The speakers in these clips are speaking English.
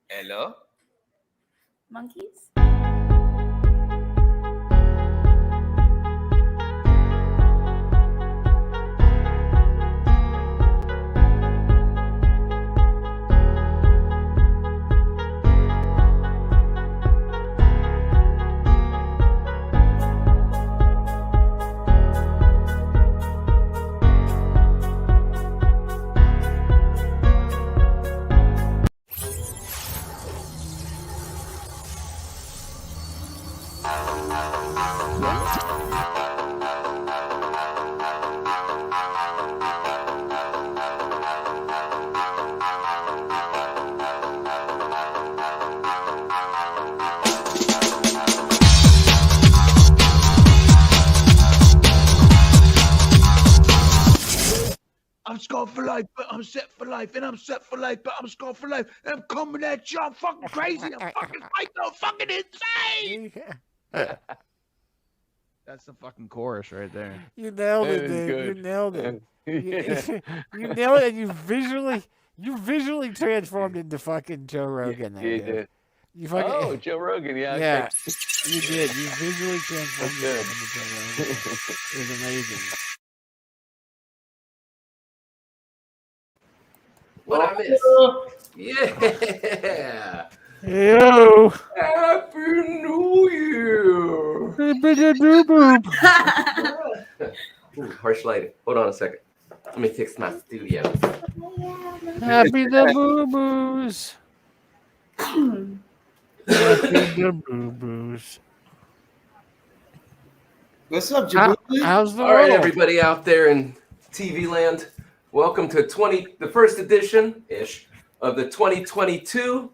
Hello? Monkeys? I'm scarred for life, but I'm set for life, and I'm set for life, but I'm scarred for life, and I'm coming at you. I'm fucking crazy. I'm fucking psycho, fucking insane. That's the fucking chorus right there. You nailed it, dude. You nailed it. You nailed it, and you visually transformed into fucking Joe Rogan there, You dude. did. You fucking, Oh, Joe Rogan, yeah. yeah, you did. You visually transformed That's yourself into Joe Rogan. It was amazing. What I miss? Yeah. Yo. Happy New Year. Ooh, harsh lighting. Hold on a second. Let me fix my studio. Happy the boo-boos. Happy the boo-boos. What's up, Djibouti? How's the All right, world? everybody out there in TV land, welcome to the first edition-ish of the 2022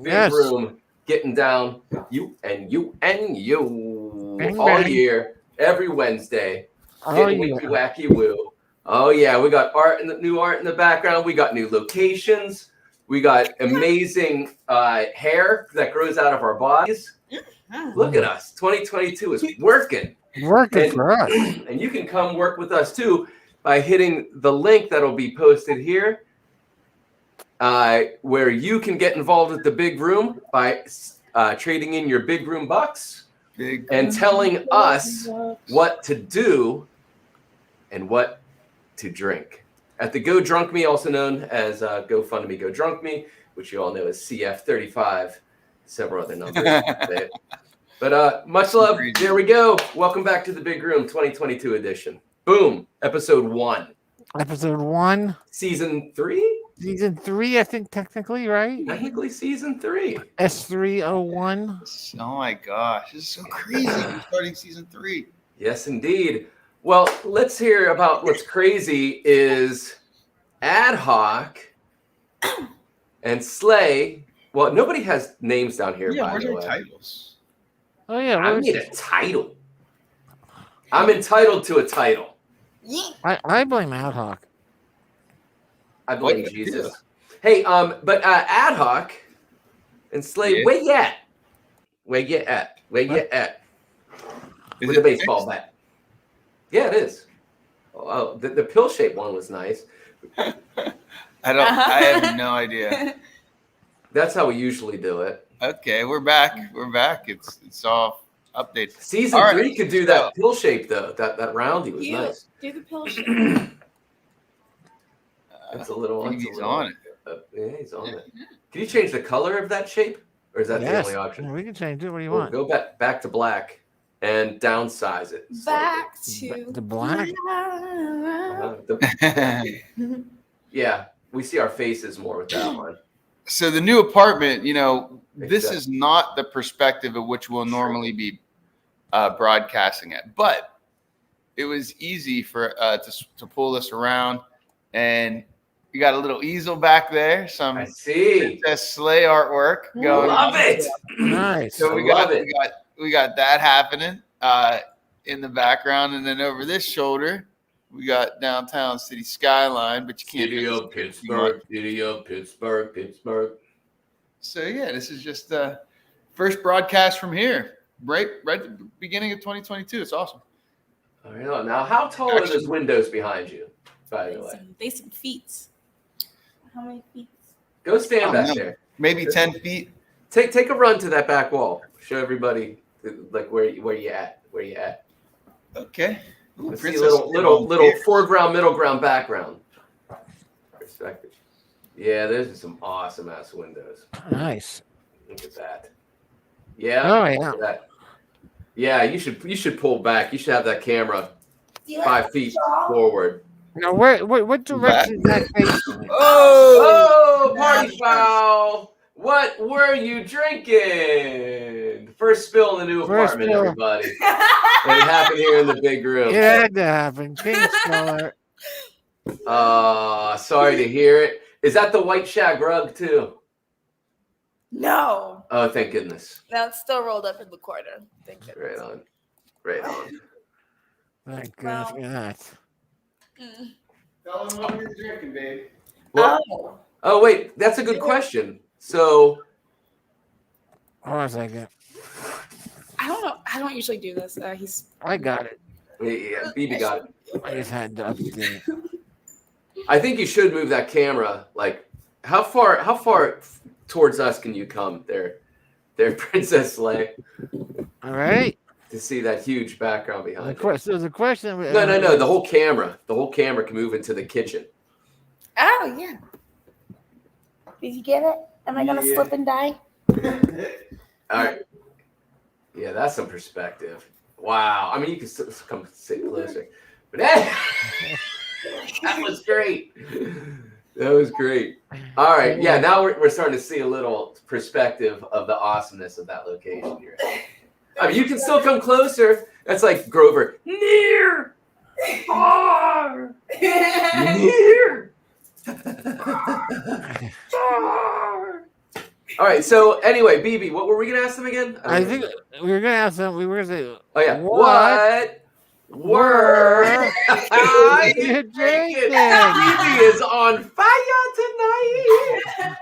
Big Yes. Room. Getting down, you and you and you, Bang, all bang. year, every Wednesday. Oh, Getting yeah. wicky wacky woo. Oh yeah, we got new art in the background. We got new locations. We got amazing hair that grows out of our bodies. Look at us. 2022 is working. Working for us. And you can come work with us too by hitting the link that'll be posted here, where you can get involved with the Big Room by trading in your Big Room bucks and telling us what to do and what to drink. At the Go Drunk Me, also known as GoFundMe Go Drunk Me, which you all know as CF35, several other numbers. But much love. There we go. Welcome back to the Big Room 2022 edition. Boom. Episode 1. Episode 1. Season 3? Season 3, I think, technically, right? Technically season 3. S301. Oh my gosh, this is so crazy. We're starting season 3. Yes, indeed. Well, let's hear about what's crazy is Ad Hoc and Slay. Well, nobody has names down here, Yeah, by where's the our way. titles? Oh, yeah. I need a title. I'm entitled to a title. I blame Ad Hoc. I blame Jesus. Hey, but Ad Hoc and Slay, where you at? Where you at? Where you at? Is With it a baseball bat. Yeah, it is. Oh, the pill-shaped one was nice. I have no idea. That's how we usually do it. Okay, we're back. We're back. It's all updates. Season All 3 right, could do that pill shape though. That roundy was nice. Do the pill shape. It's a little. He's on it. Yeah, he's on it. Can you change the color of that shape, or is that the only option? We can change it. What do you We'll want? go back to black and downsize it. Back to The black? Yeah, we see our faces more with that one. So the new apartment, this is not the perspective of which we'll normally be broadcasting at, but it was easy for to pull this around, and we got a little easel back there. I see. Slay artwork going. Love it. Nice. So we got that happening in the background, and then over this shoulder, we got downtown city skyline, but you can't. City of Pittsburgh, city of Pittsburgh, Pittsburgh. So yeah, this is just the first broadcast from here, right at the beginning of 2022. It's awesome. I know. Now, how tall are those windows behind you? By the way, They some feet. How many feet? Go stand back there. Maybe 10 feet. Take a run to that back wall. Show everybody like where you at. Where you at? Okay. Ooh, Let's see a little foreground, middle ground, background. Perspective. Yeah, there's some awesome ass windows. Nice. Look at that. Yeah. Oh yeah. Look at that. Yeah, you should pull back. You should have that camera 5 feet forward. Now, what direction is that facing? Oh, party foul! What were you drinking? First spill in the new apartment, everybody. It happened here in the big room. It had to happen. King Spiller. Sorry to hear it. Is that the white shag rug too? No. Oh, thank goodness. No, it's still rolled up in the corner. Thank goodness. Right on. Right on. Thank goodness for that. Tell them what you're drinking, babe. Well, oh, wait. That's a good question. So. Hold on a second. I don't know. I don't usually do this. I got it. Yeah, BB got it. I just had to update. I think you should move that camera. Like, how far towards us can you come there, Princess Slay? All right. To see that huge background behind you. So the question. No. The whole camera can move into the kitchen. Oh yeah. Did you get it? Am I gonna slip and die? All right. Yeah, that's some perspective. Wow. I mean, you can still come sit closer, but that was great. That was great. All right. Yeah. Now we're starting to see a little perspective of the awesomeness of that location here. I mean, you can still come closer. That's like Grover. Near. Far. Near. Far. All right. So anyway, BB, what were we going to ask them again? I think we were going to ask them. We were going to say. Oh yeah. What were you drinking? BB is on fire tonight.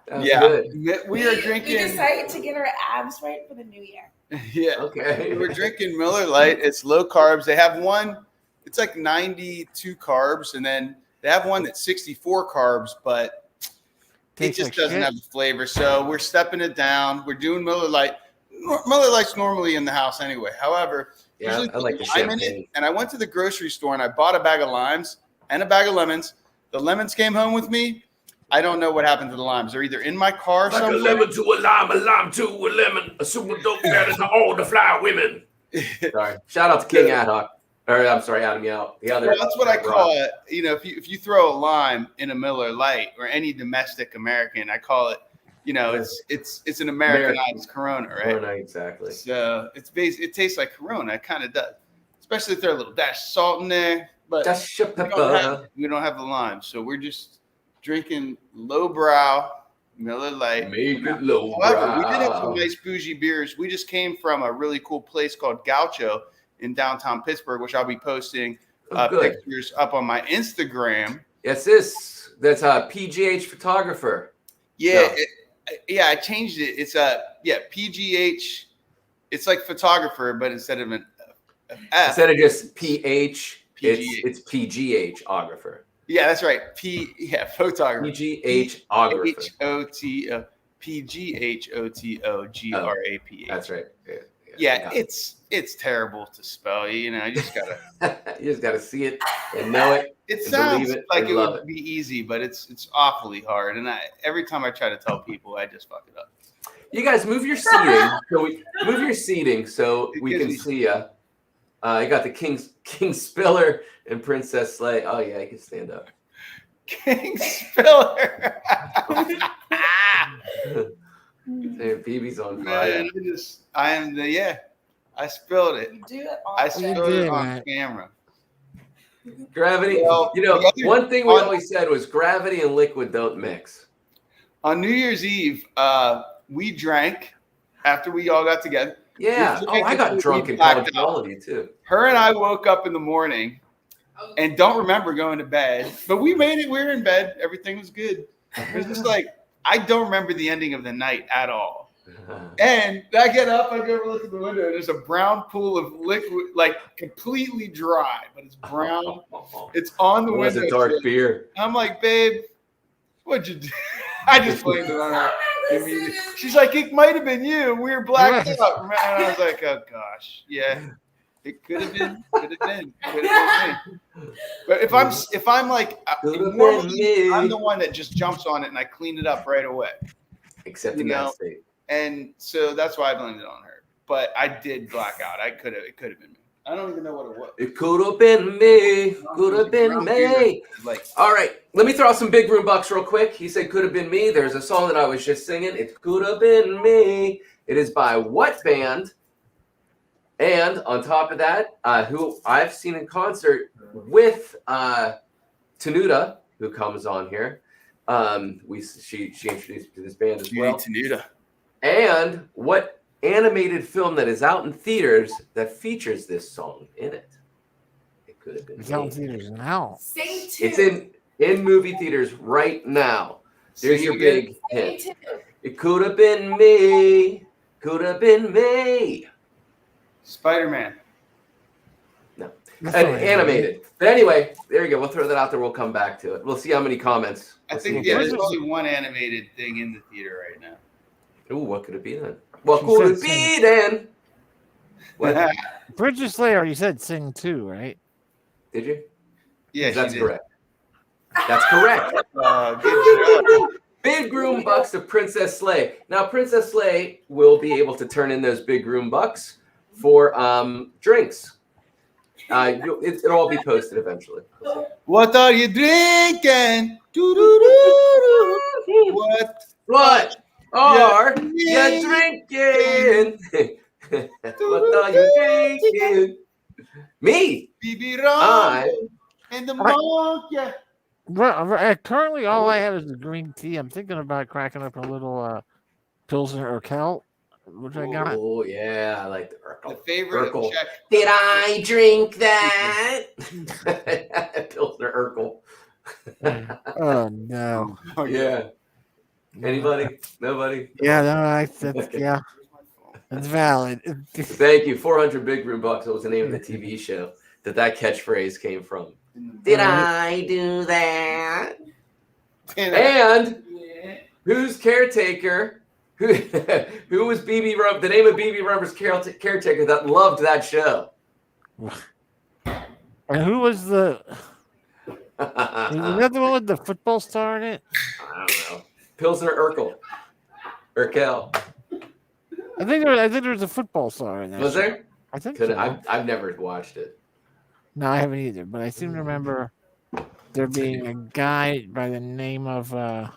Good. We are drinking. We decided to get our abs right for the new year. Yeah. Okay. We're drinking Miller Lite. It's low carbs. They have one. It's like 92 carbs, and then they have one that's 64 carbs, but it just doesn't have the flavor. So we're stepping it down. We're doing Miller Lite. Miller Lite's normally in the house anyway. However, I like the lime in it. And I went to the grocery store and I bought a bag of limes and a bag of lemons. The lemons came home with me. I don't know what happened to the limes. They're either in my car like somewhere. A lemon to a lime to a lemon, a super dope better than all the fly women. Sorry. Shout out to King Adhoc. Or I'm sorry, Adam Yow. The other. Well, that's what I call it. You know, if you throw a lime in a Miller Lite or any domestic American, I call it. You know, it's an Americanized Corona, right? Corona, exactly. So it tastes like Corona. It kind of does, especially if there's a little dash of salt in there. But dash of we don't have the lime, so we're just drinking lowbrow Miller Lite. Make it lowbrow. However, we did have some nice bougie beers. We just came from a really cool place called Gaucho in downtown Pittsburgh, which I'll be posting pictures up on my Instagram. Yes, that's a PGH photographer. Yeah, no. I changed it. It's PGH. It's like photographer, but instead of an F, instead of just PH, it's PGH-ographer. Yeah, that's right. Photographer. PGH-ographer. PGHOTOGRAPH. That's right. Yeah, it's terrible to spell. You know, you just gotta see it and know it. It sounds like it would be easy, but it's awfully hard. And every time I try to tell people, I just fuck it up. You guys move your seating so we can see you. You got the King Spiller and Princess Slay. Oh yeah, you can stand up. King Spiller. BB's on fire. Man, I spilled it. You do it all I spilled it on camera. Gravity. Well, one thing we always said was gravity and liquid don't mix. On New Year's Eve, we drank after we all got together. Yeah. I got drunk in college quality too. Her and I woke up in the morning and don't remember going to bed, but we made it. We were in bed. Everything was good. It was just like, I don't remember the ending of the night at all. And I get up, I go look at the window, and there's a brown pool of liquid, like completely dry, but it's brown. It's on the It was window. a dark beer. I'm like, babe, what'd you do? I just blamed it on her. Immediately. She's like, it might have been you. We were blacked out. And I was like, oh gosh, yeah, it could have been. Could have been me. But if I'm like, normally I'm the one that just jumps on it and I clean it up right away. Except in that state. And so that's why I blamed it on her. But I did black out. It could have been me. I don't even know what it was. It could have been me. Could have been me. All right. Let me throw out some big room bucks real quick. He said could have been me. There's a song that I was just singing. It could have been me. It is by what band? And on top of that, who I've seen in concert with Tenuta, who comes on here. She introduced me to this band as well. Tenuta. And what animated film that is out in theaters that features this song in it? It could have been. It's out in theaters now. Sing two. It's in movie theaters right now. There's your big hint. It could have been me. Could have been me. Spider-Man. No. Animated. But anyway, there you go. We'll throw that out there. We'll come back to it. We'll see how many comments. I think there's only one animated thing in the theater right now. Ooh, what could it be then? What could it be then? What? Princess Leia, you said sing too, right? Did you? Yeah, that's correct. That's correct. Big room bucks to Princess Slay. Now, Princess Slay will be able to turn in those big room bucks for drinks. It'll all be posted eventually. What are you drinking? What are you drinking? What are you drinking? Me. And the monkey. Well, currently, all I have is the green tea. I'm thinking about cracking up a little Pilsner or Kel, which I got. Oh, yeah. I like the Urkel. The favorite Urkel. of Czech. Did I drink that? Pilsner Urkel. Oh, no. Oh, yeah. Anybody? Nobody? Yeah, no, yeah. It's valid. Thank you. 400 Big Room Bucks. That was the name of the TV show that catchphrase came from. Did I do that? And who's caretaker? Who was BB Rump? The name of BB Rumper's caretaker that loved that show. And who was the? Was that the one with the football star in it? I don't know. Pilsner Urkel. Urkel. I think there was a football star in that. Was there? I think so. I've never watched it. No, I haven't either. But I seem to remember there being a guy by the name of Con.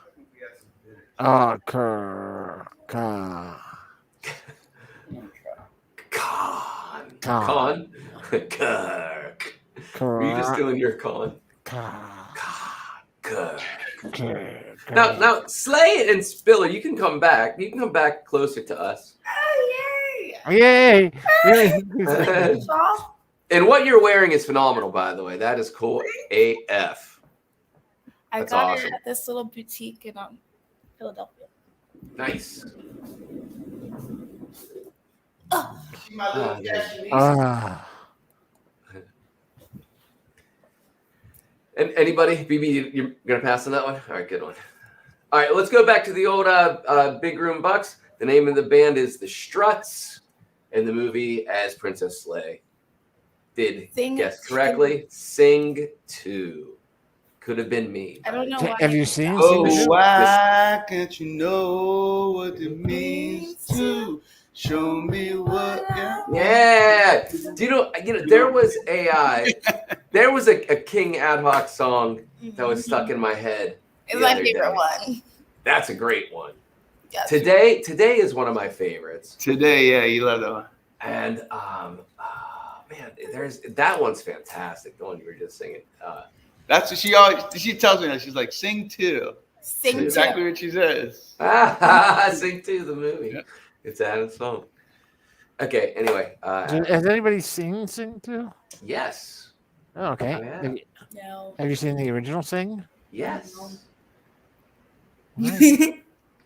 Kirk. Were you just doing your con? Kirk. Now, Slay and Spiller, you can come back. You can come back closer to us. Oh, yay! And what you're wearing is phenomenal, by the way. That is cool AF. I That's got awesome. it at this little boutique in Philadelphia. Nice. And anybody? BB, you're going to pass on that one? All right, good one. All right, let's go back to the old Big Room Bucks. The name of the band is The Struts, and the movie as Princess Slay. Did guess correctly? Sing 2. Could have been me. I don't know why. Have you seen? Oh, why can't you know what it means to show me what? Yeah. Do you know? There was a King Ad Hoc song that was stuck in my head. It's my favorite one. That's a great one. Yes. Today is one of my favorites. Today, yeah, you love that one. And man, that one's fantastic. The one you were just singing. That's what she tells me that. She's like, sing 2. Sing 2. Exactly what she says. Sing 2, the movie. Yeah. It's Adam's phone. Okay, anyway. Has anybody seen Sing 2? Yes. Oh, okay. Have you seen the original Sing? Yes. Nice.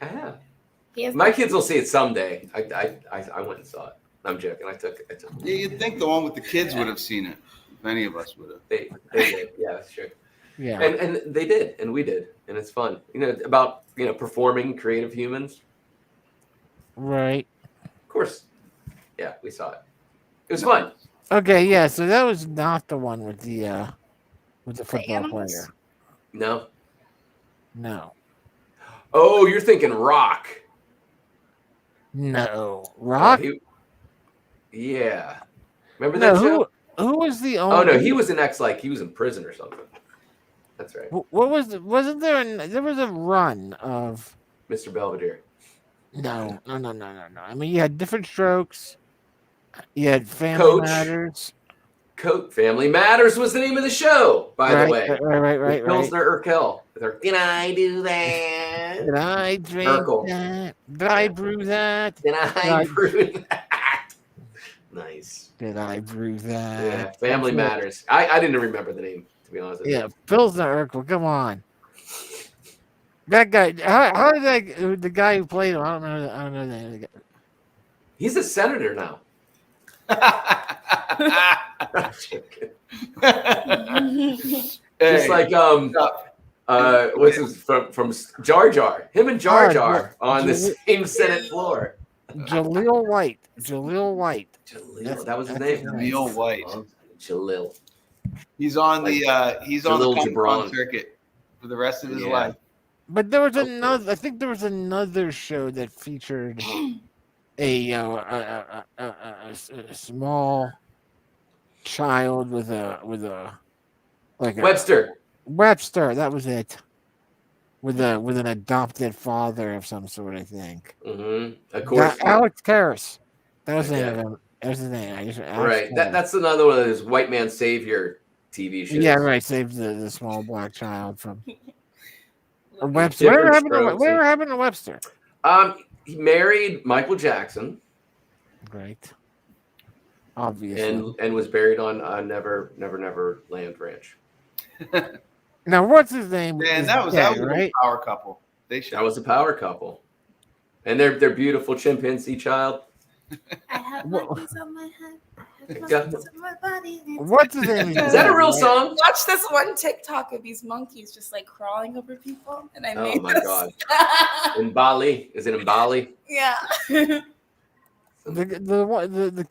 I have. My kids will see it someday. I went and saw it. I'm joking. I took it. Yeah, you'd think the one with the kids would have seen it. Many of us would have. They did. Yeah, that's true. Yeah. And they did, and we did, and it's fun. About performing creative humans. Right. Of course. Yeah, we saw it. It was fun. Okay, yeah, so that was not the one with the football animals? player. No. No. Oh, you're thinking Rock. No. Rock? Yeah. Remember that show? Who was the only? Oh no, he was he was in prison or something. That's right. What was wasn't there there was a run of Mr. Belvedere. No. I mean, you had Different Strokes. You had Family Coach. Matters. Family Matters was the name of the show, by the way. Right. Pilsner Urkel. Did I do that? Did I drink Urkel. that? Did I brew that? Did I brew that? Nice. Did I brew that? Yeah, Family Matters. I didn't remember the name, to be honest with you. Yeah, Pilsner Urkel. Come on. That guy. How did the guy who played him? I don't know the name of the guy. He's a senator now. Just like what's his from Jar Jar? Him and Jar Jar on the same Senate floor. Jaleel White. Jaleel, that was his name. Jaleel White. Jaleel. He's on the Comic-Con circuit for the rest of his life. But there was another. I think there was another show that featured a small child with a Webster. Webster, that was it. With an adopted father of some sort, I think. Mm-hmm. Of course. Alex Karras. That was the name of him. That was his name. Right. That's another one of those white man savior TV shows. Yeah, right. Saved the small black child from Webster. Whatever happened to Webster? He married Michael Jackson. Great. Obviously. And was buried on Never Land Ranch. Now, what's his name? Man, that was a power couple. That was a power couple. And their beautiful chimpanzee child. I have monkeys on my head. On my body. What's his name? Is that a real song? Watch this one TikTok of these monkeys just like crawling over people, and I made my God. In Bali? Is it in Bali? Yeah. The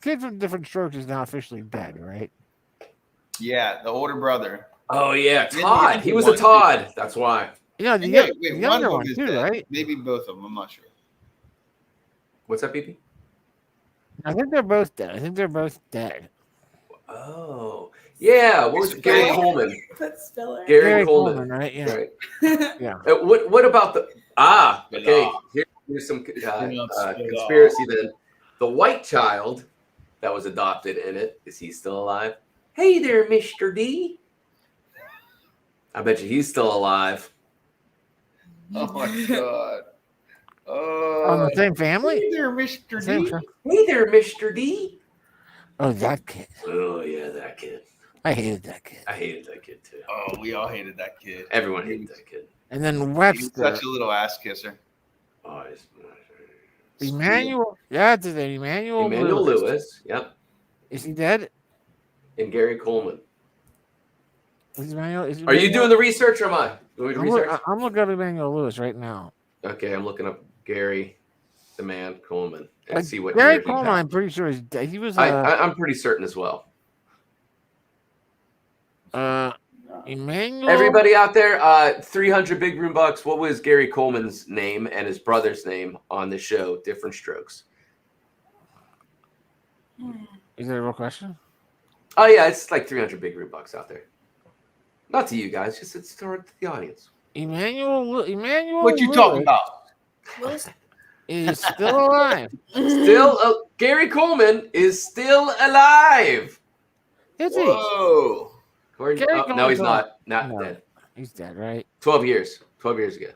kid from Different Strokes is now officially dead, right? Yeah, the older brother. Oh yeah, Todd. He was a Todd. That's why. Yeah, the younger one too, right? Maybe both of them. I'm not sure. What's that, BP? I think they're both dead. Oh, yeah. What was it? Gary Coleman? Gary Coleman, right? Yeah. Right. Yeah. What about the? Okay. Here's some conspiracy then. The white child that was adopted in it, is he still alive? Hey there, Mr. D. I bet you he's still alive. Oh my God. On the same family? Hey there, Mr. D. Hey there, Mr. D. Oh, that kid. Oh, yeah, that kid. I hated that kid. I hated that kid, too. Oh, we all hated that kid. Everyone hated that kid. And then Webster. Such a little ass kisser. Oh, Emmanuel. Yeah, it's his name. Emmanuel Lewis. Yep. Is he dead? And Gary Coleman. Are you doing the research or am I? I'm looking up Emmanuel Lewis right now. Okay, I'm looking up Gary, the man Coleman, and see what Gary Coleman. I'm pretty sure he's dead. He was. I'm pretty certain as well. Emmanuel. Everybody out there, 300 big room bucks. What was Gary Coleman's name and his brother's name on the show? Different Strokes. Is that a real question? Oh yeah, it's like 300 big room bucks out there. Not to you guys, just it's to the audience. Emmanuel. What you talking about? Is still alive. Gary Coleman is still alive. Is he? Whoa. No, he's not. Not dead. He's dead, right? 12 years. 12 years ago.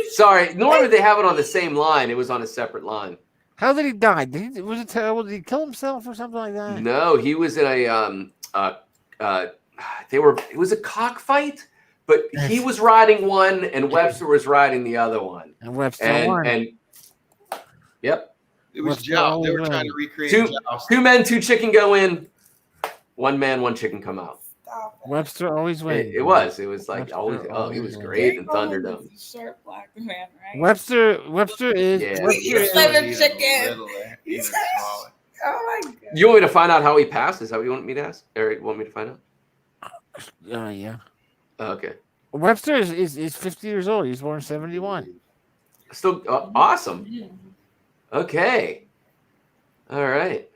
Sorry. Normally they have it on the same line. It was on a separate line. How did he die? Did he kill himself or something like that? No, he was in a it was a cockfight but he was riding one, and Webster was riding the other one. And Webster won. And yep, It was joust. They were trying to recreate joust. 2 men, 2 chicken go in. 1 man, 1 chicken come out. Webster always wins. It was like Webster always. Oh, he was always great in Thunderdome. Short black man, right? Webster is. Yeah. Webster He's is like a chicken. Even smaller. Oh my god. You want me to find out how he passed? Is that what you want me to ask? Eric, want me to find out? Yeah. Okay. Webster is 50 years old. He's born 71. Still awesome. Okay. All right.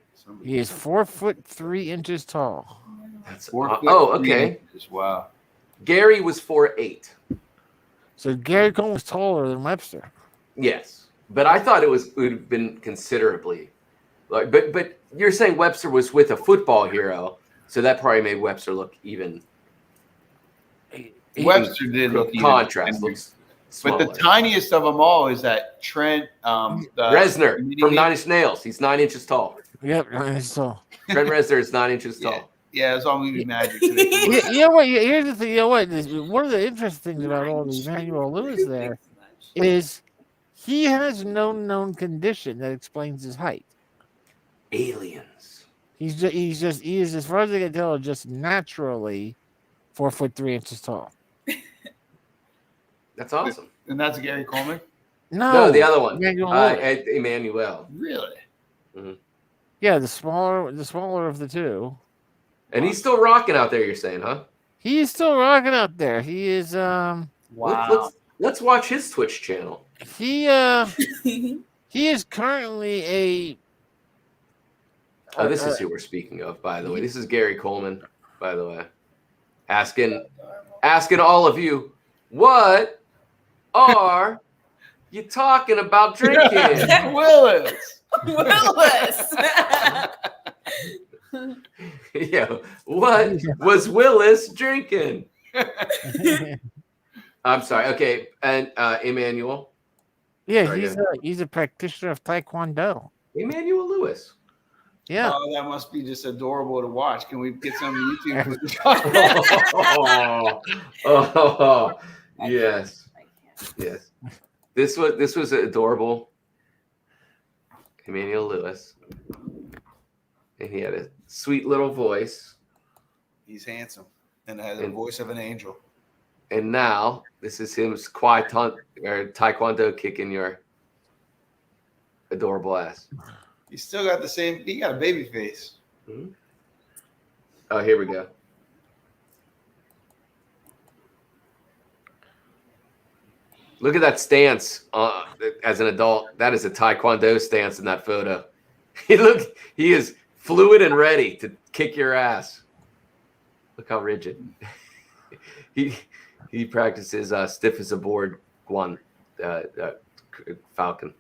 He is 4'3" tall. That's 4 foot okay. 3 inches. Wow. Gary was 4'8". So Gary Coleman was taller than Webster. Yes, but I thought it would have been considerably. Like, but you're saying Webster was with a football hero, so that probably made Webster look even. Webster did look contrast. even, Looks smaller. but the tiniest of them all is that Trent Reznor from 9 Inch Nails. He's 9 inches tall. Yep, 9 inches tall. Trent Reznor is 9 inches tall. Yeah, it's all movie magic. You know what? Here's the thing. You know what? One of the interesting things about all the Emmanuel Lewis there is he has no known condition that explains his height. Aliens. He is, as far as I can tell, just naturally 4'3" tall. That's awesome. And that's Gary Coleman? No, the other one. Emmanuel. Really? Mm-hmm. Yeah, the smaller of the two. And he's still rocking out there, you're saying, huh? He's still rocking out there. He is Wow. Let's watch his Twitch channel. He is currently a this is who we're speaking of, by the way. This is Gary Coleman, by the way. Asking all of you, what are you talking about drinking? Willis. Yeah, what was Willis drinking? I'm sorry. Okay, and Emmanuel. Yeah, sorry, he's a practitioner of Taekwondo. Emmanuel Lewis. Yeah. Oh, that must be just adorable to watch. Can we get some YouTube footage? Yes. This was adorable. Emmanuel Lewis, and he had a sweet little voice. He's handsome and has the voice of an angel. And now this is him Taekwondo kicking your adorable ass. He's still got he got a baby face. Mm-hmm. Oh, here we go. Look at that stance as an adult. That is a Taekwondo stance in that photo. He is fluid and ready to kick your ass. Look how rigid. He practices stiff as a board falcon.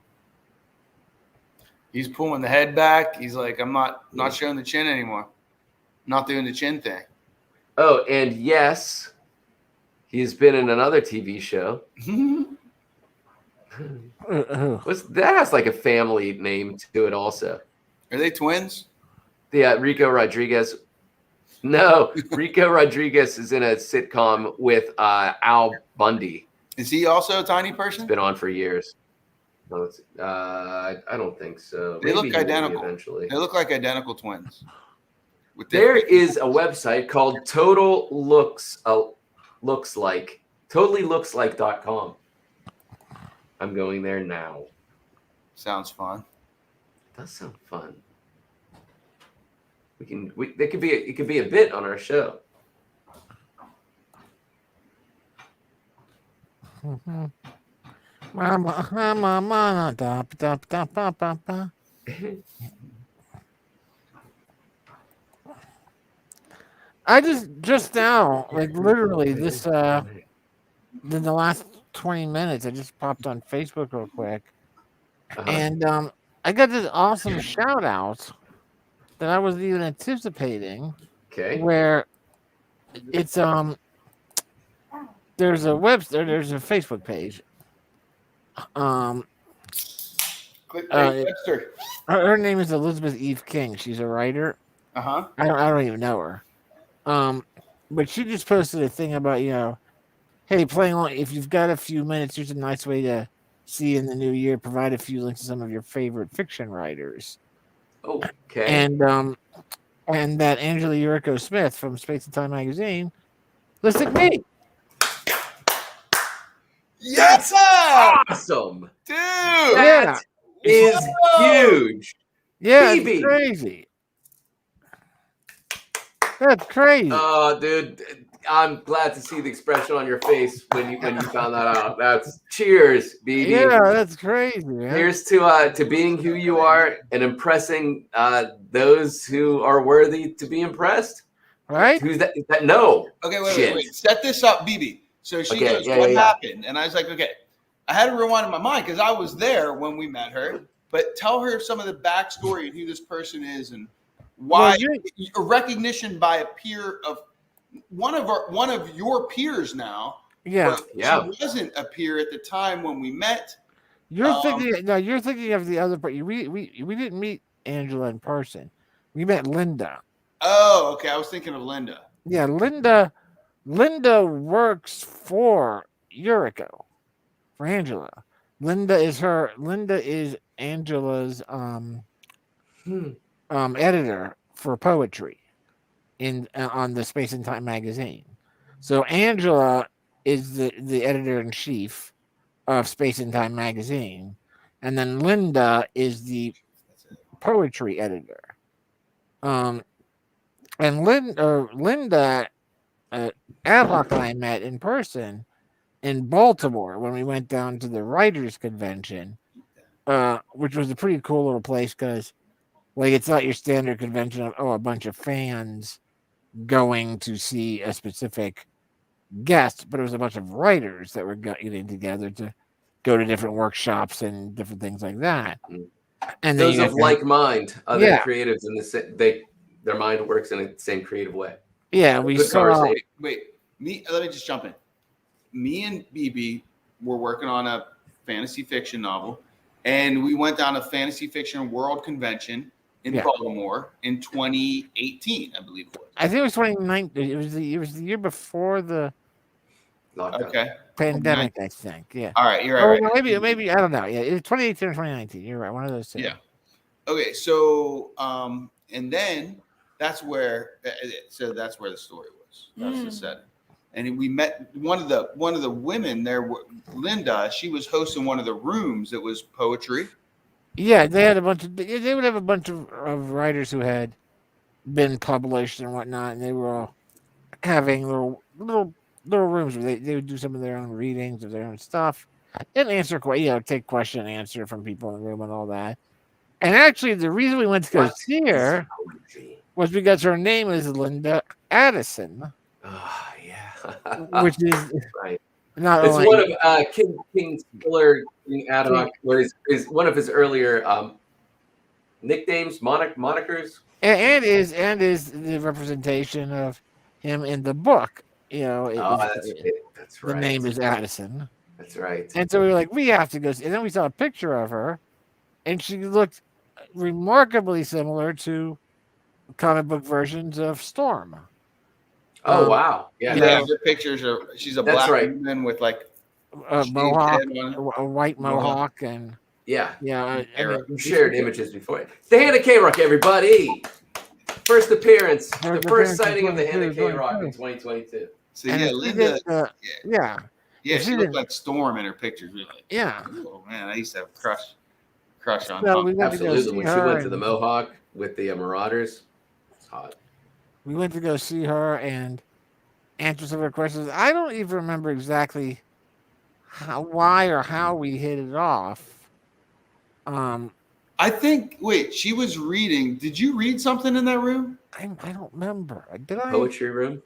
He's pulling the head back. He's like, I'm not showing the chin anymore. Not doing the chin thing. Oh, and yes, he's been in another TV show. That has like a family name to it also. Are they twins? Yeah, Rico Rodriguez. No, Rico Rodriguez is in a sitcom with Al Bundy. Is he also a tiny person? It's been on for years. No, I don't think so. They Maybe look identical. Eventually. They look like identical twins. There is a website called TotallyLooksLike.com. I'm going there now. Sounds fun. It does sound fun. It could be a bit on our show. I just now, like literally this in the last 20 minutes, I just popped on Facebook real quick. And I got this awesome shout out that I wasn't even anticipating. Okay. Where it's there's a Facebook page. Click Webster. Her name is Elizabeth Eve King. She's a writer. Uh-huh. I don't even know her. But she just posted a thing about, hey, playing along. If you've got a few minutes, here's a nice way to see in the new year. Provide a few links to some of your favorite fiction writers. Okay. And that Angela Yuriko Smith from Space and Time magazine listed me. That's awesome, dude. That is huge. Yeah, BB. it's crazy. That's crazy. Oh, dude, I'm glad to see the expression on your face when you found that out. That's cheers, BB. Yeah, that's crazy, man. Here's to being who you are and impressing those who are worthy to be impressed. Right? Who's that? No. Okay, Shit. wait. Set this up, BB. So she Okay, goes, yeah, what yeah. happened? And I was like, okay. I had to rewind in my mind because I was there when we met her. But tell her some of the backstory and who this person is and why a recognition by a peer of one of your peers now. Yeah. She wasn't a peer at the time when we met. You're thinking of the other part. We didn't meet Angela in person. We met Linda. Oh, okay. I was thinking of Linda. Yeah, Linda works for Yuriko, for Angela. Linda is Angela's editor for poetry on the Space and Time magazine. So Angela is the editor in chief of Space and Time magazine, and then Linda is the poetry editor. And Linda Adlock and I met in person in Baltimore when we went down to the writers convention, which was a pretty cool little place because, like, it's not your standard convention of a bunch of fans going to see a specific guest, but it was a bunch of writers that were getting together to go to different workshops and different things like that. And those of like mind, other creatives in their mind works in the same creative way. Yeah, we saw. Wait, let me just jump in. Me and BB were working on a fantasy fiction novel, and we went down to Fantasy Fiction World Convention in Baltimore in 2018, I believe it was. I think it was 2019. It was the year before the pandemic. I think. Yeah. All right, you're right. Maybe I don't know. Yeah, it's 2018 or 2019. You're right. One of those two. Yeah. Okay, so and then that's where the story was. That's the setting. And we met one of the women there, Linda. She was hosting one of the rooms that was poetry. Yeah, they had they would have a bunch of writers who had been published and whatnot, and they were all having little rooms where they would do some of their own readings of their own stuff and take question and answer from people in the room and all that. And actually, the reason we went to go see her was because her name is Linda Addison. Oh, yeah. Which is right. Not it's only, one of King Spiller, is one of his earlier nicknames, monikers, and is the representation of him in the book. That's right. The name is Addison. That's right. And so we were like, we have to go see. And then we saw a picture of her, and she looked remarkably similar to comic book versions of Storm. Oh wow! Yeah, the pictures are. She's a black woman with like a mohawk, a white mohawk, and yeah. We've shared images before. The Hand of K-Rock, everybody! First appearance, the first sighting of the Hand of K-Rock in 2022. So Linda, she looked like Storm in her pictures. Really. Yeah. Oh man, I used to have a crush on. Absolutely, when she went to the Mohawk with the Marauders, it's hot. We went to go see her and answer some of her questions. I don't even remember exactly why or how we hit it off. I think. Wait, she was reading. Did you read something in that room? I don't remember. Did I? Poetry room.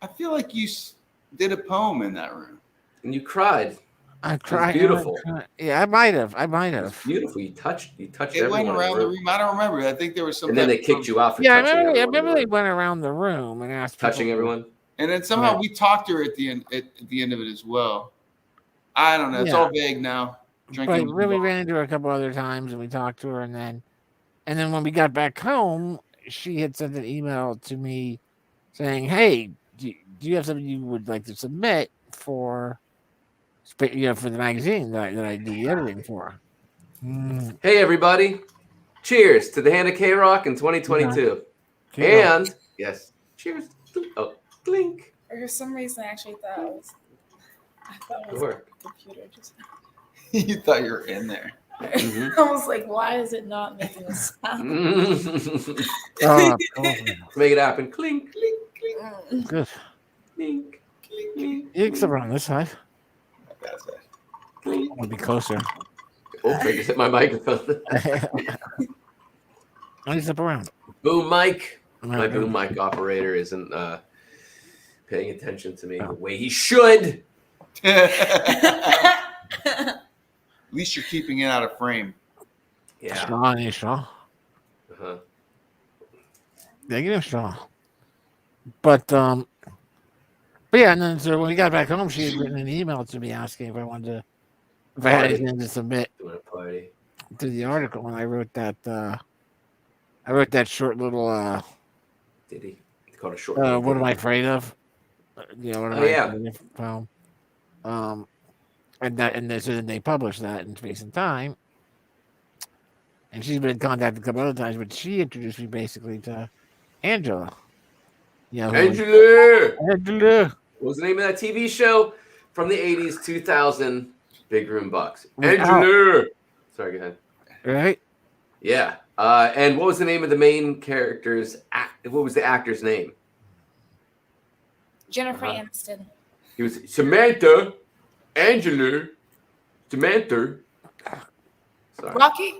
I feel like you did a poem in that room, and you cried. I cried. Beautiful. Yeah, I might have. It's beautiful. You touched. It went around the room. I don't remember. I think there was some. And then they kicked you off. Yeah, I remember they went around the room and asked. Touching everyone. And then somehow we talked to her at the end. At the end of it as well. I don't know. It's all vague now. But really ran into her a couple other times, and we talked to her, and then when we got back home, she had sent an email to me saying, "Hey, do you have something you would like to submit for, for the magazine that I do the editing for. Hey, everybody. Cheers to the Hand of K-Rock in 2022. And, yes, cheers. Oh, clink. For some reason, I actually thought it was. I thought it was Sure. a computer. Just. You thought you were in there. Mhm. I was like, why is it not making a sound? Make it happen. Clink, clink, Mm. Good. clink, clink, clink. You can step around this side. That's it. Clink. I'll be closer. Oh, I just hit my microphone. I step around. Boom mic. My boom mic operator isn't paying attention to me the way he should. At least you're keeping it out of frame. Yeah. Strong. Uh-huh. Yeah, give him strong. But yeah, and then so when we got back home, she had written an email to me asking if I wanted to, if I had anything to submit Doing a party. to the article, and I wrote that short little Did he? He called a short. what am I afraid of? What am I afraid of poem. And then they published that in Space and Time. And she's been in contact a couple other times, but she introduced me basically to Angela. Angela! Angela. What was the name of that TV show from the 80s, 2000? Big Room Bucks. Without- Angela! Sorry, go ahead. Right? Yeah. And what was the name of the main character's what was the actor's name? Jennifer Aniston. He was Samantha, Angela, Samantha. Sorry. Rocky?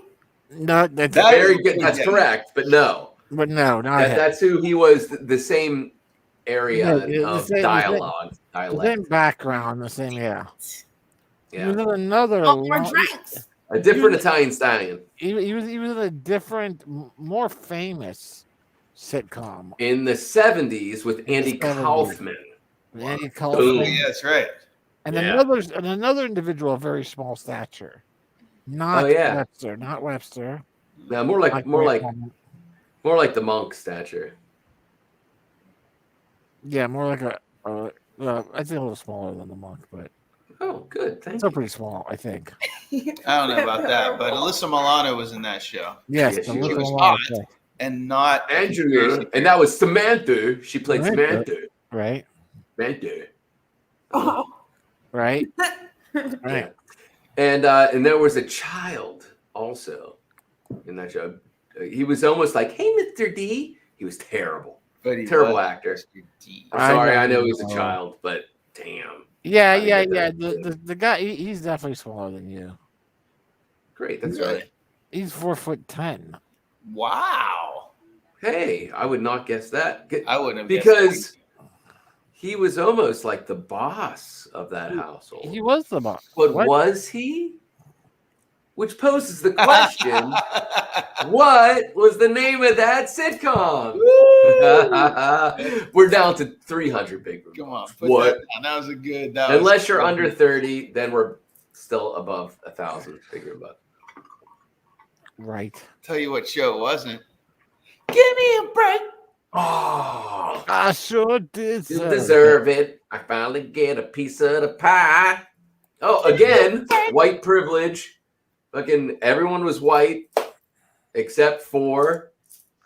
No, that's That Very is- good. That's correct, but no. but no, not him. That's who he was. The same area Yeah, of the dialogue. The Dialect. same background, the same, yeah. He Yeah. was in another. Oh, more drinks. A different Italian stallion. He was in a different, more famous sitcom. In the 70s with Andy 70s. Kaufman. Andy Oh, Kaufman. yeah, that's right. And Yeah. another individual of very small stature. Not Oh, yeah. Webster. Not Webster. No, more like the monk stature. Yeah, more like I'd say a little smaller than the monk, but Oh, good. Thank still you. pretty small, I think. I don't know about that, but Alyssa Milano was in that show. Yes, Yeah, the she little was one, hot. okay. And not Angela. And that was Samantha. She played Samantha. Samantha. Right? Samantha. Right? Yeah. Right. And there was a child also in that show. He was almost like, "Hey, Mr. D." He was terrible. but he Terrible was actor. Mr. D. I'm sorry, I know don't he's a know. child, but damn. Yeah, I get yeah. that. The guy, he's definitely smaller than you. Great, that's Really? right. He's 4'10". Wow. Hey, I would not guess that. I wouldn't have Because he was almost like the boss of that household. He was the boss. But What? was he? Which poses the question, what was the name of that sitcom? We're down to 300 big room. Come on. Put What? That, down. That was a good. That Unless was you're under 30, then we're still above 1,000 big room bucks. Right. Tell you what show it wasn't. Give me a break. Oh, I sure you deserve deserve it. I finally get a piece of the pie. Oh, again, white privilege. Fucking everyone was white except for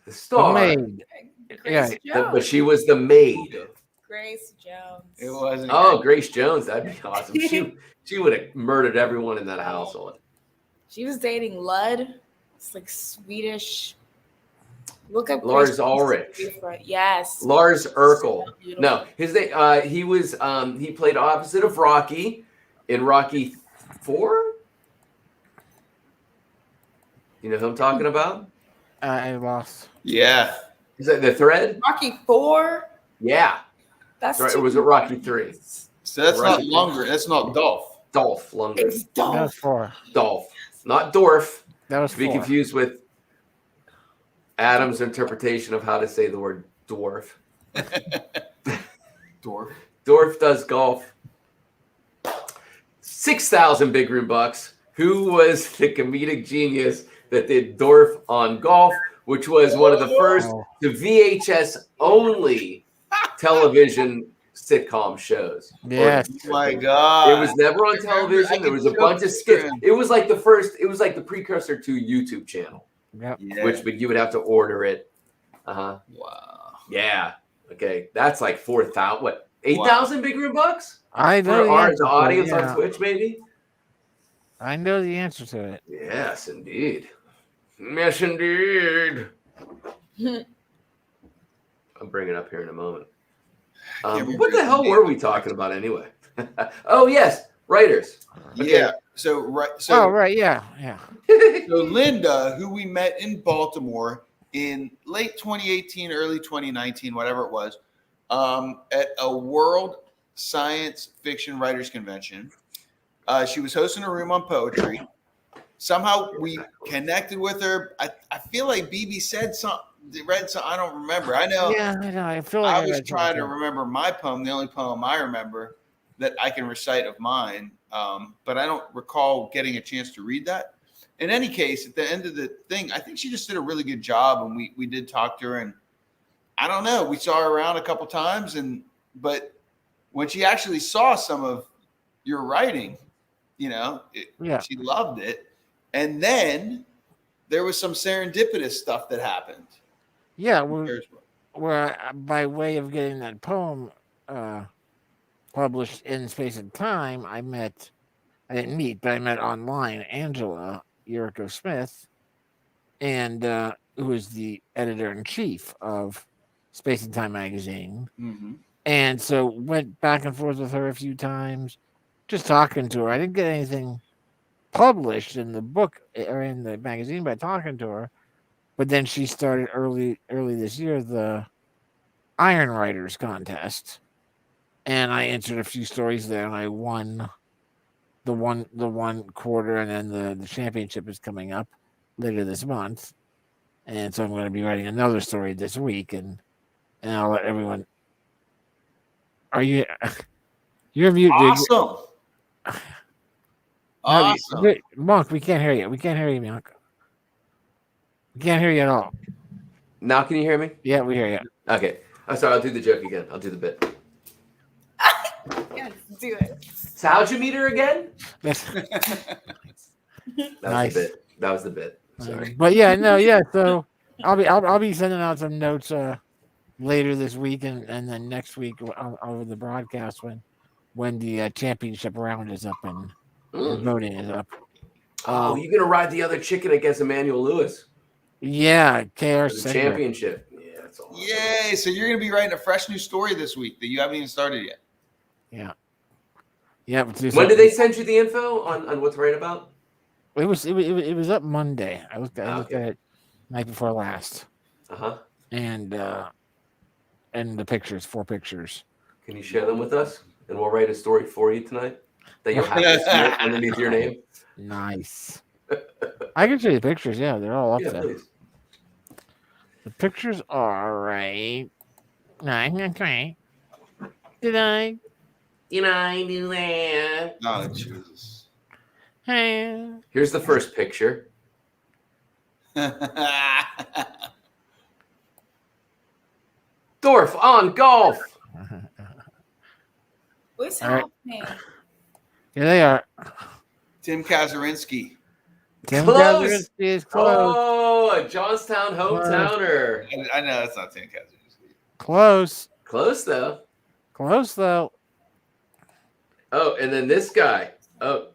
the The star. maid. Yeah. Grace Jones. But she was the maid. Grace Jones. It wasn't. Oh, Grace Jones. That'd be awesome. She would have murdered everyone in that household. She was dating Lud. It's like Swedish. Look up Lars Grace Ulrich. Jones. Yes. Lars Urkel. So beautiful. No, his name. He played opposite of Rocky in Rocky 4. You know who I'm talking about? I lost. Yeah. Is that the Thread? Rocky 4. Yeah. That's Right, or too was it Rocky 3? So that's Right. not longer. That's not Dolph. Dolph Lundgren. It's That Dolph. was 4. Dolph, not Dorf. That was To be 4. confused with Adam's interpretation of how to say the word dwarf. Dorf. Dorf does golf. 6,000 big room bucks. Who was the comedic genius that did Dorf on golf, which was one of the first Oh. to VHS only television sitcom shows. Yes. Oh my God. It was never on I television. There can was a still bunch of picture skits. him. It was like the precursor to YouTube channel, Yep. Yeah. which you would have to order it. Wow. Yeah. Okay. That's like 4,000. What? 8,000 big room bucks I know for the our answer the to audience it, yeah. on Twitch, maybe. I know the answer to it. Yes, indeed. Yes, indeed. I'll bring it up here in a moment. What the hell were we talking about anyway? Oh yes, writers. Okay. Yeah. So Oh right, yeah. So Linda, who we met in Baltimore in late 2018, early 2019, whatever it was, at a World Science Fiction Writers Convention. She was hosting a room on poetry. Somehow we connected with her. I feel like BB said something, read something. I don't remember. I know. Yeah, I know. I feel like I was read trying to something. remember my poem, the only poem I remember that I can recite of mine. But I don't recall getting a chance to read that. In any case, at the end of the thing, I think she just did a really good job, and we did talk to her. And I don't know, we saw her around a couple times, but when she actually saw some of your writing, she loved it. And then there was some serendipitous stuff that happened. Yeah, where by way of getting that poem published in Space and Time, I didn't meet, but I met online Angela Yuriko Smith, and who is the editor-in-chief of Space and Time magazine. Mm-hmm. And so went back and forth with her a few times, just talking to her. I didn't get anything published in the book or in the magazine by talking to her, but then she started early this year the Iron Writers contest, and I entered a few stories there, and I won the one quarter, and then the championship is coming up later this month, and so I'm going to be writing another story this week, and I'll let everyone. Are you? You're muted. Awesome. Awesome. Monk, we can't hear you. We can't hear you, Monk. We can't hear you at all. Now can you hear me? Yeah, we hear you. Okay. I'm sorry. I'll do the joke again. I'll do the bit. Yes, do it. So how'd you meet her again? That's That was nice. the bit. That was the bit. Sorry. But yeah, no, yeah. So I'll be sending out some notes later this week and then next week over the broadcast when the championship round is up and voting is up. Oh, you're gonna ride the other chicken against Emmanuel Lewis. Yeah, KR The championship. Yeah, that's awesome. Yay! So you're going to be writing a fresh new story this week that you haven't even started yet. Yeah. Yeah. When did they send you the info on what to write about? It was up Monday. I looked at it night before last. Uh-huh. And the pictures, 4 pictures. Can you share them with us? And we'll write a story for you tonight that you'll have to submit underneath your name. Nice. I can show you the pictures. Yeah, they're all up Yeah, there. please. The pictures are right. Okay. Did I do that? Oh, Jesus. Hey. Here's the first picture. Dorf on golf. What's All right. happening? Here they are. Tim Kazurinsky. Tim Close. Kazurinsky is close. Oh, a Johnstown hometowner. I know that's not Tim Kazurinsky. Close. Close though. Close though. Oh, and then this guy. Oh,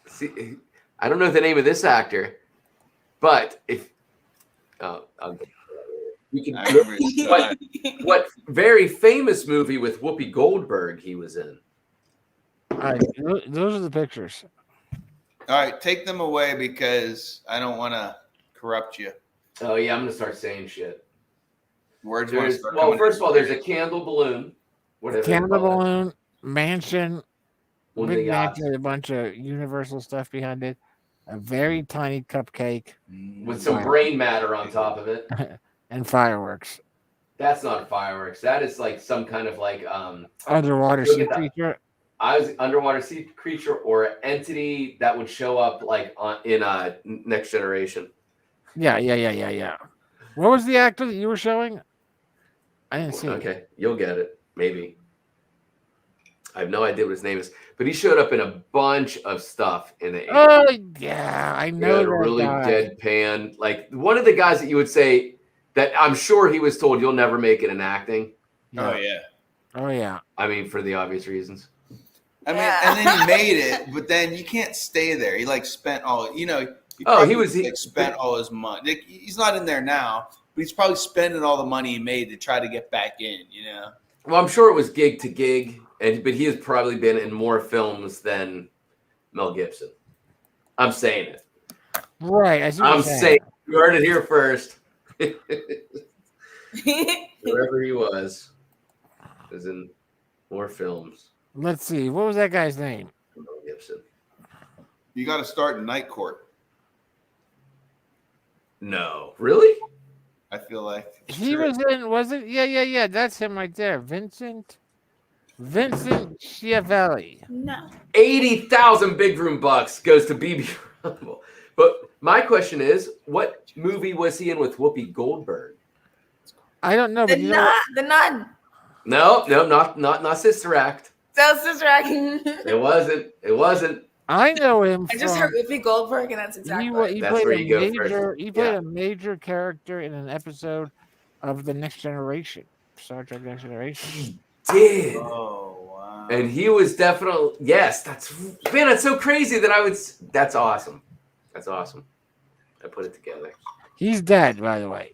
see, I don't know the name of this actor, but if you can. I remember his What very famous movie with Whoopi Goldberg he was in? All right, those are the pictures. All right, take them away because I don't want to corrupt you. Oh yeah, I'm gonna start saying shit. Words want to There's, start well, coming first of all, in. there's a candle balloon. Whatever. Candle balloon, mansion, One of the big yachts. mansion with a bunch of Universal stuff behind it. A very tiny cupcake With some brain matter on top of it. and fireworks. That's not fireworks. That is like some kind of like Underwater Look sea at that. creature. I was underwater sea creature or an entity that would show up like in Next Generation. Yeah. What was the actor that you were showing? I didn't see it. Okay, you'll get it. Maybe. I have no idea what his name is, but he showed up in a bunch of stuff in the 80s. Oh yeah, I He know had that a really guy. deadpan, like one of the guys that you would say that I'm sure he was told you'll never make it in acting. Oh yeah. Oh yeah. I mean, for the obvious reasons. I mean, Yeah. and then he made it, but then you can't stay there. He like spent all, you know. Spent all his money. Like, he's not in there now, but he's probably spending all the money he made to try to get back in. You know. Well, I'm sure it was gig to gig, but he has probably been in more films than Mel Gibson. I'm saying it. Right. I'm saying you heard it here first. Wherever he was in more films. Let's see. What was that guy's name? Mel Gibson. You got to start in Night Court. No, really? I feel like He was in. Was it? Yeah. That's him right there. Vincent Schiavelli. No. 80,000 big room bucks goes to BB Rumble. But my question is, what movie was he in with Whoopi Goldberg? I don't know, The but you know Nun. No, not Sister Act. So Sister Act. It wasn't. I know him. I just heard Whoopi Goldberg, and that's exactly. He That's played where a you go major. first. He played a major character in an episode of The Next Generation, Star Trek Next Generation. Did. Oh wow. And he was definitely that's so crazy that that's awesome. That's awesome. I put it together. He's dead, by the way.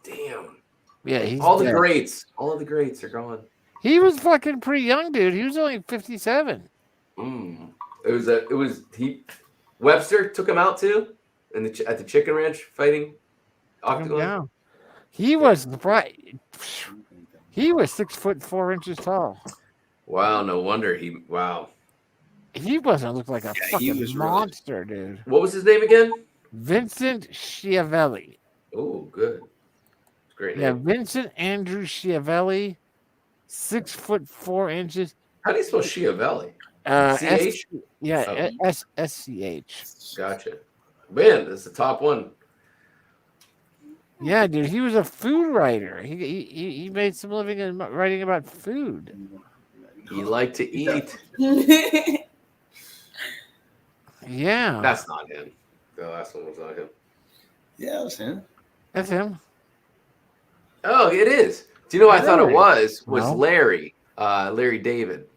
Damn. Yeah, he's all dead. the greats. All of the greats are gone. He was fucking pretty young, dude. He was only 57. Webster took him out too, at the Chicken Ranch fighting octagon. Down. He was 6'4" tall. Wow, no wonder He wasn't look like a fucking monster, dude. What was his name again? Vincent Schiavelli. Oh, good. Great name. Yeah, Vincent Andrew Schiavelli, 6'4". How do you spell Schiavelli? CH? Oh. SCH. Gotcha. Man, that's the top one. Yeah, dude, he was a food writer. He made some living in writing about food. He liked to eat. Yeah. That's not him. The last one was not him. Yeah, it was him. That's him. Oh, it is. Do you know what I thought it was? No. Larry. Larry David.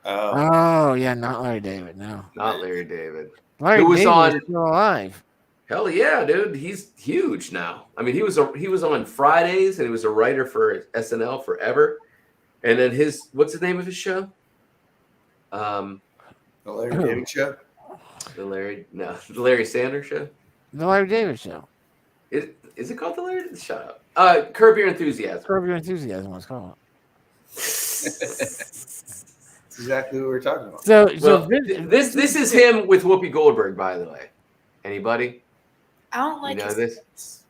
Oh, yeah, not Larry David, no. Not Larry David. Larry Who was David on is still alive. Hell yeah, dude. He's huge now. I mean, he was on Fridays and he was a writer for SNL forever. And then what's the name of his show? The Larry David Show. The Larry Sanders Show. The Larry David Show. Is it called the Larry? Shut up. Curb Your Enthusiasm. Curb Your Enthusiasm was called. That's exactly what we were talking about. This is him with Whoopi Goldberg, by the way. Anybody? I don't like this.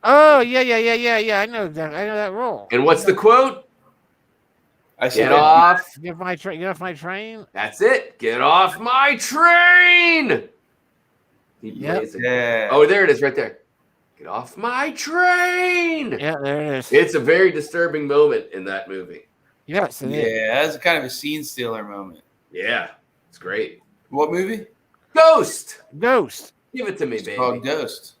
Oh yeah. I know that role. And what's the quote? Get off. Get off my train. That's it. Get off my train. Yeah. Oh, there it is, right there. Get off my train. Yeah, there it is. It's a very disturbing moment in that movie. Yes, it is. Yeah, that's kind of a scene stealer moment. Yeah, it's great. What movie? Ghost. Give it to me, It's baby. called Ghost.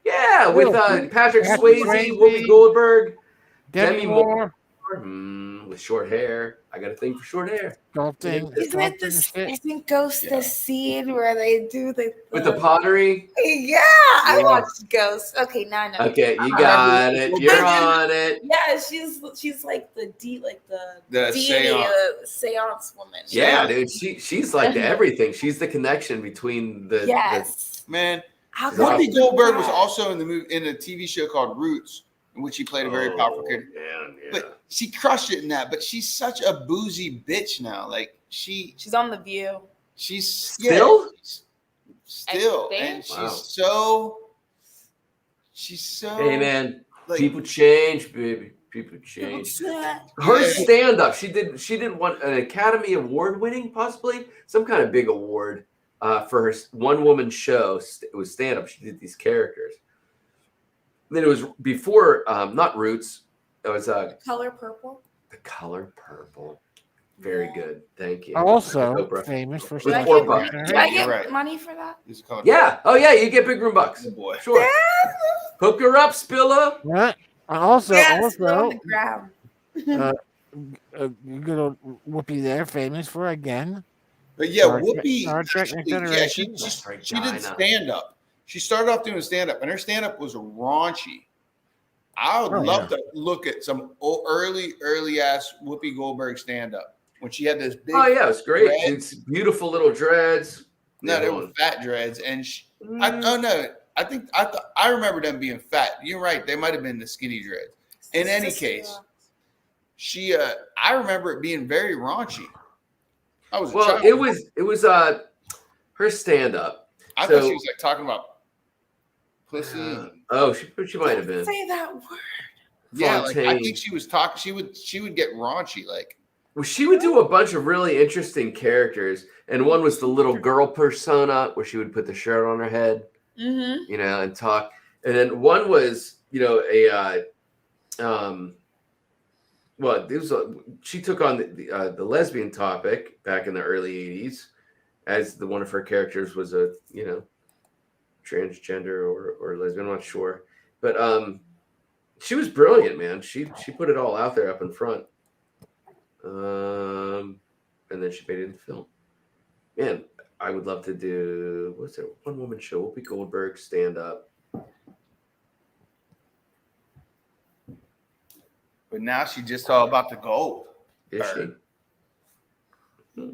Yeah, with Patrick Swayze, Whoopi Goldberg, Demi Moore. With short hair. I got a thing for short hair. Isn't it isn't Ghost the scene where they do with the pottery? Yeah, I watched Ghost. Okay, now I know. Okay, you got it. You're on it. Yeah, she's like the deity, seance woman. Yeah, dude. She's like the everything. She's the connection between the man. Whoopi Goldberg was also in a TV show called Roots, in which she played a very powerful character. Yeah. But she crushed it in that. But she's such a boozy bitch now. Like she's on The View. She's still, and she's so. Hey man, like, people change, baby. People change. Her stand-up, she did one an Academy Award winning, possibly some kind of big award for her one-woman show. It was stand-up. She did these characters. Then it was before, not Roots. It was Color Purple. The Color Purple. Very good. Thank you. Also Oprah. famous for With Do I $4 get- bucks. Do I You're get right. money for that? It's called Yeah. Oh, yeah. You get big room bucks. Oh, boy. Sure. Hook her up, Spilla. Right. Also, Yes, on the ground. good old Whoopi there, famous for again. But yeah, Star Trek- Whoopi. Star Trek Next Actually, yeah, she Generation. she did stand up. She started off doing stand up, and her stand up was raunchy. I would love to look at some early ass Whoopi Goldberg stand up when she had this big. Oh, yeah. It was great. dreads. It's beautiful little dreads. No, they were fat dreads, and I remember them being fat. You're right; they might have been the skinny dreads. In any case, I remember it being very raunchy. I was Well, it was her stand up. I thought she was like talking about pussy. Oh, she might have been. Say that word. Yeah, like, I Fontaine. think she was talking. She would get raunchy, like. Well, she would do a bunch of really interesting characters, and one was the little girl persona where she would put the shirt on her head, Mm-hmm. you know, and talk. And then one was, you know, she took on the lesbian topic back in the early '80s, as one of her characters was a, you know, transgender or lesbian. I'm not sure, but she was brilliant, man. She put it all out there up in front. And then she made it into film. Man, I would love to do what's that one woman show? Whoopi Goldberg stand up. But now she's just all about the gold. Is she?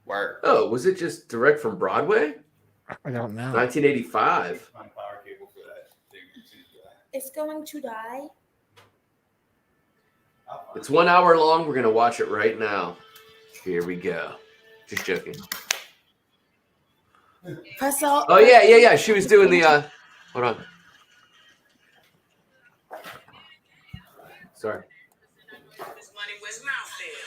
Word. Oh, was it just direct from Broadway? I don't know. 1985. It's going to die. It's 1 hour long. We're gonna watch it right now. Here we go. Just joking. Press out. Oh yeah. She was doing the hold on. Sorry. This money was mouth there.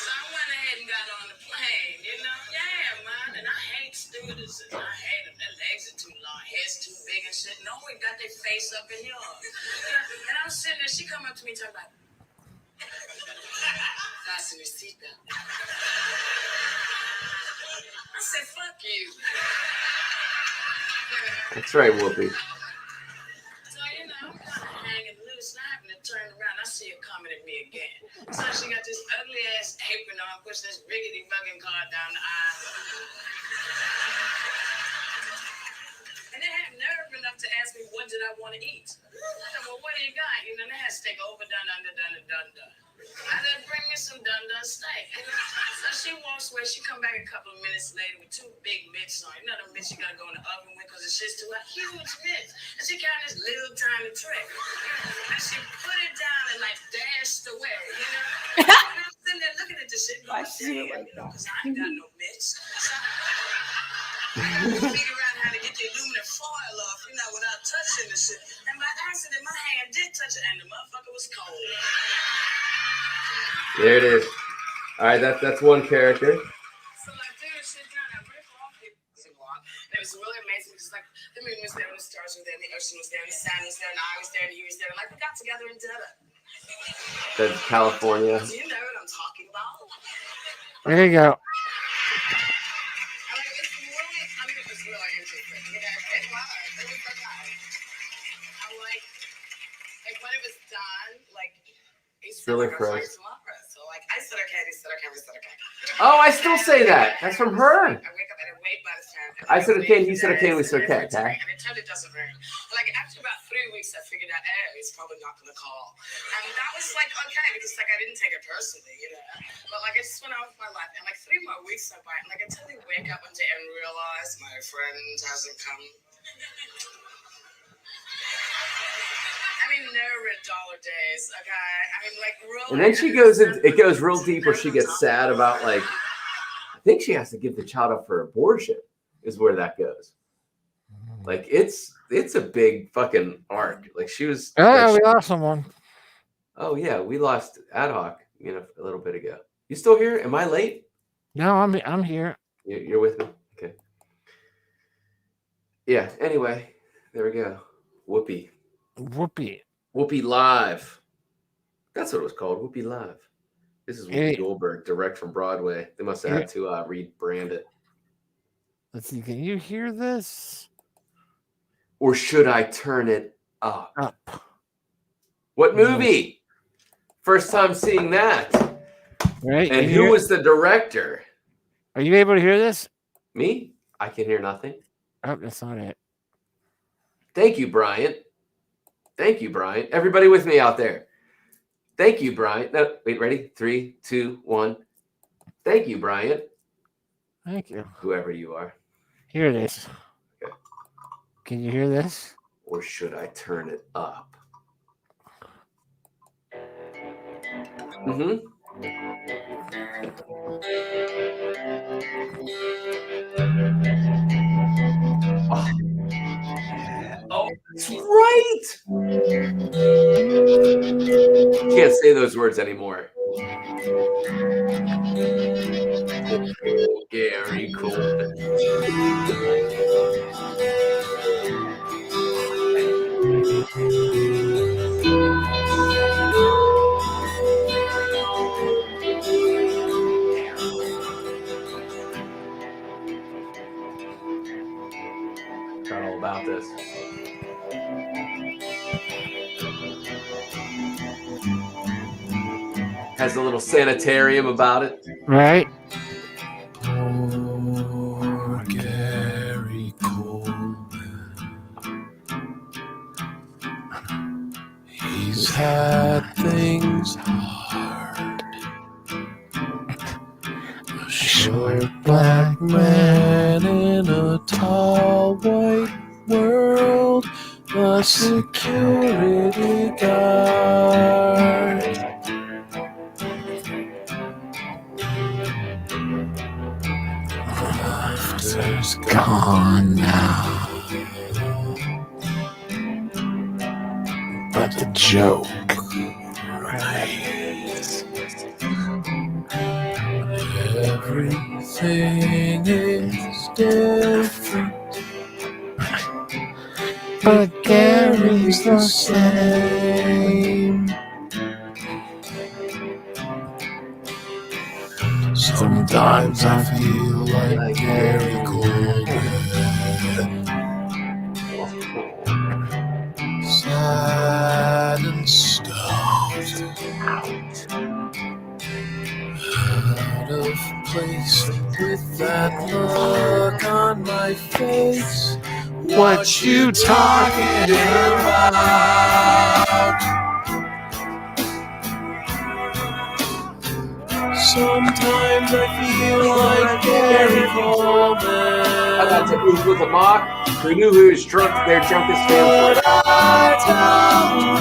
So I went ahead and got on the plane, you know? Yeah, man. And I hate stewardesses. I hate them. Their legs are too long, heads too big and shit. No one got their face up in yours. And I'm sitting there, she come up to me talking about, fasten your seatbelt. I said, fuck you. That's right, Whoopi. So, you know, I'm kind of hanging loose, and I happen to turn around, I see her coming at me again. So she got this ugly ass apron on, pushing this rickety fucking car down the aisle. And they had nerve enough to ask me, what did I want to eat? I said, well, what do you got? You know, they had steak overdone, underdone, and done. I said, bring me some done steak. So she walks away. She come back a couple of minutes later with two big mitts on. You know the mitts you gotta go in the oven with because the shit's too hot. Huge mitts. And she carried this little tiny tray. And she put it down and like dashed away, you know? And I'm sitting there looking at this shit. Why she do it like that? Because I ain't got no mitts. So I figure out how to get the aluminum foil off, you know, without touching the shit. And by accident, my hand did touch it, and the motherfucker was cold. There it is. All right, that's one character. So I threw the shit down, I ripped off it. And it was really amazing because, like, the moon was there, and the stars were there, and the ocean was there, and the sun was there, and I was there, and you was there. Like, we got together and did it. That's California. Do you know what I'm talking about? There you go. It was really interesting. You know, it was so nice. I like when it was done, like, it's Really like fresh. So, like, I said, okay, they said, okay, we said, okay. Oh, I still say that. That's from her. I wake up and I wait by the time. I said okay, he said okay, we said okay, okay. And it totally doesn't ring. Like, after about 3 weeks, I figured out, oh, he's probably not going to call. And that was, like, okay, because, like, I didn't take it personally, you know. But, like, I just went on with my life. And, like, 3 more weeks went by. And, like, until I wake up one day and realize my friend hasn't come. I mean, no red dollar days, okay? I mean, like, really. And then she goes in, it goes real deep where she gets sad about, like, I think she has to give the child up for abortion is where that goes. Like, it's a big fucking arc. Like, she was. Oh, we lost someone. Oh yeah, we lost Ad Hoc, you know, a little bit ago. You still here? Am I late? No, I'm here. You're with me? Okay. Yeah, anyway, there we go. Whoopi Whoopi. live. That's what it was called. Whoopi Live. This is Whoopi Goldberg, direct from Broadway. They must have had to rebrand it. Let's see. Can you hear this? Or should I turn it up? What Mm-hmm. movie? First time seeing that. Right. And who was the director? Are you able to hear this? Me? I can hear nothing. Oh, that's not it. Thank you, Brian. Thank you, Brian. Everybody with me out there. Thank you, Brian. No, wait, ready? 3, 2, 1. Thank you, Brian. Thank you. Whoever you are. Here it is. Okay. Can you hear this? Or should I turn it up? Mm-hmm. Oh, that's right. Can't say those words anymore. Gary Coleman. Forgot all about this. Has a little sanitarium about it. Right. Poor Gary Coleman. He's had things hard. A short black man in a tall white world. A security guard. Laughter's gone now, but the joke remains. Everything is different, but Gary's the same. Sometimes I feel like Gary Coleman, sad and stout, out of place with that look on my face. What you talking about? Sometimes I feel like Gary Coleman. I thought it was a mock. Who knew who was drunk? Their drunkest fans were. But I don't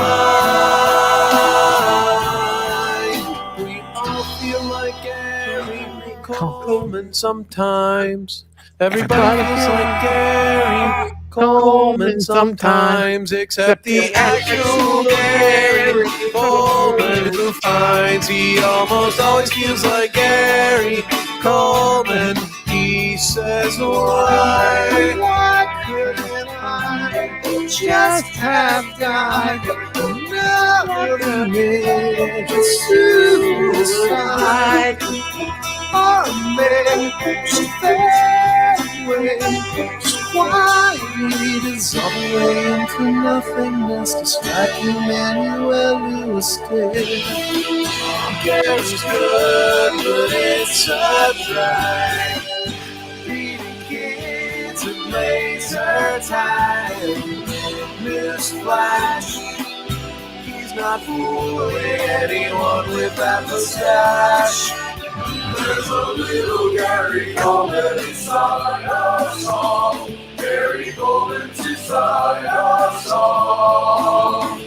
mind. We all feel like Gary Coleman sometimes. Everybody feels like Gary Coleman sometimes, except the actual Gary Coleman who finds he almost always feels like Gary Coleman. He says, why couldn't I just have died? Never commit suicide. Or maybe why dissolve away into nothingness, just like Emmanuel Lewis did. Gary's good, but it's a drag. Beating kids at laser time. Newsflash, he's not fooling anyone with that mustache. There's a little Gary Coleman inside a song. Gary Coleman's inside a song.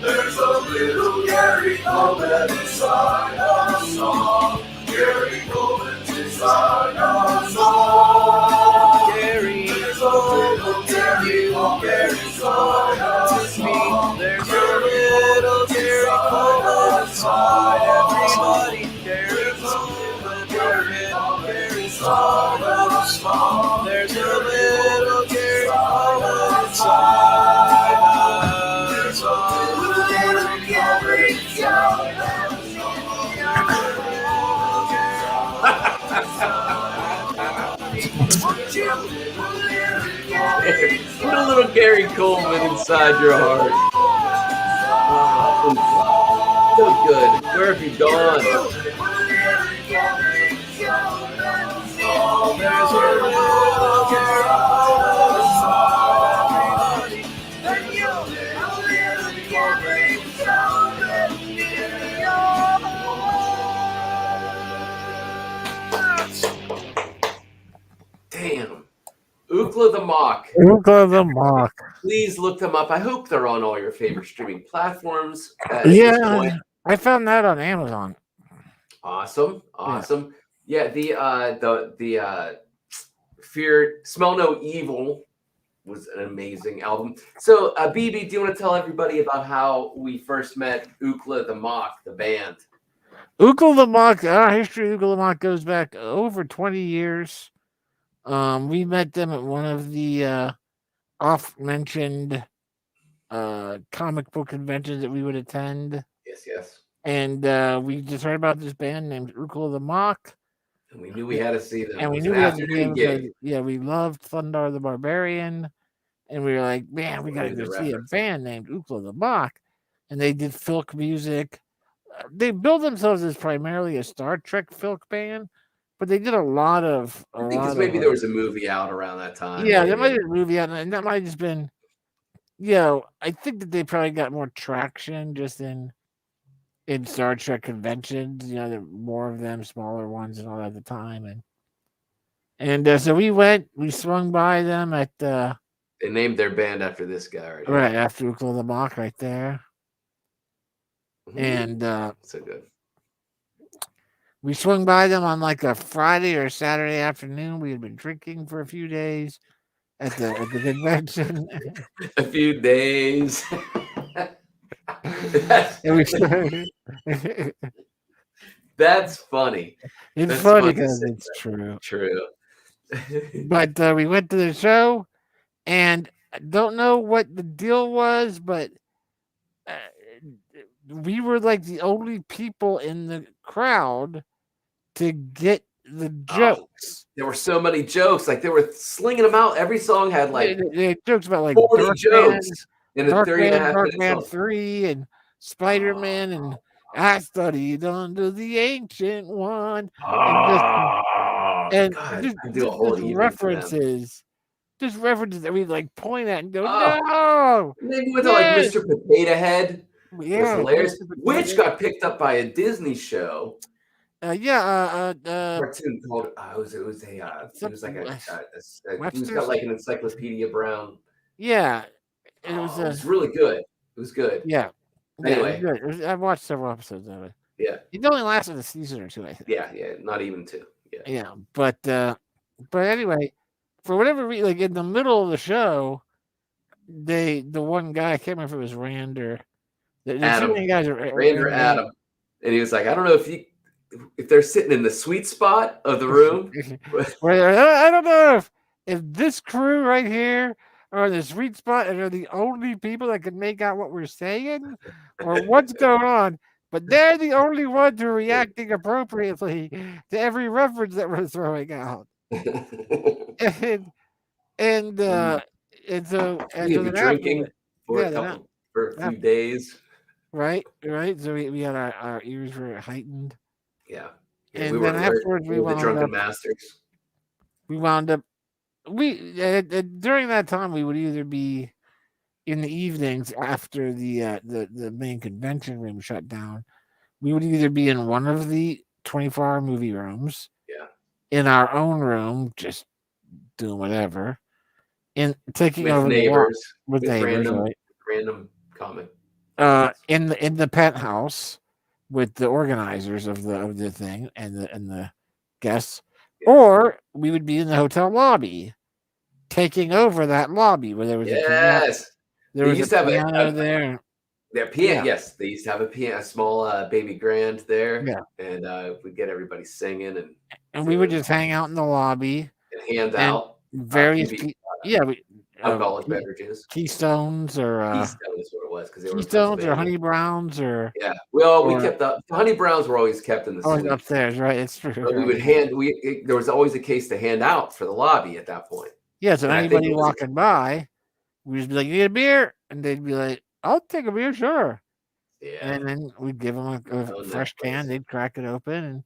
There's a little Gary Coleman inside a song. Gary Coleman's inside a song. Gary, there's a little Gary Coleman inside a song. There's a little Gary Coleman inside everybody. There's a little Gary inside a song. There's a little Gary Coleman inside a song. There's a little Gary Put a little Gary Coleman inside your heart. Oh, so good. Where have you gone? Damn. Ookla the Mock. Ookla the Mock. Please look them up. I hope they're on all your favorite streaming platforms at this point. I found that on Amazon. Awesome. Yeah, the Fear Smell No Evil was an amazing album. So, BB, do you want to tell everybody about how we first met Ookla the Mock, the band? Ookla the Mock, our history of Ookla the Mock goes back over 20 years. We met them at one of the oft-mentioned comic book conventions that we would attend. Yes. And we just heard about this band named Ookla the Mock. And we knew we had to see them. And we knew we had to see them because, we loved Thundar the Barbarian. And we were like, man, we got to go see a band named Ookla the Mock. And they did folk music. They billed themselves as primarily a Star Trek folk band, but they did a lot of. I think because maybe there was a movie out around that time. Yeah, there might have been a movie out, and that might have just been. I think that they probably got more traction just in Star Trek conventions. There were more of them, smaller ones, and all at the time, and so we swung by them at. They named their band after this guy, right after Ookla the Mock, right there. And so good. We swung by them on like a Friday or Saturday afternoon. We had been drinking for a few days at the convention. A few days. That's funny. It's funny because it's true. True. But we went to the show, and I don't know what the deal was, but we were like the only people in the crowd to get the jokes. There were so many jokes. Like they were slinging them out. Every song had like they had jokes about like 40 Dark jokes Man, in a 3.5 Dark Man 3 and Spider-Man and I studied under the Ancient One. And just references. Just references that we like point at and go, no. And then we went to like Mr. Potato Head. Yeah, was hilarious. Which got picked up by a Disney show. Cartoon called it was like he's got like an Encyclopedia Brown. Yeah, it was really good. It was good. Yeah. Anyway, it was good. I've watched several episodes of it. Yeah, it only lasted a season or two, I think. Yeah, not even two. Yeah, but anyway, for whatever reason, like in the middle of the show, the one guy, I can't remember if it was Rand or Adam. Rand or Adam, and he was like, I don't know if they're sitting in the sweet spot of the room. I don't know if this crew right here are in the sweet spot and are the only people that can make out what we're saying or what's going on. But they're the only ones who are reacting appropriately to every reference that we're throwing out. and so we've been drinking for a few days. Right. So we had our ears were heightened. Yeah. And then afterwards we wound the drunken up, masters. We wound up. During that time we would either be in the evenings after the main convention room shut down. We would either be in one of the 24-hour movie rooms. Yeah. In our own room, just doing whatever. In taking with over neighbors, with neighbors, random comment. In the penthouse with the organizers of the thing and the guests, or we would be in the hotel lobby, taking over that lobby where there was there was a piano there. Their piano, yes, they used to have a small baby grand there, and we'd get everybody singing and we would just hang out in the lobby and hand out various alcoholic beverages. Keystones or Keystone is what it was because they were in Keystones or Pennsylvania. Honey Browns or Yeah. Well, we or- kept the Honey Browns were always kept in the always suite. upstairs, right? It's true. But we would there was always a case to hand out for the lobby at that point. Yeah, so And I think anybody it was- walking by, we'd just be like, "You need a beer?" And they'd be like, "I'll take a beer, sure." Yeah. And then we'd give them a Own that fresh can. place. They'd crack it open, and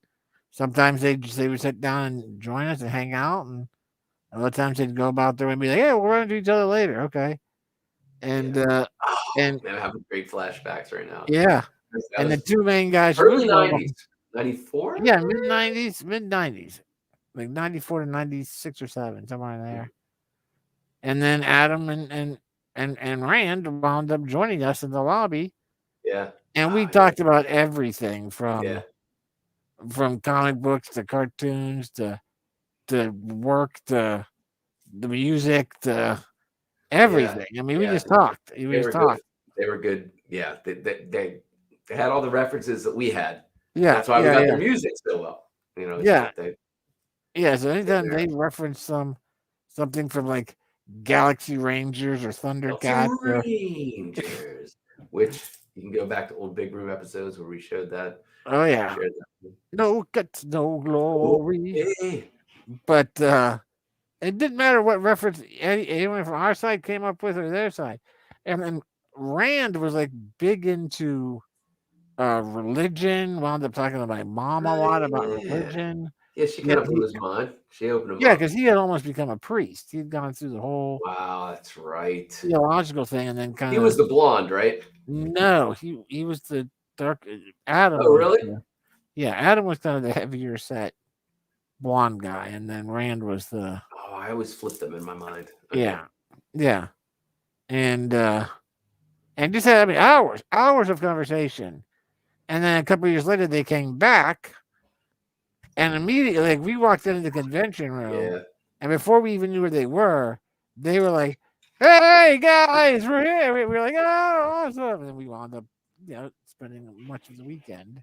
sometimes they would sit down and join us and hang out. And other times they'd go about their way and be like, "Hey, we'll run into each other later, okay?" And Oh, and man, I'm having great flashbacks right now. yeah, That and the was two main guys, early 90s. 94? yeah, mid '90s, like 94 to 96 or 7, somewhere in there. And then Adam and Rand wound up joining us in the lobby. Yeah. And we Oh, talked about everything from Yeah. comic books to cartoons to work to the music to everything. I mean, we Yeah. just talked. We They just were talked. good. They were good. Yeah. They had all the references that we had. Yeah, That's why we yeah, got yeah. their music so well. You know, it's Yeah. like they, Yeah, so anytime there. they reference something from like Galaxy Rangers or Thundercats, or, Rangers, which you can go back to old Big Room episodes where we showed that. oh yeah, Shared that. no guts, no glory. Okay. But it didn't matter what reference anyone from our side came up with or their side. And then Rand was like big into religion, wound up talking to my mom a lot about religion. Yeah, she kind of blew his mind. She opened him Yeah, up. because he had almost become a priest. He'd gone through the whole Wow, that's right. theological thing, and then kind He of was the blonde, right? no, he was the dark Adam. Oh, was really? yeah, Adam was kind of the heavier set blonde guy, and then Rand was the Oh, I always flipped them in my mind. Okay. yeah, and just had hours of conversation, and then a couple of years later they came back, and immediately like we walked into the convention room, Yeah. and before we even knew where they were like, "Hey guys, we're here." We were like, "Oh, awesome!" And then we wound up, spending much of the weekend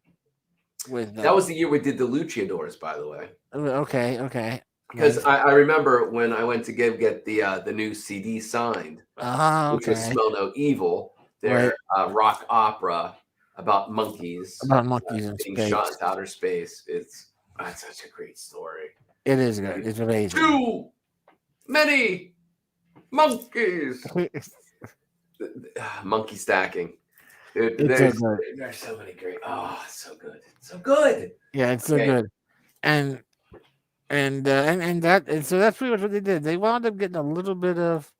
with them. That was the year we did the Luchadors, by the way. Okay. Because Nice. I remember when I went to get the new CD signed, which was Okay. Smell No Evil, their rock opera about monkeys About monkeys in being space. shot into outer space. That's such a great story. It is good. It's amazing. Too many monkeys. Monkey stacking. Dude, It's so good. there's so many great. Oh, it's so good. It's so good. Yeah, it's so Okay. good. And so that's pretty much what they did. They wound up getting a little bit of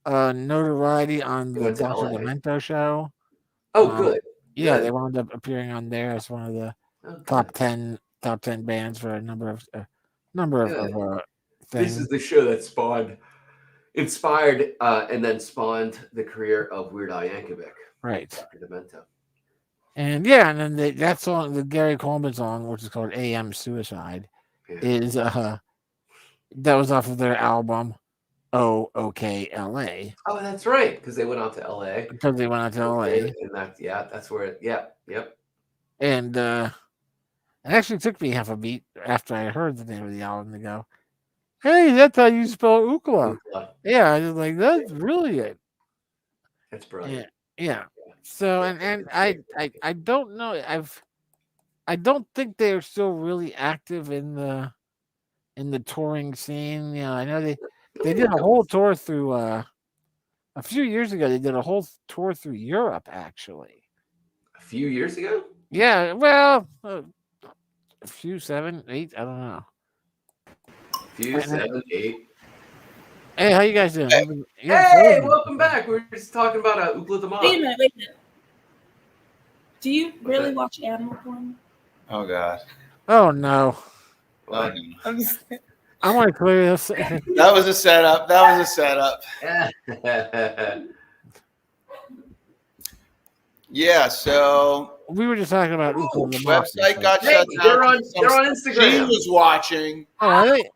notoriety on They the went to Dr. LA. Demento show. Oh, good. Yeah, Good. they wound up appearing on there as one of the Oh, top good. 10 bands for a number of Good. things. This is the show that inspired, and then spawned the career of Weird Al Yankovic. Right. Dr. Demento. And yeah, and then that song, the Gary Coleman song, which is called AM Suicide, Yeah. is that was off of their album OKLA. Oh, that's right, because they went out to LA. Because they went out to LA. And that's where yep. And it actually took me half a beat after I heard the name of the album to go, "Hey, that's how you spell Ookla." Yeah, I was like, that's brilliant. That's brilliant. Yeah. So and I don't know. I don't think they're still really active in the touring scene. I know they did a whole tour through a few years ago. They did a whole tour through Europe, actually. A few years ago? Yeah, well, a few 7, 8, I don't know. Few 7, 8. Hey, how you guys doing? Hey, welcome back. We were just talking about Ookla the Moth. Wait a minute. Do you really watch animal porn? Oh God. Oh no. Oh, I'm just I want to clear this. that was a setup. Yeah. So We were just talking about Ookla the Moth. website got Hey, shut down. they're on She Instagram. was watching. Oh, are they?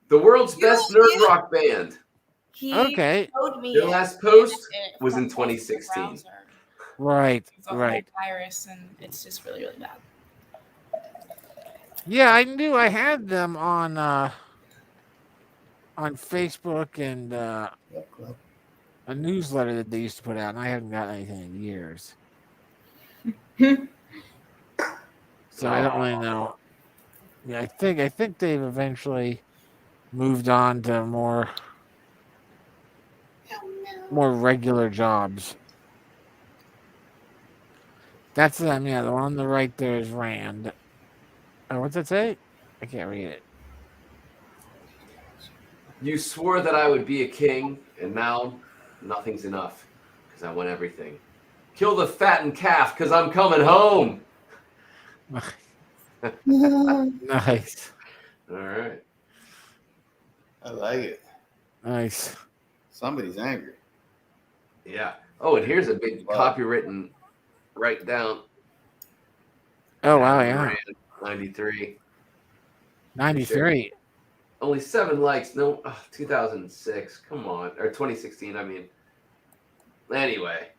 The world's best nerd rock band. he Okay. showed me Their it, last post and it was in from the 2016. browser. Right. It's a whole Right. virus, and it's just really, really bad. Yeah, I knew I had them on on Facebook and a newsletter that they used to put out, and I haven't gotten anything in years. So I don't really know. Yeah, I think they've eventually moved on to more regular jobs. That's them. Yeah, the one on the right there is Rand. Oh, what's that say? I can't read it. You swore that I would be a king, and now nothing's enough because I want everything. Kill the fattened calf because I'm coming home. Nice. All right. I like it. Nice. Somebody's angry. Yeah. Oh, and here's a big copywritten write down. Oh, wow, yeah. 93. 93. Only 7 likes. No, 2006. Come on. Or 2016, I mean. Anyway.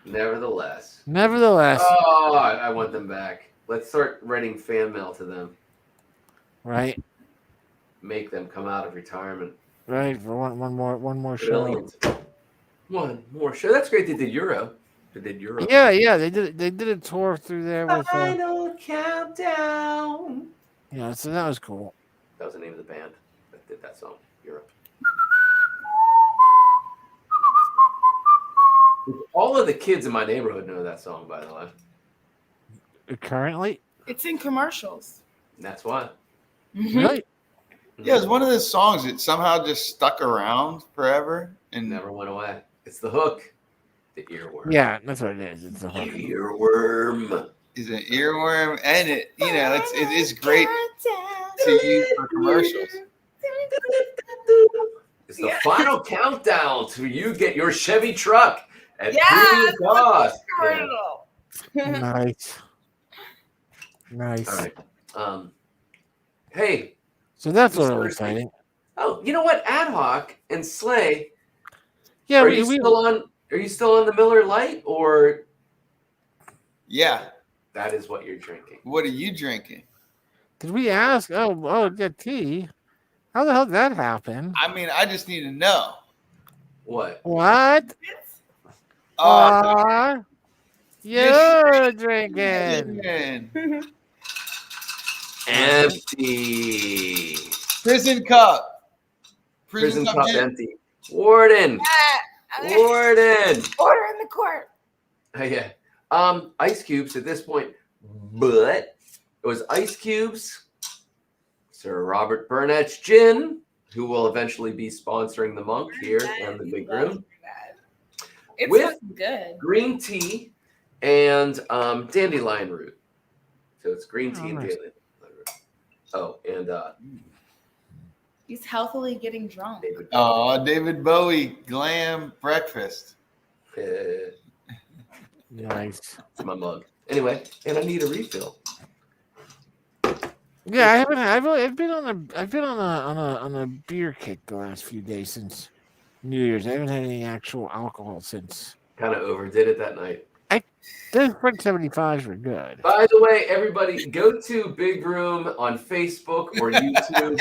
Nevertheless. Oh, I want them back. Let's start writing fan mail to them. Right. Make them come out of retirement. Right, for one more show. Brilliant. One more show. That's great. They did Euro. Yeah, they did a tour through there with Final Countdown. Yeah, so that was cool. That was the name of the band that did that song, Euro. All of the kids in my neighborhood know that song, by the way. Currently? It's in commercials. And that's why. Really? Yeah, it's one of those songs that somehow just stuck around forever and Never went away. It's the hook. The earworm. Yeah, that's what it is. It's a hook. Earworm. is an earworm, and it is great to use for commercials. It's the final countdown to you get your Chevy truck at premium cost. Nice. All right. Hey. So that's what we're exciting. Oh, you know what? Ad hoc and Slay. Yeah, Are you still on the Miller Lite, or? Yeah. That is what you're drinking. What are you drinking? Did we ask? Oh, get tea. How the hell did that happen? I mean, I just need to know. What? You're drinking. Empty. Prison cup. Prison cup empty. Warden. Warden. Order in the court. Yeah. Ice cubes at this point, but it was Ice Cubes, Sir Robert Burnett's gin, who will eventually be sponsoring the Monk here in the big room. It's with good. Green tea and dandelion root. So it's green tea and dandelion root. Oh, and he's healthily getting drunk. David Bowie glam breakfast. Nice. It's my mug. Anyway, and I need a refill. Yeah, I haven't. I've been on a beer kick the last few days since New Year's. I haven't had any actual alcohol since. Kind of overdid it that night. Those Fred 75s were good. By the way, everybody, go to Big Room on Facebook or YouTube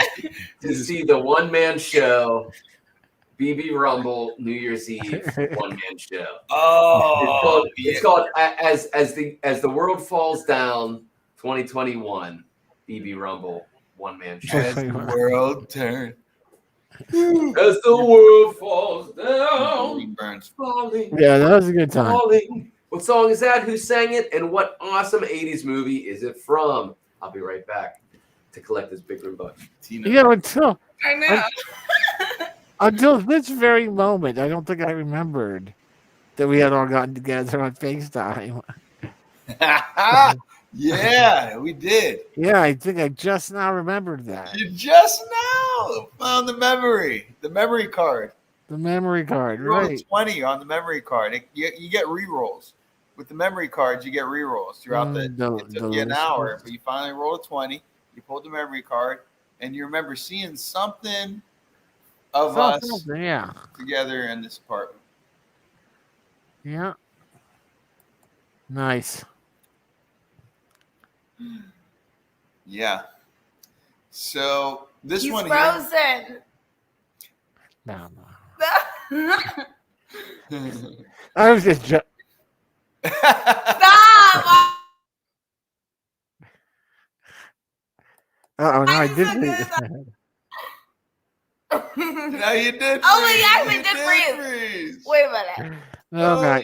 to see the one-man show, BB Rumble New Year's Eve one-man show. Oh, it's called as the world falls down 2021 BB Rumble one-man show. As the world turns. As the world falls down, Burns. falling. Yeah, that was a good time. Falling. What song is that? Who sang it? And what awesome 80s movie is it from? I'll be right back to collect this Big Room buck. Yeah, until I know. Until this very moment, I don't think I remembered that we had all gotten together on FaceTime. Yeah, we did. Yeah, I think I just now remembered that. You just now found the memory card. The memory card, You rolled right? 20 on the memory card. You get re-rolls. With the memory cards, you get re-rolls throughout it took you an hour, but you finally rolled a 20. You pulled the memory card, and you remember seeing something of us together in this apartment. Yeah. Nice. Yeah. So this He's one frozen. here. No. I was just Stop! no, I I'm did. so good at No, you did. Oh, wait, you freeze. actually did freeze. Wait a minute. No, back.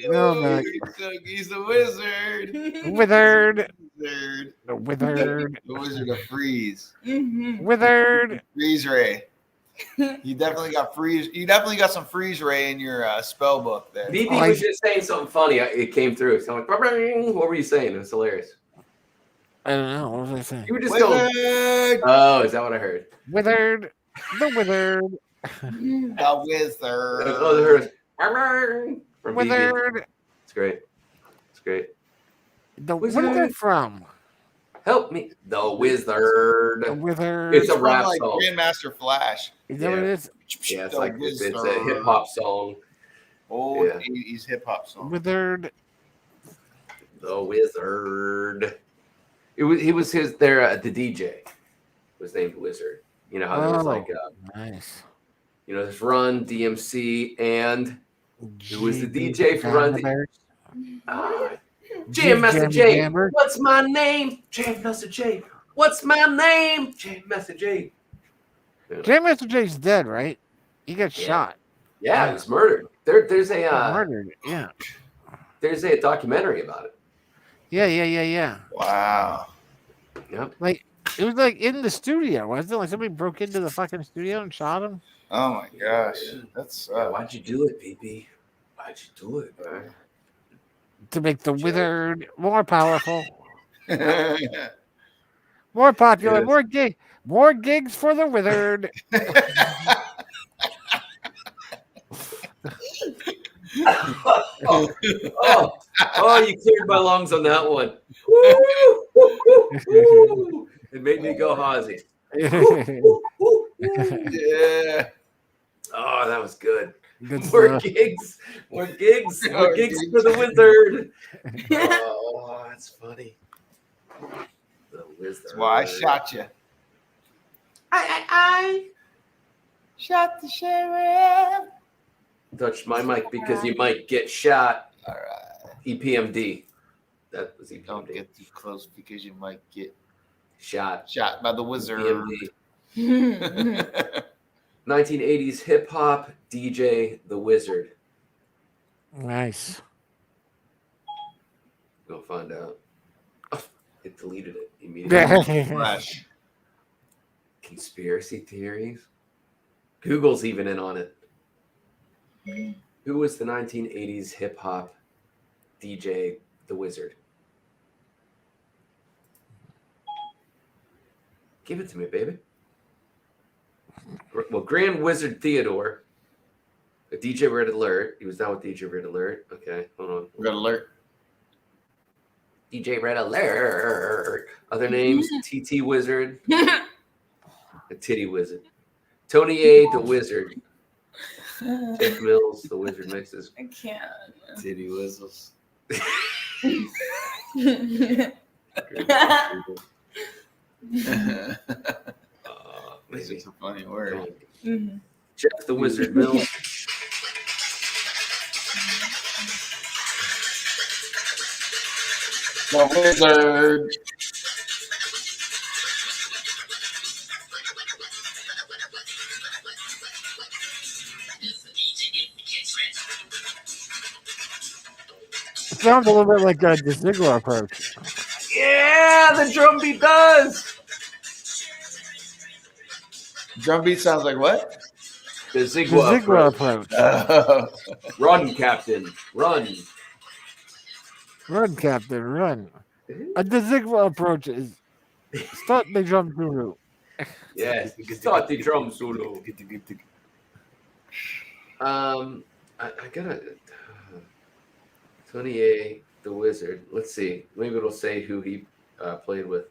He's a wizard. Withered. Wizard. The withered. The wizard of freeze. Withered. Freeze ray. You definitely got freeze. You definitely got some freeze ray in your spell book there. BB was just saying something funny. It came through. So I'm like, what were you saying? It was hilarious. I don't know. What was I saying? You were just going. Wizard. Oh, is that what I heard? Withered. The withered. The wizard. Oh, from BB. Withered. It's great. It's great. Where did that from? Help me, the wizard. The withered. It's a from rap like song. Grandmaster Flash. Is that what it is? Yeah, it's The like it's a wizard. hip hop song. Old Yeah. 80s hip hop song. Withered. The wizard. He was the DJ was named Wizard. You know how there was like nice. you know, there's Run, DMC, and who was the DJ for Run? Jam Master J. What's my name? Jam Master J. What's my name? Jam Master J. Jam Master J's dead, right? He got shot. Yeah, he was murdered. There's a murdered. Yeah. There's a documentary about it. Yeah. Wow. Yep. Like it was like in the studio, wasn't it? Like somebody broke into the fucking studio and shot him. Oh my gosh. That's why'd you do it, BB? Why'd you do it, man? To make the withered more powerful, more popular, Yes. more gigs for the withered. Oh, you cleared my lungs on that one. Woo, woo, woo, woo. It made me go Hazy. Yeah. Oh, that was good. Good More stuff. gigs for the wizard. Oh, that's funny. The wizard. That's why I shot you. I Shot the sheriff. touched my mic because you might get shot. All right. EPMD. That was Don't EPMD. get too close because you might get Shot. shot by the wizard. EPMD. 1980s hip hop DJ The Wizard. Nice. We'll find out. Oh, it deleted it immediately. Flash. Conspiracy theories. Google's even in on it. Who was the 1980s hip hop DJ The Wizard? Give it to me, baby. Well, Grand Wizard Theodore, a DJ Red Alert. He was down with DJ Red Alert. Okay, hold on. We got alert. DJ Red Alert. Other names: TT Wizard, a Titty Wizard, Tony A. The Wizard, Jeff Mills, The Wizard Mixes, I can't. Titty whistles. This Maybe is a funny word. Jeff the Wizard Mills. The wizard. Sounds a little bit like the Ziggler approach. Yeah, the drum beat does. Drum beat sounds like what? The The Ziggler Ziggler approach. approach. Run, Captain, run. Run, Captain, run. The Ziggler approach is start the drum solo. Yes, start the drum solo. I gotta Tony A. The Wizard. Let's see. Maybe it'll say who he played with,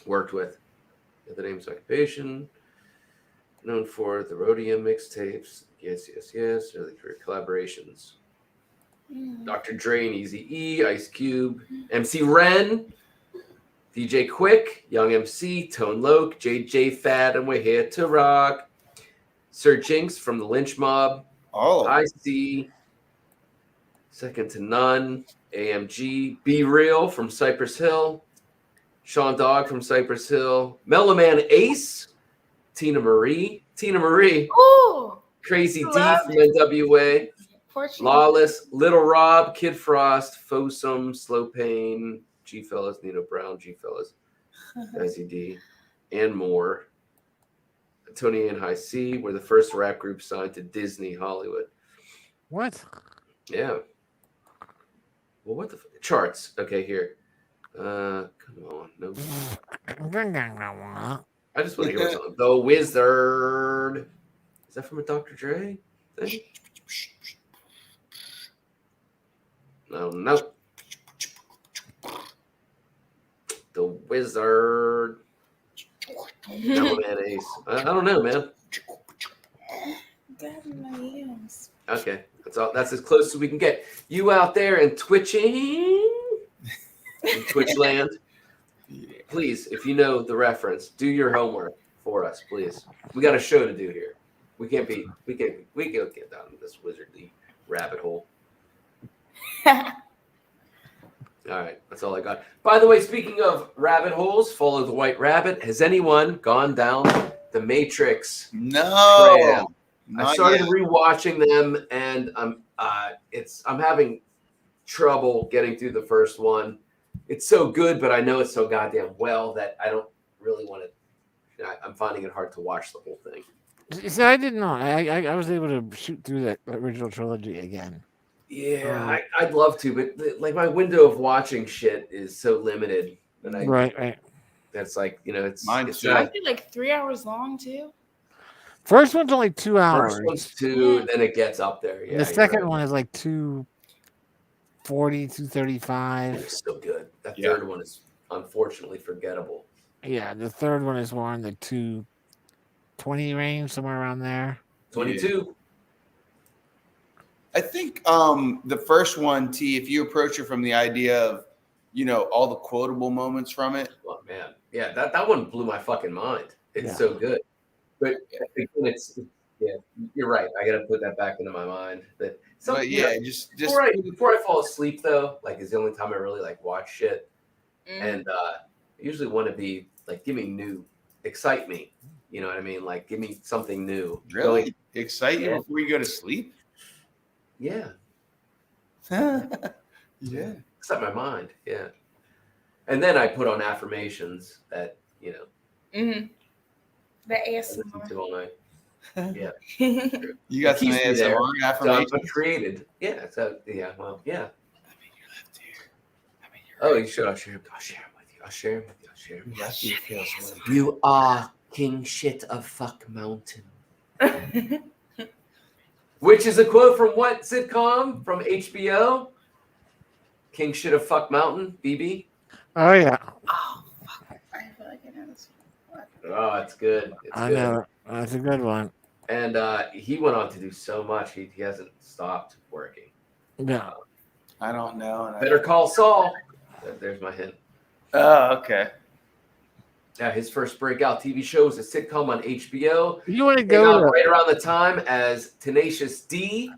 worked with. The name's occupation. Known for the Rhodium mixtapes. Yes. Early career collaborations. Dr. Dre and Eazy-E, Ice Cube, MC Ren, DJ Quick, Young MC, Tone Loc, JJ Fad, and we're here to rock. Sir Jinx from the Lynch Mob. All of I them. see. Second to None. AMG. Be Real from Cypress Hill. Sean Dogg from Cypress Hill. Mellow Man Ace. Tina Marie. Ooh, Crazy D Love from NWA. fortunately. Lawless. Little Rob. Kid Frost. Fosom. Slow Pain. G-Fellas. Nino Brown. G-Fellas. Desi D. And more. Tony and High C were the first rap group signed to Disney Hollywood. What? Yeah. Well, what the charts? Okay, here. Come on, no. I just want to hear what's on. The Wizard. Is that from a Dr. Dre thing? No. The Wizard. Mellow Man Ace. I don't know, man. God, my ears. Okay, that's all. That's as close as we can get. You out there in Twitching, in Twitch land, please, if you know the reference, do your homework for us, please. We got a show to do here. We can't get down this wizardly rabbit hole. All right, that's all I got. By the way, speaking of rabbit holes, follow the White Rabbit. Has anyone gone down the Matrix? No. trail? I Not started yet. rewatching them, and I'm having trouble getting through the first one. It's so good, but I know it's so goddamn well that I don't really want to. I'm finding it hard to watch the whole thing. See, I didn't know. I was able to shoot through that original trilogy again. Yeah, I'd love to, but like my window of watching shit is so limited that Right. that's like it's Mine it's too. not- Aren't they like 3 hours long too? First one's only 2 hours. First one's 2, then it gets up there. Yeah, the you're second right. one is like 240, 235. It's so good. That Yeah. third one is unfortunately forgettable. Yeah, the third one is more in the 220 range, somewhere around there. 22. I think the first one, T, if you approach it from the idea of, all the quotable moments from it. Oh man, yeah, that one blew my fucking mind. It's so good, but it's you're right. I got to put that back into my mind. But Just before I fall asleep though, like is the only time I really like watch shit, Mm. and I usually want to be like, give me new, excite me. You know what I mean? Like, give me something new. really excite you Yeah. before you go to sleep. Yeah, Yeah. excite my mind. Yeah, and then I put on affirmations that Mm-hmm. The I listen ASMR. to all night. Yeah. You got some Keeps me there. ASMR So affirmations. I'm created. Yeah. So yeah. Well, yeah. I mean, Oh, you should. I'll share them with you. You are king shit of fuck mountain. Which is a quote from what sitcom from HBO? King shit of fuck mountain. BB. Oh, yeah. Oh, fuck. I feel like I know this one. Oh, it's good. It's I good. know. That's a good one. And he went on to do so much. He hasn't stopped working. Yeah. I don't know. And Better Call Saul. There's my hint. Oh, okay. Yeah, his first breakout TV show was a sitcom on HBO. You want to Came go out to right around the time as Tenacious D,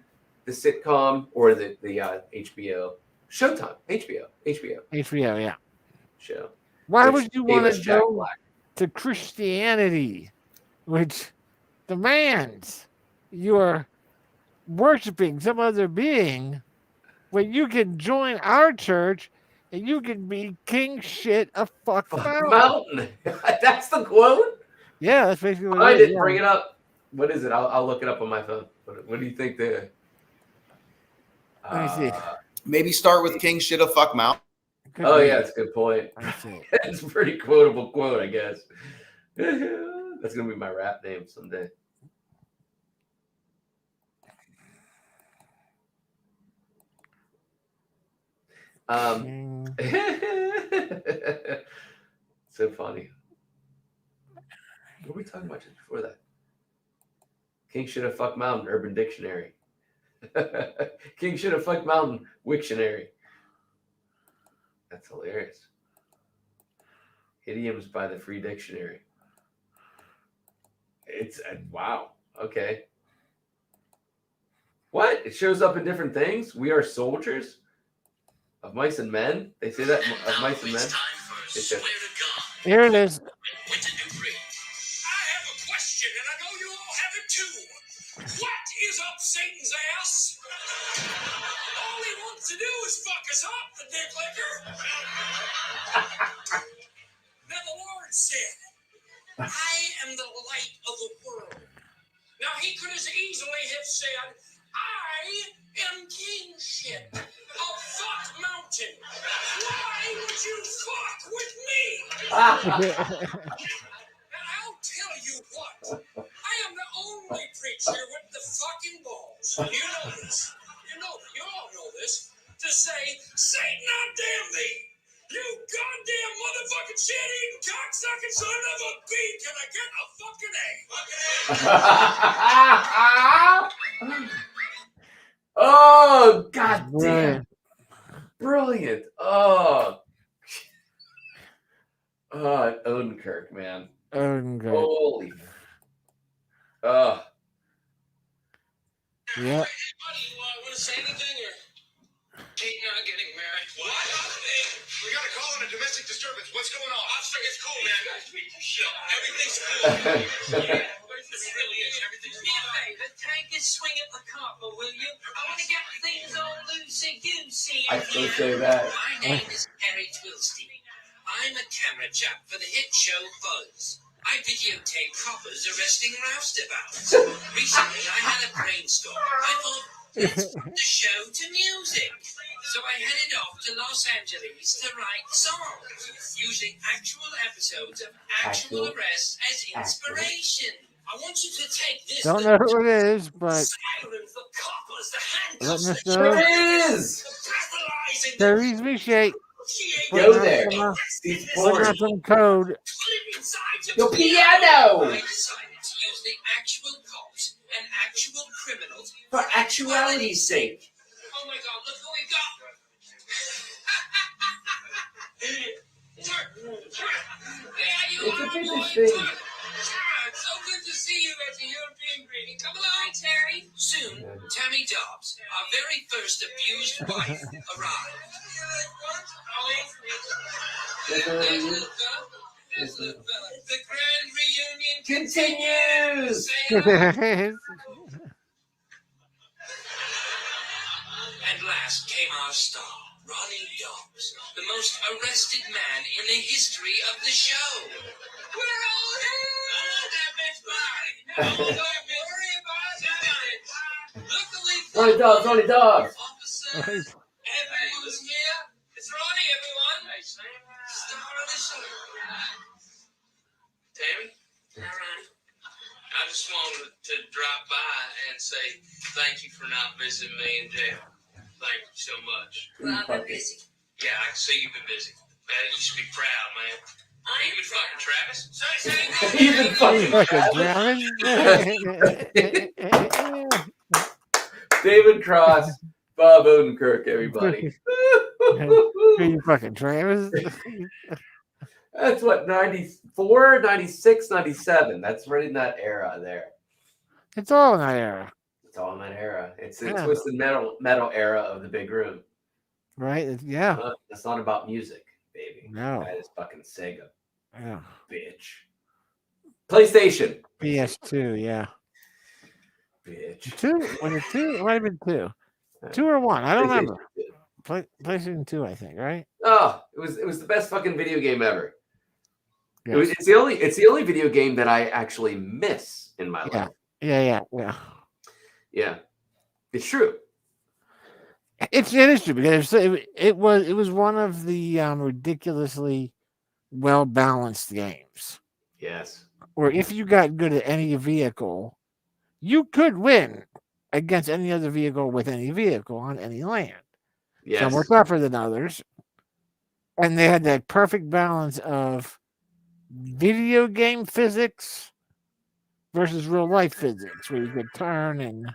the sitcom, or the HBO Showtime HBO HBO, yeah. show. Why which would you gave want us to Jack go Black. to Christianity, which demands you're worshiping some other being, when you can join our church and you can be king shit of fuck mountain? Mountain. That's the quote. Yeah, that's basically what I it is. didn't Yeah. bring it up. What is it? I'll look it up on my phone. What do you think there? Let me see. Maybe start with King Shit of Fuck Mount. Could Oh be. yeah, that's a good point. Let me see. It's a pretty quotable quote, I guess. That's gonna be my rap name someday. King- So funny. What were we talking about just before that? King should have fucked mountain, Urban Dictionary. King should have fucked mountain, Wiktionary. That's hilarious. Idioms by the Free Dictionary. It's wow. Okay. What? It shows up in different things? We are soldiers of mice and men? They say that of mice and men? Here it is. I have a question, and I know you all have it too. What is up Satan's ass? All he wants to do is fuck us up, the dick licker. Now the Lord said, I am the light of the world. Now he could as easily have said, I am kingship of Fuck Mountain. Why would you fuck with me? And I'll tell you what, I am the only preacher with the fucking balls. You know this. You all know this. To say, Satan, I damn thee. You goddamn motherfucking shit-eating cocksucking son of a bee. Can I get a fucking A? Oh, god damn. Brilliant. Brilliant. Oh. Oh, Odenkirk, man. Odenkirk. Holy. Oh. Yeah. Hey, buddy, you want to say anything or keep not getting married? What? We got a call on a domestic disturbance. What's going on? It's cool, man. Everything's cool. Yeah, it really is. Everything's cool. Favor, take a swing at the copper, will you? I want to get things all loosey-goosey. I still say that. My name is Harry Twilstein. I'm a camera chap for the hit show Buzz. I videotape coppers arresting roustabouts. Recently, I had a brainstorm. I thought, let's put the show to music. So I headed off to Los Angeles to write songs, using actual episodes of actual arrests as inspiration. I want you to take this. Don't know who it is, but Silence the coppers, the let handcuffs, me the know. It is. breathalyzing, Terry's me shake. Go there. Steve Put Ford. on some code. Yo, piano. I decided to use the actual cops and actual criminals For actuality's sake. Oh my God, look who we got! Yeah, you It's a are, British boy. thing. It's so good to see you as a European greeting. Come along, Terry. Soon, Tammy Dobbs, our very first abused wife, arrived. There's little fella. There's little fella. The grand reunion Continues. At last came our star, Ronnie Dobbs, the most arrested man in the history of the show. We're all here! That bitch fine! Don't worry about that. Luckily, Ronnie Dobbs, Ronnie Dobbs. officers, everyone's here. It's Ronnie, everyone. Star of the show. Tammy? Ronnie? I just wanted to drop by and say thank you for not visiting me in jail. Thank you so much. Well, I've been busy. Yeah, I can see you've been busy. Man, you should be proud, man. Even fucking Travis. Even fucking Fucking David Cross, Bob Odenkirk, everybody. you fucking Travis. That's what, 94, 96, 97. That's right in that era there. It's all in that era, It's all in that era. It's the Yeah. twisted metal era of the big room. right? Yeah. That's not about music, baby. No. That is fucking Sega, Yeah. bitch. PlayStation, PS2. Yeah. bitch. Two? Was it two? It might have been two. Two or one? I don't remember. PlayStation 2, I think. Right? Oh, it was the best fucking video game ever. Yes. It's the only video game that I actually miss in my life. Yeah. Yeah, it's true. It is true because it was one of the ridiculously well balanced games Yes. where if you got good at any vehicle, you could win against any other vehicle with any vehicle on any land. Yes. Some were tougher than others, and they had that perfect balance of video game physics versus real life physics, where you could turn and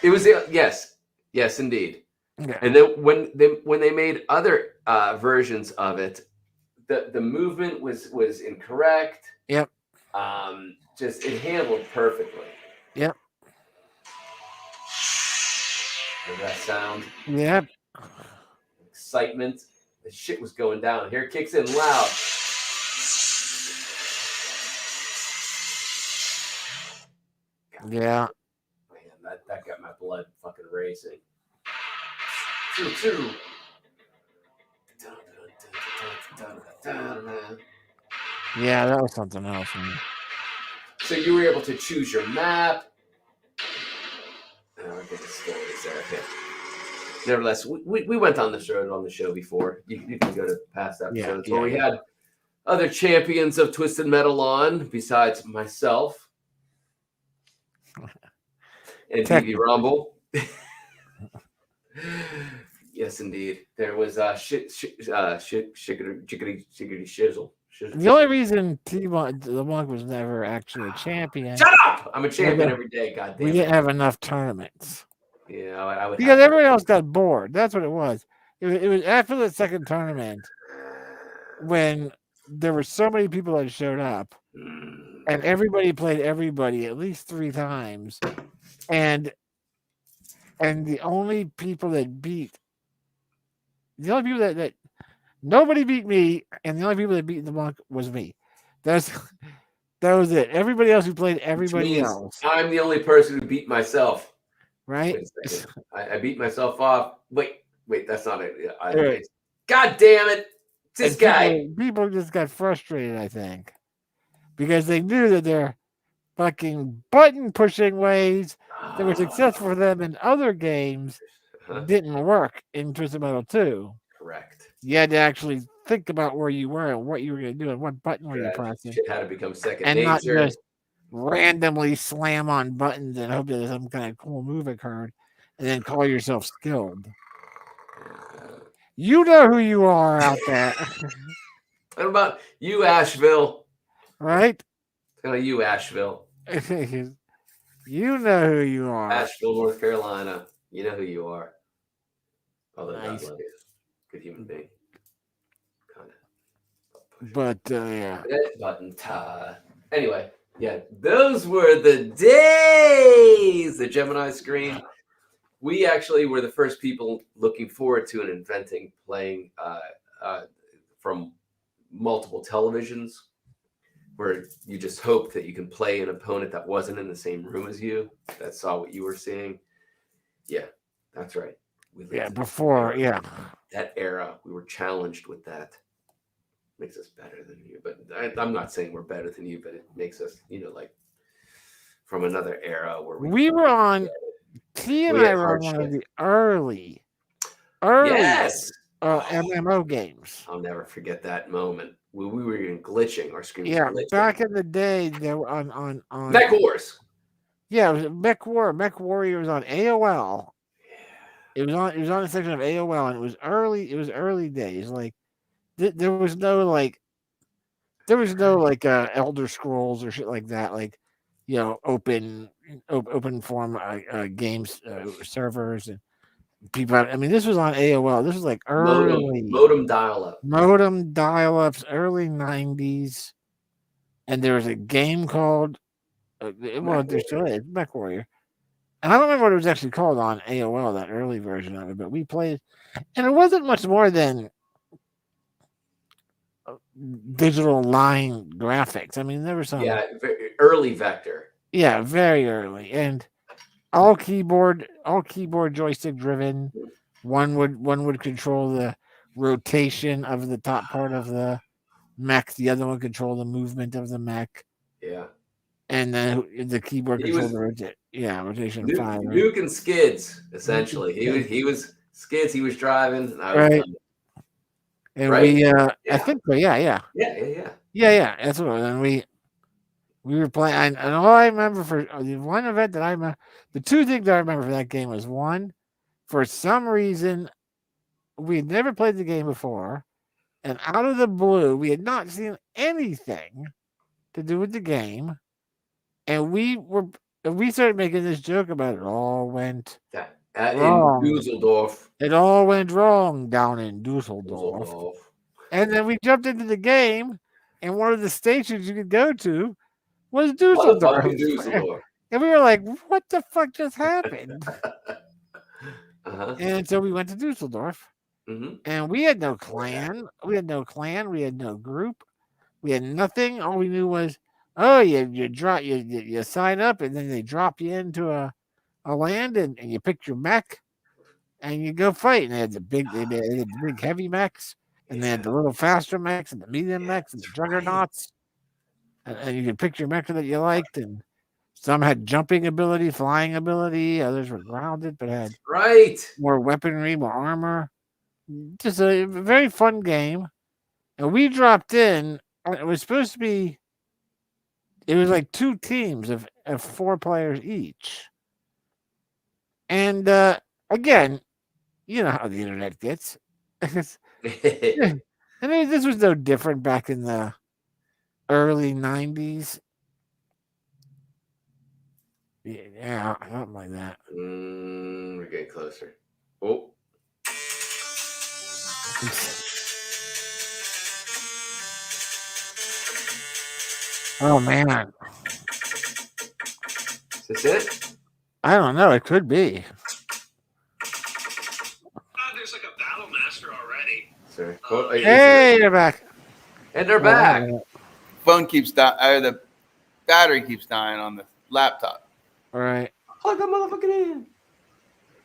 It was yes, indeed. yeah. And then when they made other versions of it, the movement was incorrect. Yep. just it handled perfectly. Yep. Hear that sound? Yep. Excitement. The shit was going down. Here it kicks in loud. Yeah. Man, that got my blood fucking racing. 2-2. Yeah, that was something else. Man. So you were able to choose your map. Oh, I'll get the stories there. Okay. Nevertheless, we went on this road on the show before. You can go to past episodes where we had other champions of Twisted Metal on besides myself and BB Rumble. Yes, indeed. There was shiggity shizzle. The only reason the Monk was never actually a champion. Shut up! I'm a champion every day. God damn we it. didn't have enough tournaments. Yeah, I would. Because everyone else got bored. That's what it was. It was after the second tournament when there were so many people that showed up, and everybody played everybody at least 3 times, and the only people that nobody beat me, and the only people that beat the Monk was me. That was it. Everybody else who played everybody else. I'm the only person who beat myself. Right? I beat myself off. Wait, that's not it. God damn it. It's this guy. People just got frustrated, I think. Because they knew that their fucking button pushing ways that were successful for them in other games didn't work in Twisted Metal 2. Correct. You had to actually think about where you were and what you were going to do and what button were you pressing. Shit had to become second and nature. Not just randomly slam on buttons and hope that some kind of cool move occurred and then call yourself skilled. You know who you are out there. What about you, Asheville? Right? What about you, Asheville? You know who you are. Asheville, North Carolina. You know who you are. Although Nice. God love you. Good human being. Kind of. But, yeah. Button tie. Anyway, yeah, those were the days. The Gemini screen. We actually were the first people looking forward to and inventing playing from multiple televisions, where you just hope that you can play an opponent that wasn't in the same room as you, that saw what you were seeing. Yeah, that's right. That era, we were challenged with that. Makes us better than you, but I'm not saying we're better than you, but it makes us, like from another era where we were on. T and I were on one of the early yes. MMO games. I'll never forget that moment. We were even glitching. Our screen was glitching. Back in the day, they were on Mech Wars. Yeah, it was Mech War. Mech Warrior was on AOL. It was on a section of AOL, and it was early days. Like there was no Elder Scrolls or shit like that. Like open form games servers and people. I mean, this was on AOL. This was like early modem dial-up. Modem dial-ups, early 90s, and there was a game called there still is Mech Warrior. And I don't remember what it was actually called on AOL, that early version of it, but we played, and it wasn't much more than digital line graphics. I mean, there was some early vector. Yeah, very early, and all keyboard joystick driven. One would control the rotation of the top part of the mech. The other one control the movement of the mech. Yeah. And then the keyboard controlled the rotation. Nuke and skids, essentially. He was skids. He was driving. And I was right. And we, I think, yeah. That's what. And we were playing. And all I remember for the one event that I remember, the two things that I remember for that game was one, for some reason, we had never played the game before, and out of the blue, we had not seen anything to do with the game. And we started making this joke about it all went wrong. In Dusseldorf. It all went wrong down in Dusseldorf. And then we jumped into the game, and one of the stations you could go to was Dusseldorf. Motherfucking Dusseldorf. And we were like, what the fuck just happened? Uh-huh. And so we went to Dusseldorf. Mm-hmm. And we had no clan. We had no clan. We had no group. We had nothing. All we knew was, oh, you sign up, and then they drop you into a land, and you pick your mech, and you go fight. And they had the big heavy mechs, and they had the little faster mechs, and the medium mechs, and the juggernauts. And you could pick your mech that you liked, and some had jumping ability, flying ability. Others were grounded, but had more weaponry, more armor. Just a very fun game. And we dropped in. It was supposed to be. It was like 2 teams of 4 players each. And again, you know how the internet gets. I mean, this was no different back in the early 90s. Yeah, something like that. We're getting closer. Oh. Oh man. Is this it? I don't know. It could be. There's like a battle master already. Sorry. Hey, you're back. And they're back. Phone keeps dying. The battery keeps dying on the laptop. All right. Plug that motherfucker in.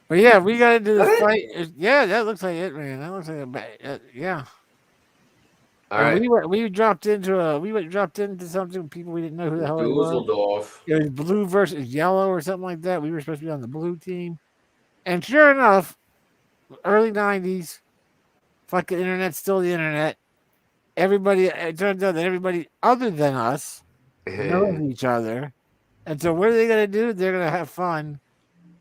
But yeah, we got to do the That it? fight. Yeah, that looks like it, man. That looks like yeah. All right. We dropped into something. People we didn't know who the hell it was. Dusseldorf. It was blue versus yellow or something like that. We were supposed to be on the blue team, and sure enough, early 90s, fucking internet's still the internet. It turns out that everybody other than us knows each other, and so what are they gonna do? They're gonna have fun,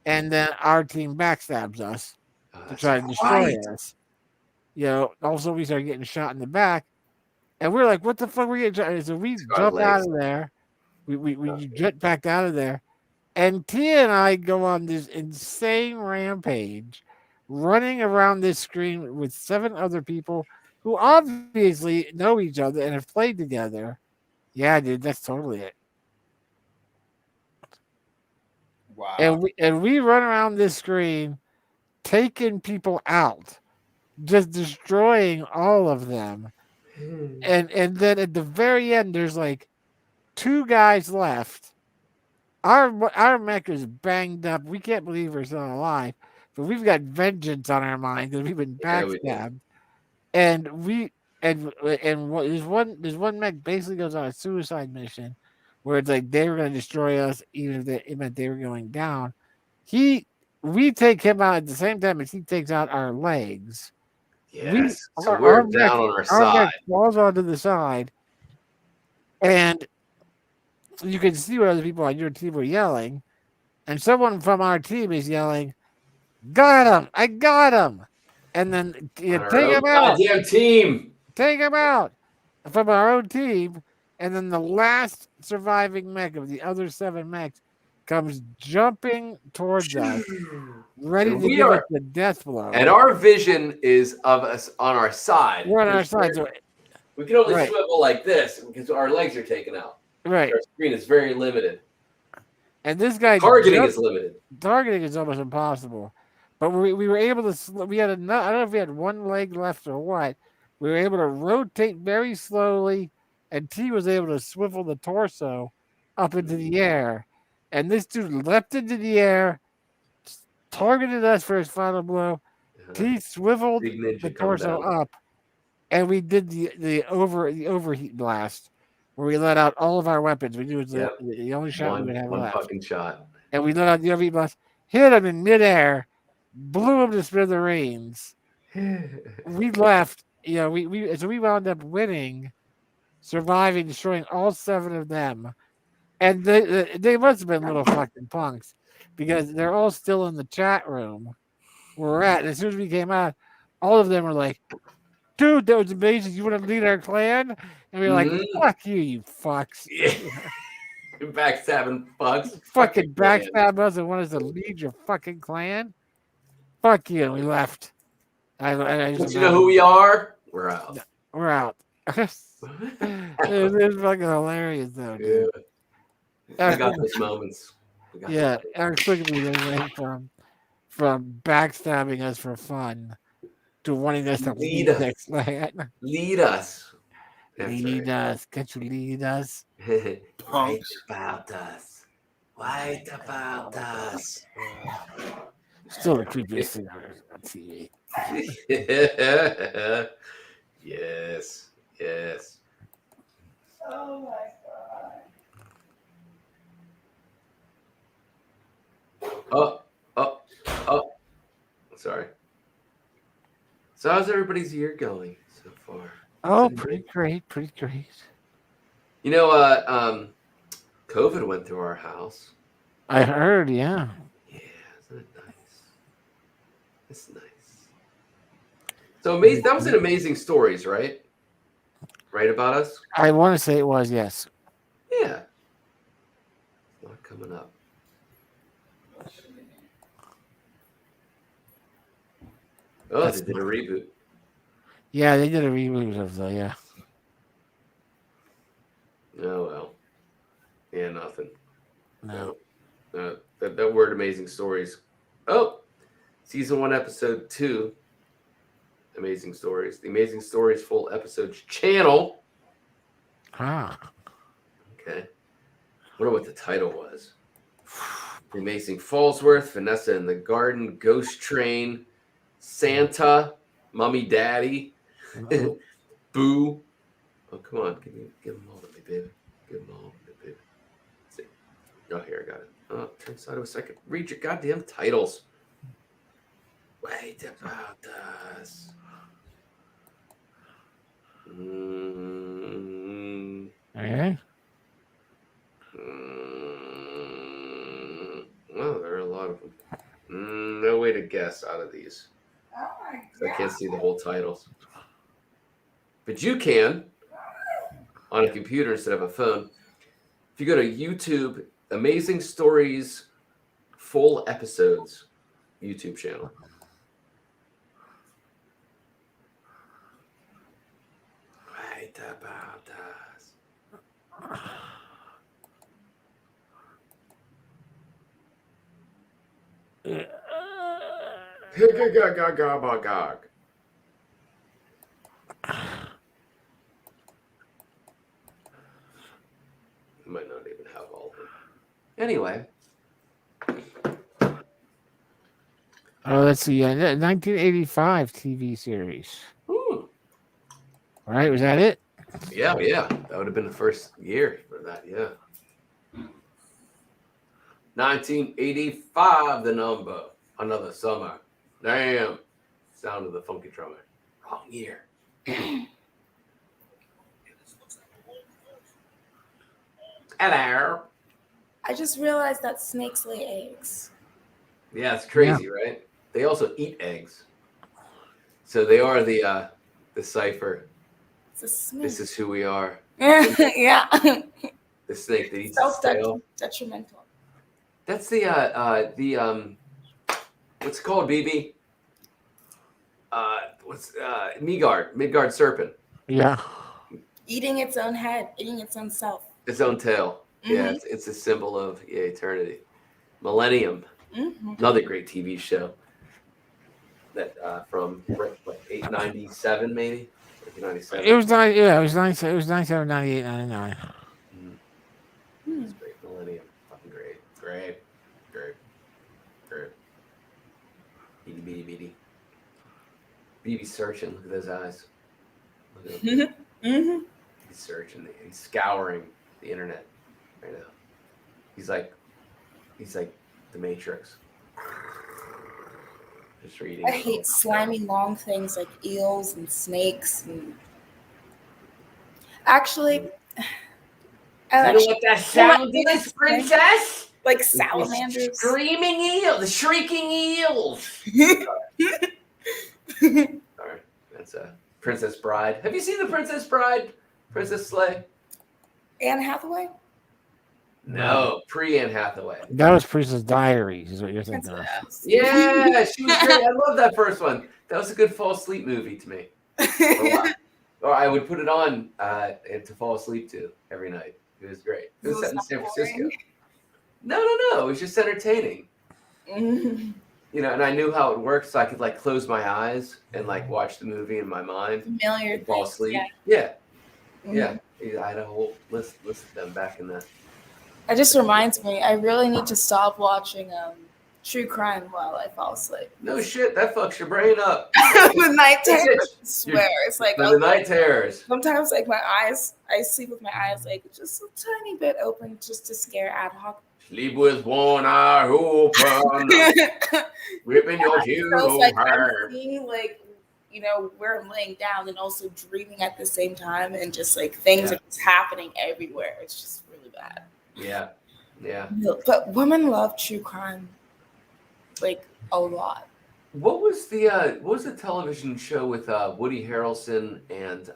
and then our team backstabs us to try to destroy us. You know. Also, we started getting shot in the back. And we're like, what the fuck? We're getting shot. So we jump out of there. We jet back out of there. And Tia and I go on this insane rampage, running around this screen with 7 other people who obviously know each other and have played together. Yeah, dude, that's totally it. Wow. And we run around this screen, taking people out, just destroying all of them. And then at the very end, there's like 2 guys left. Our mech is banged up. We can't believe we're still alive, but we've got vengeance on our mind because we've been backstabbed. And there's one mech basically goes on a suicide mission where it's like they were going to destroy us even if it meant they were going down. We take him out at the same time as he takes out our legs. Yes. So we're down on our side. Falls onto the side, and you can see what other people on your team were yelling, and someone from our team is yelling, "Got him! I got him!" And then you take him out. Goddamn team! Take him out from our own team, and then the last surviving mech of the other 7 mechs comes jumping towards us, ready to give us the death blow. And our vision is of us on our side. We're on our side. So we can only swivel like this because our legs are taken out. Right. Our screen is very limited. And this guy targeting is limited. Targeting is almost impossible. But we were able to. We had I don't know if we had 1 leg left or what. We were able to rotate very slowly, and T was able to swivel the torso up into the air. And this dude leapt into the air, targeted us for his final blow. T swiveled the torso up, and we did the overheat blast, where we let out all of our weapons. We knew it was the only shot we would have left. One fucking shot. And we let out the overheat blast, hit him in midair, blew him to smithereens. We left. You know, we wound up winning, surviving, destroying all 7 of them. And they must have been little fucking punks because they're all still in the chat room where we're at. And as soon as we came out, all of them were like, dude, that was amazing. You want to lead our clan? And we were like, fuck you, you fucks. Yeah. Backstabbing fucks. Fucking backstab us and want us to lead your fucking clan? Fuck you. And we left. But you know who we are? We're out. We're out. It was fucking hilarious, though, dude. We got those moments. Yeah, inexplicably they went from backstabbing us for fun to wanting us to Lead leave us. next land. Lead us. That's Lead us. Can't you lead us? right. Write Punks. about us. Write about us. Still the creepiest thing on TV. Yes. Yes. Oh my god. Oh. Sorry. So how's everybody's year going so far? Oh, pretty great. Pretty great. You know, COVID went through our house. I heard, yeah. Yeah, isn't it nice? It's nice. So amazing. That was an amazing stories, right? Right about us? I want to say it was, yes. Yeah. It's not coming up. Oh, they did a reboot. Yeah, they did a reboot of the, yeah. Oh well. Yeah, nothing. No. That word amazing stories. Oh, season 1, episode 2. Amazing stories. The Amazing Stories full episodes channel. Ah. Okay. Wonder what the title was. The Amazing Fallsworth, Vanessa in the Garden, Ghost Train, Santa, Mummy Daddy, Boo. Oh, come on. Give them all to me, baby. Give them all to me, baby. Let's see. Oh, here, I got it. Oh, turn aside a second. Read your goddamn titles. Wait about us. Okay. Well, there are a lot of them. No way to guess out of these. Oh my So I can't see the whole titles. But you can on a computer instead of a phone. If you go to YouTube, Amazing Stories full episodes YouTube channel. Right about us. Gog. Might not even have all of them. Anyway. Oh, let's see. 1985 TV series. Ooh. All right, was that it? Yeah. That would have been the first year for that, yeah. 1985, the number. Another summer. Damn. Sound of the funky drummer. Wrong year. Hello. I just realized that snakes lay eggs. Yeah, it's crazy, right? They also eat eggs. So they are the cipher. It's a snake. This is who we are. Yeah. The snake that eats its tail. Detrimental. That's the what's it called, BB? Midgard serpent. Yeah. Eating its own head, eating its own self. Its own tail. Mm-hmm. Yeah, it's a symbol of eternity. Millennium. Mm-hmm. Another great TV show. That from 897 maybe? 1997. It was 97, 98, 99. It's great. Millennium. Fucking great. Beady. BB's searching. Look at those eyes. Look at him. Mm-hmm. He's searching. He's scouring the internet right now. He's like the Matrix. Just reading. I hate slimy long things like eels and snakes. And actually, I You know what that sound is, princess? like salamanders. Screaming eel, the shrieking eels. Sorry, that's Princess Bride. Have you seen the Princess Bride? Princess Slay? Anne Hathaway? No, pre-Anne Hathaway. That was Princess Diaries, is what you're thinking of. Princess. Yeah, she was great. I love that first one. That was a good fall asleep movie to me. Or I would put it on to fall asleep to every night. It was great. It It was was set in not San boring. Francisco. No. It was just entertaining. Mhm. You know, and I knew how it worked, so I could like close my eyes and like watch the movie in my mind Familiar and fall things, asleep. yeah. Yeah. Mhm. I had a whole list of them back in the. It just reminds me, I really need to stop watching true crime while I fall asleep. No shit, that fucks your brain up. The night terrors, I You're- swear. It's like, the night terrors. sometimes like my eyes, I sleep with my eyes like just a tiny bit open just to scare ad hoc. Sleep with one eye open, ripping your shoe So it's like I'm over. seeing like, where I'm laying down and also dreaming at the same time, and just like things Yeah. are just happening everywhere. It's just really bad. Yeah. But women love true crime like a lot. What was the television show with Woody Harrelson and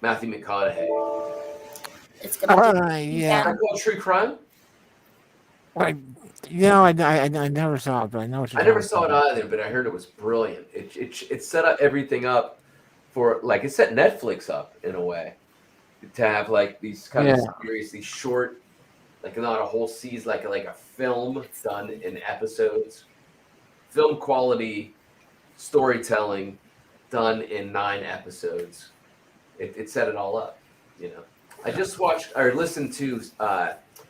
Matthew McConaughey? It's gonna be Is Yeah. that called True Crime? I never saw it, but I know what you're I never talking saw it about. either, but I heard it was brilliant. It set up everything up for like it set Netflix up in a way to have like these kind of series, these short, like not a whole season, like a film done in episodes, film quality storytelling done in 9 episodes. It set it all up, you know. I just watched or listened to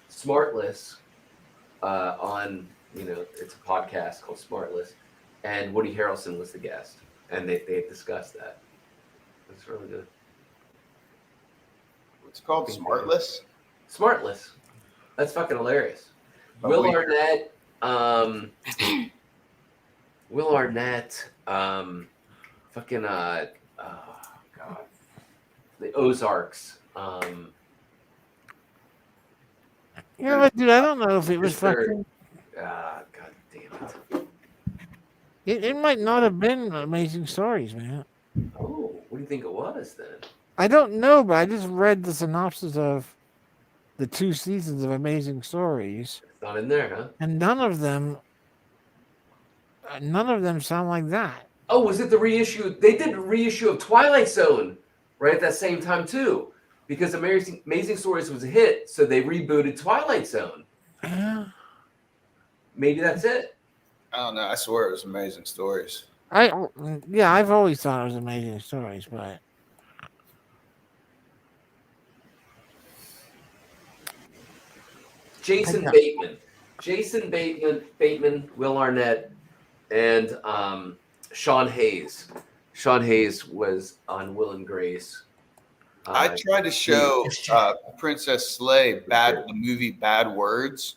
Smartless on, it's a podcast called Smartless, and Woody Harrelson was the guest, and they discussed that. It's really good. What's it called? Smartless? Smartless. That's fucking hilarious. Oh, Will wait. Arnett, fucking oh god, the Ozarks. You know what, dude? I don't know if it was Mr. fucking. God damn it. It might not have been Amazing Stories, man. Oh, what do you think it was then? I don't know, but I just read the synopsis of the 2 seasons of Amazing Stories, It's not in there, huh? and none of them sound like that. Oh, was it the reissue? They did a reissue of Twilight Zone right at that same time too, because Amazing Stories was a hit, so they rebooted Twilight Zone. Yeah. Maybe that's it. I don't know. I swear it was Amazing Stories. I've always thought it was Amazing Stories, but Jason Bateman, Will Arnett, and Sean Hayes. Sean Hayes was on Will and Grace. I tried to show Princess Slay the movie Bad Words,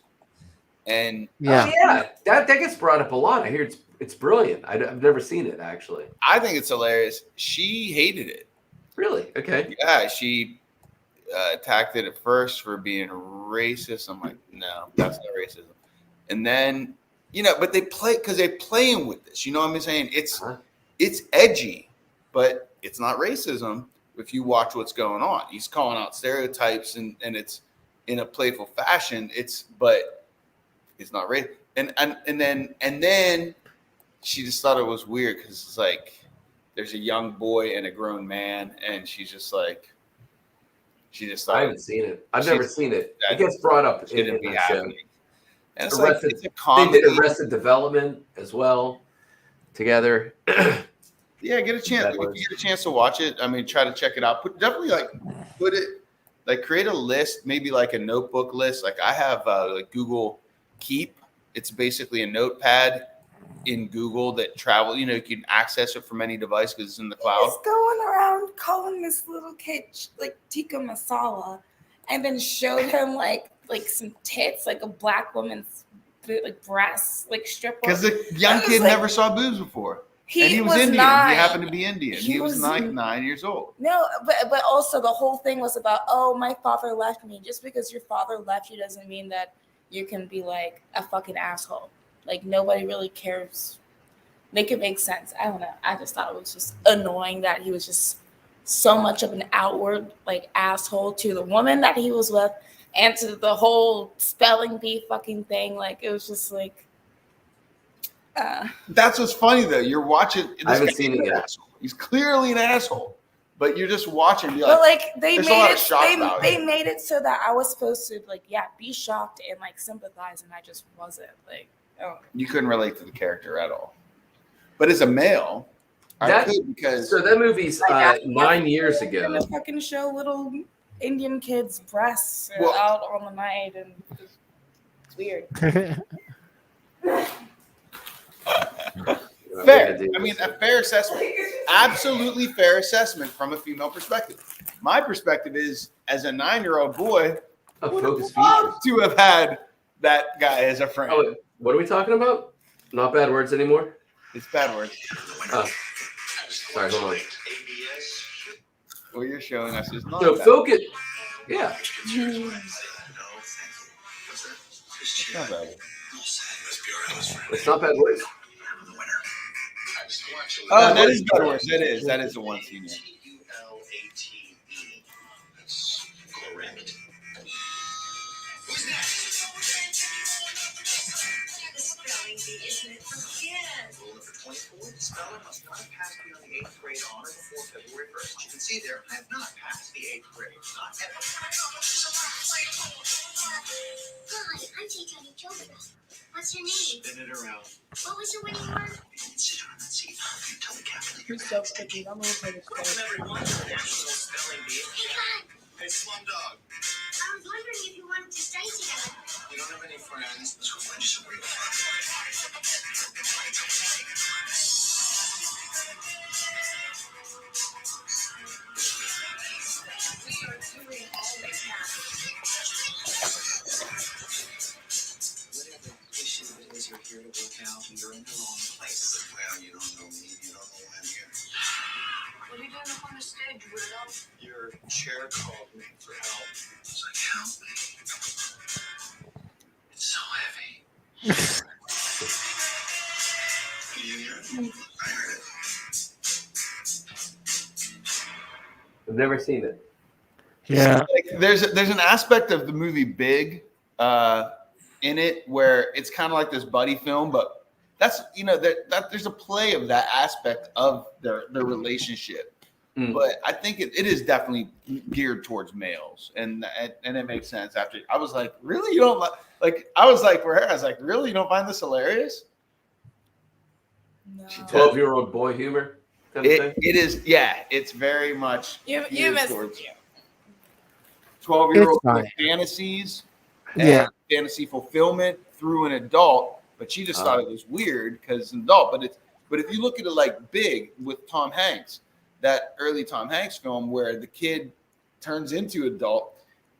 and that gets brought up a lot. I hear it's brilliant. I've never seen it actually. I think it's hilarious. She hated it. Really? Okay. Yeah, she attacked it at first for being racist. I'm like, no, that's not racism. And then, but they play because they're playing with this. You know what I'm saying? It's edgy, but it's not racism. If you watch what's going on, he's calling out stereotypes and it's in a playful fashion. But it's not racist. And then she just thought it was weird because it's like there's a young boy and a grown man, and she's just like. She just thought I haven't seen it. I've never seen it. It gets brought up in the show. And it's like it's a comedy. They did Arrested Development as well together. Yeah, get a chance. If you get a chance to watch it, I mean, try to check it out. Put it, create a list, maybe like a notebook list. Like I have like Google Keep. It's basically a notepad in Google that you can access it from any device because it's in the cloud. He's going around calling this little kid like tikka masala, and then showed him like some tits, like a black woman's like breasts, like strip. Because the young kid never saw boobs before. And he was Indian. 9. He happened to be Indian. He was 9 years old. No, but also the whole thing was about, oh, my father left me. Just because your father left you doesn't mean that you can be like a fucking asshole. Like nobody really cares. Make it make sense. I don't know. I just thought it was just annoying that he was just so much of an outward like asshole to the woman that he was with and to the whole spelling bee fucking thing. Like it was just like. That's what's funny though. You're watching. I haven't seen it yet. Asshole. He's clearly an asshole, but you're just watching. And be But like, like they there's a lot made of shock it, value. they made it so that I was supposed to like be shocked and like sympathize, and I just wasn't like. Oh. You couldn't relate to the character at all. But as a male, I That- could because So that movie's 9 years I'm ago. gonna fucking show little Indian kids' breasts Well- out on the night, and it's weird. fair. I mean, a fair assessment. Absolutely fair assessment from a female perspective. My perspective is, as a 9-year-old boy, A would focus have loved features. to have had that guy as a friend. Oh, what are we talking about? Not bad words anymore? It's bad words. Oh. Sorry, hold on. What you're showing us is not So bad. focus. Yeah. It's not bad. It's not bad words. Oh, that is bad words. That is the one scene. Yeah. Correct. Who's next? The spelling bee, isn't it for kids? Rule number 24, the speller must not have passed beyond the 8th grade on or before February 1st. You can see there, I have not passed the 8th grade. Not ever. Hi, I'm teacher Jib-Jab. What's your name? Spin it around. What was your winning word? Sit on that seat. You tell the calculator. He's so sticky. I'm gonna play this Welcome everyone to the National Spelling Bee. Hey, God. Hey, Slumdog. I was wondering if you wanted to stay together. You don't have any friends. Let's go find you some real friends. We are doing all we can. Whatever issue it is you're here to work out, you're in the wrong place. Well, you don't know me. You don't know I'm here. What are you doing up on the stage, weirdo? Your chair called me for help. It's like, help me. It's so heavy. Can you hear it? I heard it. I've never seen it. Yeah. Like, there's an aspect of the movie Big in it where it's kind of like this buddy film, but that's that there's a play of that aspect of their relationship. Mm. But I think it is definitely geared towards males, and it makes sense. After I was like, really, you don't like? I was like, for her, I was like, really, you don't find this hilarious? No. 12-year-old boy humor kind of thing. It is, yeah. It's very much You geared missed towards it. 12-year-old It's fine. fantasies, and Yeah. fantasy fulfillment through an adult. But she just thought it was weird because it's an adult. But if you look at it like Big with Tom Hanks, that early Tom Hanks film where the kid turns into adult,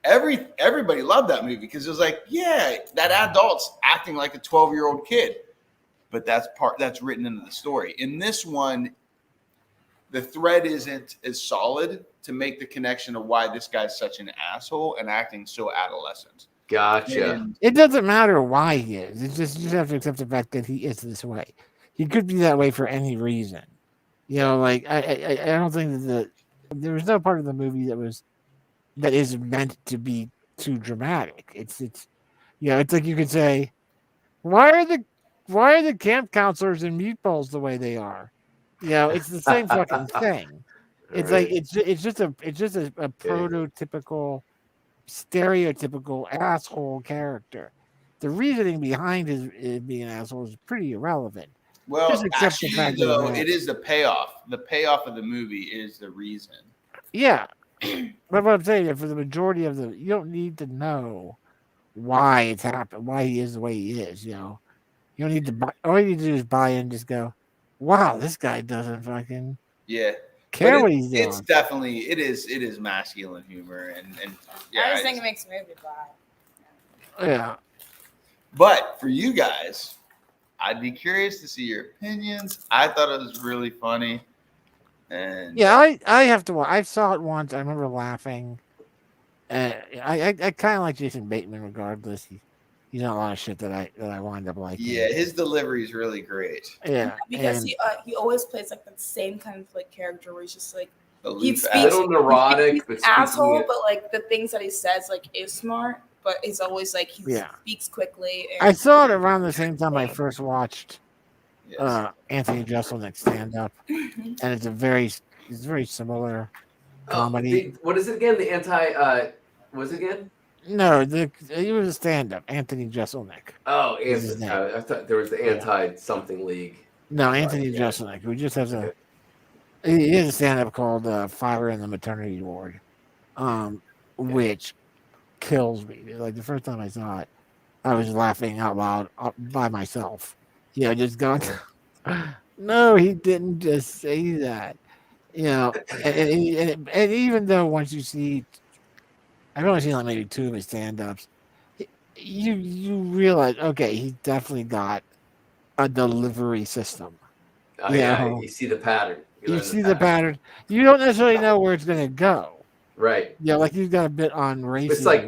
everybody loved that movie because it was like, yeah, that adult's acting like a 12-year-old kid. But that's written into the story. In this one, the thread isn't as solid to make the connection of why this guy's such an asshole and acting so adolescent. Gotcha. And It doesn't matter why he is. It's just you just have to accept the fact that he is this way. He could be that way for any reason. You know, like I don't think that there was no part of the movie that is meant to be too dramatic. It's it's like you could say, why are the camp counselors and meatballs the way they are? You know, it's the same fucking thing. It's like it's just a prototypical, stereotypical asshole character. The reasoning behind his being an asshole is pretty irrelevant. well, Just accept the actually, fact that though, he's it is the payoff. The payoff of the movie is the reason. Yeah, but what I'm saying is for the majority of you don't need to know why it's happened, why he is the way he is. You know, you don't need to buy. All you need to do is buy in, and just go, wow, this guy doesn't fucking Yeah. care But what he's doing. It's definitely it is masculine humor and yeah. I just think it makes the movie bad. Yeah. But for you guys, I'd be curious to see your opinions. I thought it was really funny. And Yeah, I have to watch. I saw it once. I remember laughing. I kind of like Jason Bateman, regardless. He's not a lot of shit that I wind up liking. yeah, his delivery is really great. Yeah, Because and- he always plays like the same kind of like character where he's just like Aloof he ass. speaks Little neurotic, he's but an speaking asshole, it- but like the things that he says like is smart, but he's always like he Yeah. speaks quickly. And I saw it around the same time I first watched Yes. Anthony Jeselnik stand up, and it's a very It's very similar Oh, comedy. what is it again? The anti. What is it again? No, he was a stand-up. Anthony Jeselnik Oh, is his name. I thought there was the anti something league. No, Anthony Jeselnik, who just has a he has a stand-up called Fire in the Maternity Ward, which kills me. Like the first time I saw it, I was laughing out loud by myself. Just going, no, he didn't just say that. And even though once you see, I've only seen like maybe two of his stand-ups, you realize, okay, he's definitely got a delivery system. Oh, yeah, you see the pattern. You see the pattern. You don't necessarily know where it's going to go. Right. Yeah, like he's got a bit on racism, It's like,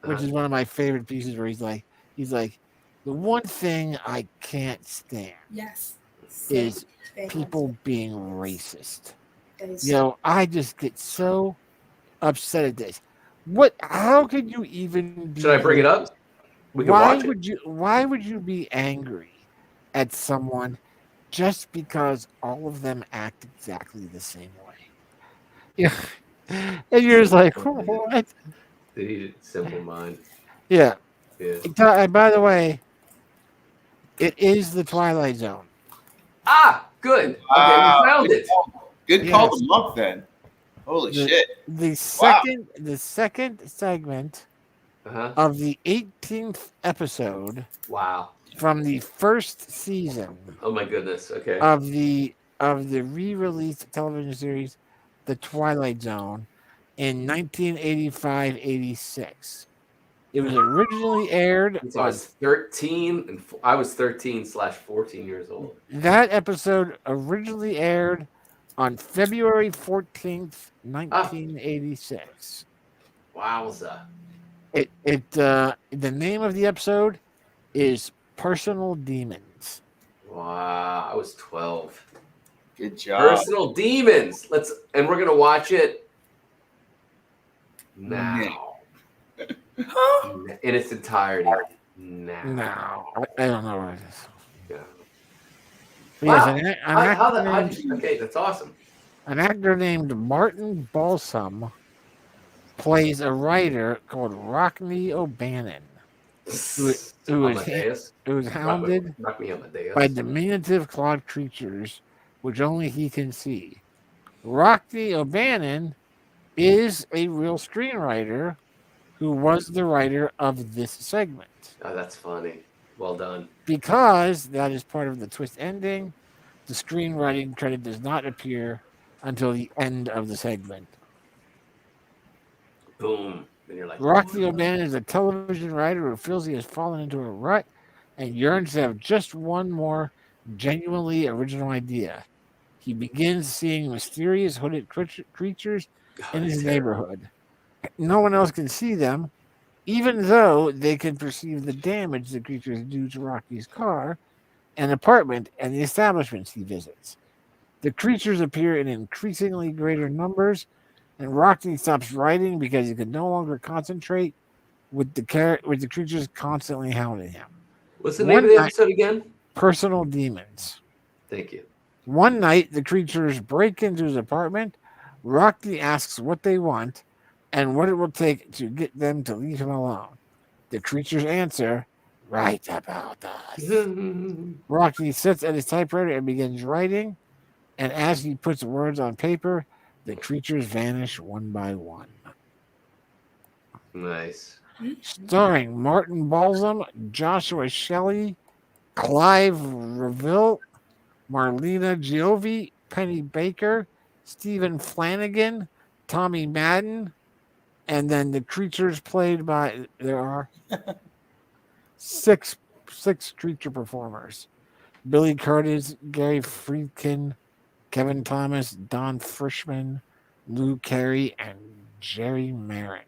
which is one of my favorite pieces where he's like, the one thing I can't stand is people being racist. I just get so upset at this. How could you even be? Should I bring it up? We can why watch would you? Why would you be angry at someone just because all of them act exactly the same way? Yeah, and you're just like, what? They need a simple mind. Yeah. Yeah. By the way, it is the Twilight Zone. Ah, good. Okay, we found it. Good call to monk then. Holy shit. The second segment Uh-huh. of the 18th episode. Wow. From the first season. Oh my goodness. Okay. Of the re-released television series, The Twilight Zone, in 1985-86. It was originally aired. I was 13, and I was 13/14 years old. That episode originally aired on February 14th, 1986. Wowza! The name of the episode is Personal Demons. Wow, I was 12. Good job. Personal Demons. And we're gonna watch it now. In its entirety. Now. I don't know what it is. Yeah. Wow. Okay, that's awesome. An actor named Martin Balsam plays a writer called Rockney O'Bannon, who is hounded by diminutive clawed creatures which only he can see. Rockney O'Bannon is a real screenwriter who was the writer of this segment. Oh, that's funny. Well done. Because that is part of the twist ending, the screenwriting credit does not appear until the end of the segment. Boom. And you're like, Rockney O'Bannon is a television writer who feels he has fallen into a rut and yearns to have just one more genuinely original idea. He begins seeing mysterious hooded creatures in his neighborhood. No one else can see them, even though they can perceive the damage the creatures do to Rocky's car, an apartment, and the establishments he visits. The creatures appear in increasingly greater numbers, and Rocky stops writing because he can no longer concentrate with the creatures constantly hounding him. What's the name of the episode again? Personal Demons. Thank you. One night, the creatures break into his apartment. Rocky asks what they want and what it will take to get them to leave him alone. The creatures answer, "Write about us." Rocky sits at his typewriter and begins writing, and as he puts words on paper, the creatures vanish one by one. Nice. Starring Martin Balsam, Joshua Shelley, Clive Reville, Marlena Giove, Penny Baker, Stephen Flanagan, Tommy Madden, and then the creatures played by, there are six creature performers. Billy Curtis, Gary Friedkin, Kevin Thomas, Don Frischman, Lou Carey, and Jerry Marin.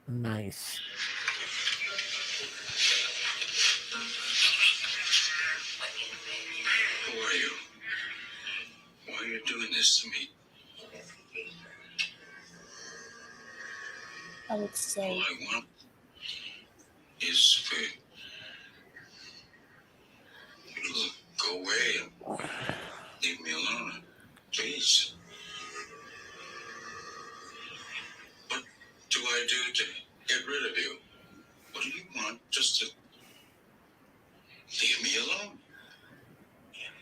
Nice. Who are you? Why are you doing this to me? I would say. All I want is for you to go away and Leave me alone, please. What do I do to get rid of you? What do you want? Just to leave me alone?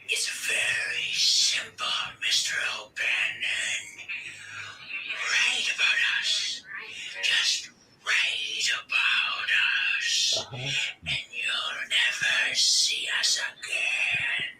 It's very simple, Mr. O'Bannon. Write about us. Just write about us. And you'll never see us again.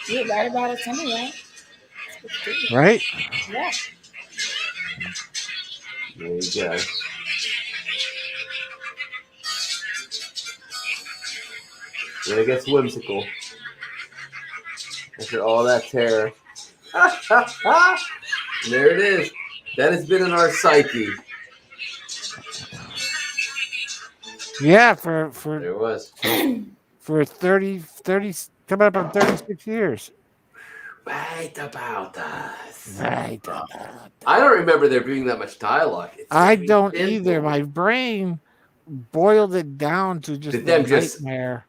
You're right about it anyway. Right? Yeah. There you go. Then it gets whimsical. After all that terror. And there it is. That has been in our psyche. Yeah, There it was. for 30 coming up on 36 years. Write about us. Right about that. I don't remember there being that much dialogue. It's I very don't simple. either. My brain boiled it down to just Did a them just- nightmare.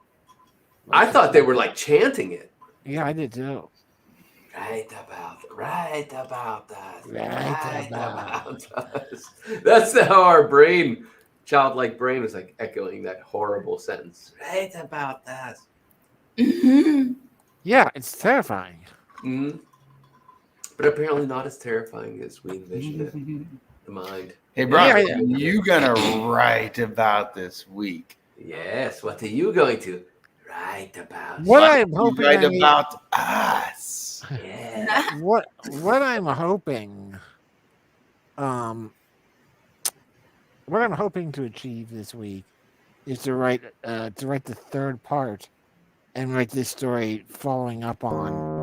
I thought they were like chanting it. Yeah, I did too. Write about us. Write about us. That's how our brain, childlike brain, was like echoing that horrible sentence. Write about us. Mm-hmm. Yeah, it's terrifying. Mm-hmm. But apparently not as terrifying as we envisioned it. The mind. Hey, Brian, Yeah, what are you gonna write about this week? Yes. What are you going to write about? What I'm hoping Write I mean- about us. Yeah. what I'm hoping what I'm hoping to achieve this week is to write the third part and write this story following up on.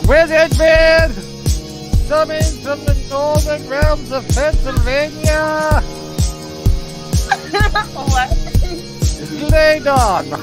Wizard Man! Summoned from the northern realms of Pennsylvania! What? Glaydon!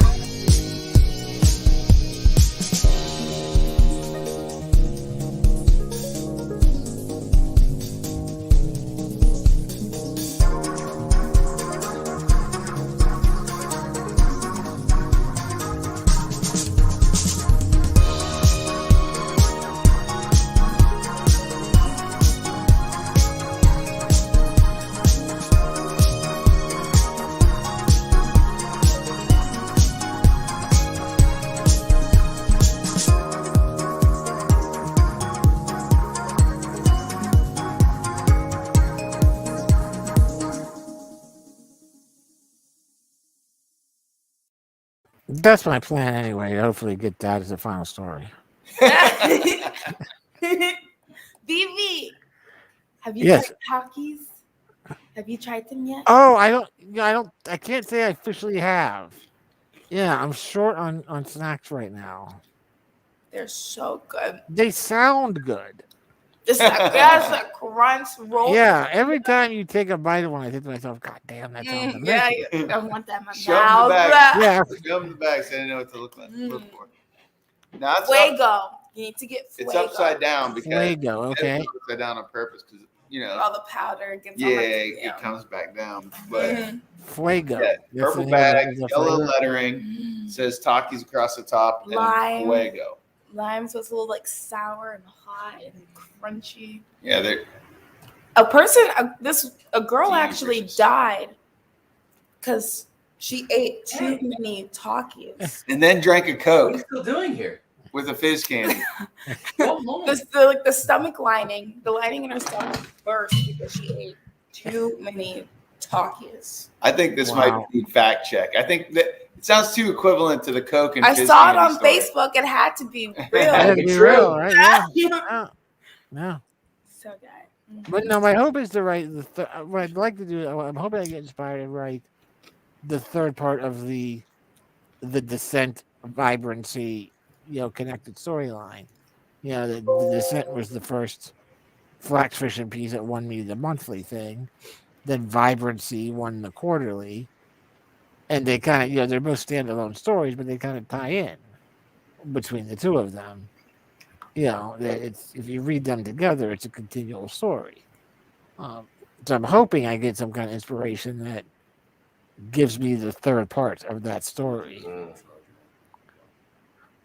That's my plan anyway. Hopefully get that as the final story. BB, have you Yes. tried Takis? Have you tried them yet? Oh, I can't say I officially have. Yeah, I'm short on snacks right now. They're so good. They sound good. It's that crunch roll. Yeah, every time you take a bite of one, I think to myself, God damn, that sounds amazing. Yeah, I want that in my Shove them in the mouth. bag. Yeah. Shove them in the bag so I didn't know what to look for. Now it's, Fuego. You need to get it's Fuego. upside down because Fuego, okay. it's upside down on purpose because All the powder gets yeah, on my it comes back down. But Fuego. yeah, That's purple the name bag, of the yellow flavor. lettering, says Takis across the top, and Lime. Fuego. Lime, so it's a little like sour and hot and crunchy. Yeah, they're A girl actually Delicious. died because she ate too many Takis. and then drank a What are you Coke. still doing here? with a fizz candy. The stomach lining, the lining in her stomach burst because she ate too many Takis. I think this might be fact check. I think that it sounds too equivalent to the Coke and I fizz saw it candy on story. Facebook. It had to be real. Had to be True. real, right? Yeah. No. So good. But no, my hope is to write what I'd like to do. I'm hoping I get inspired to write the third part of the Descent vibrancy, connected storyline. The Descent was the first flax fishing piece that won me the monthly thing. Then Vibrancy won the quarterly, and they kind of, they're both standalone stories, but they kind of tie in between the two of them. It's if you read them together, it's a continual story. So I'm hoping I get some kind of inspiration that gives me the third part of that story.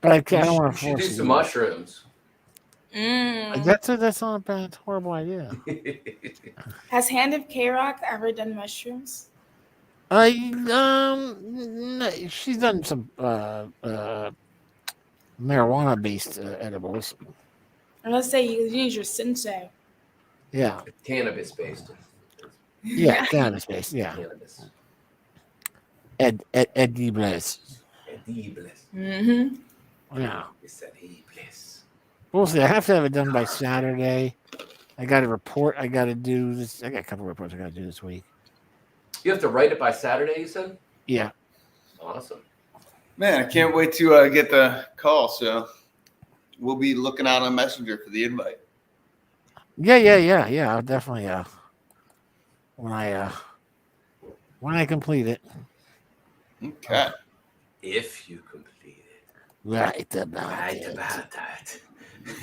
But I don't want to You should force do it. some mushrooms. That's not a bad, horrible idea. Has Hand of K-Rock ever done mushrooms? No, she's done some marijuana-based edibles. And let's say you use your sensei. Yeah. Cannabis-based. Yeah, cannabis-based, yeah. Cannabis. Edibles. Edibles. Mm-hmm. Yeah. It's edibles. We'll see. I have to have it done by Saturday. I got a report I got to do this. I got a couple reports I got to do this week. You have to write it by Saturday, you said? Yeah. Awesome. Man, I can't wait to get the call. So we'll be looking out on Messenger for the invite. Yeah. I'll definitely when I complete it. Okay. If you complete it. Right about that.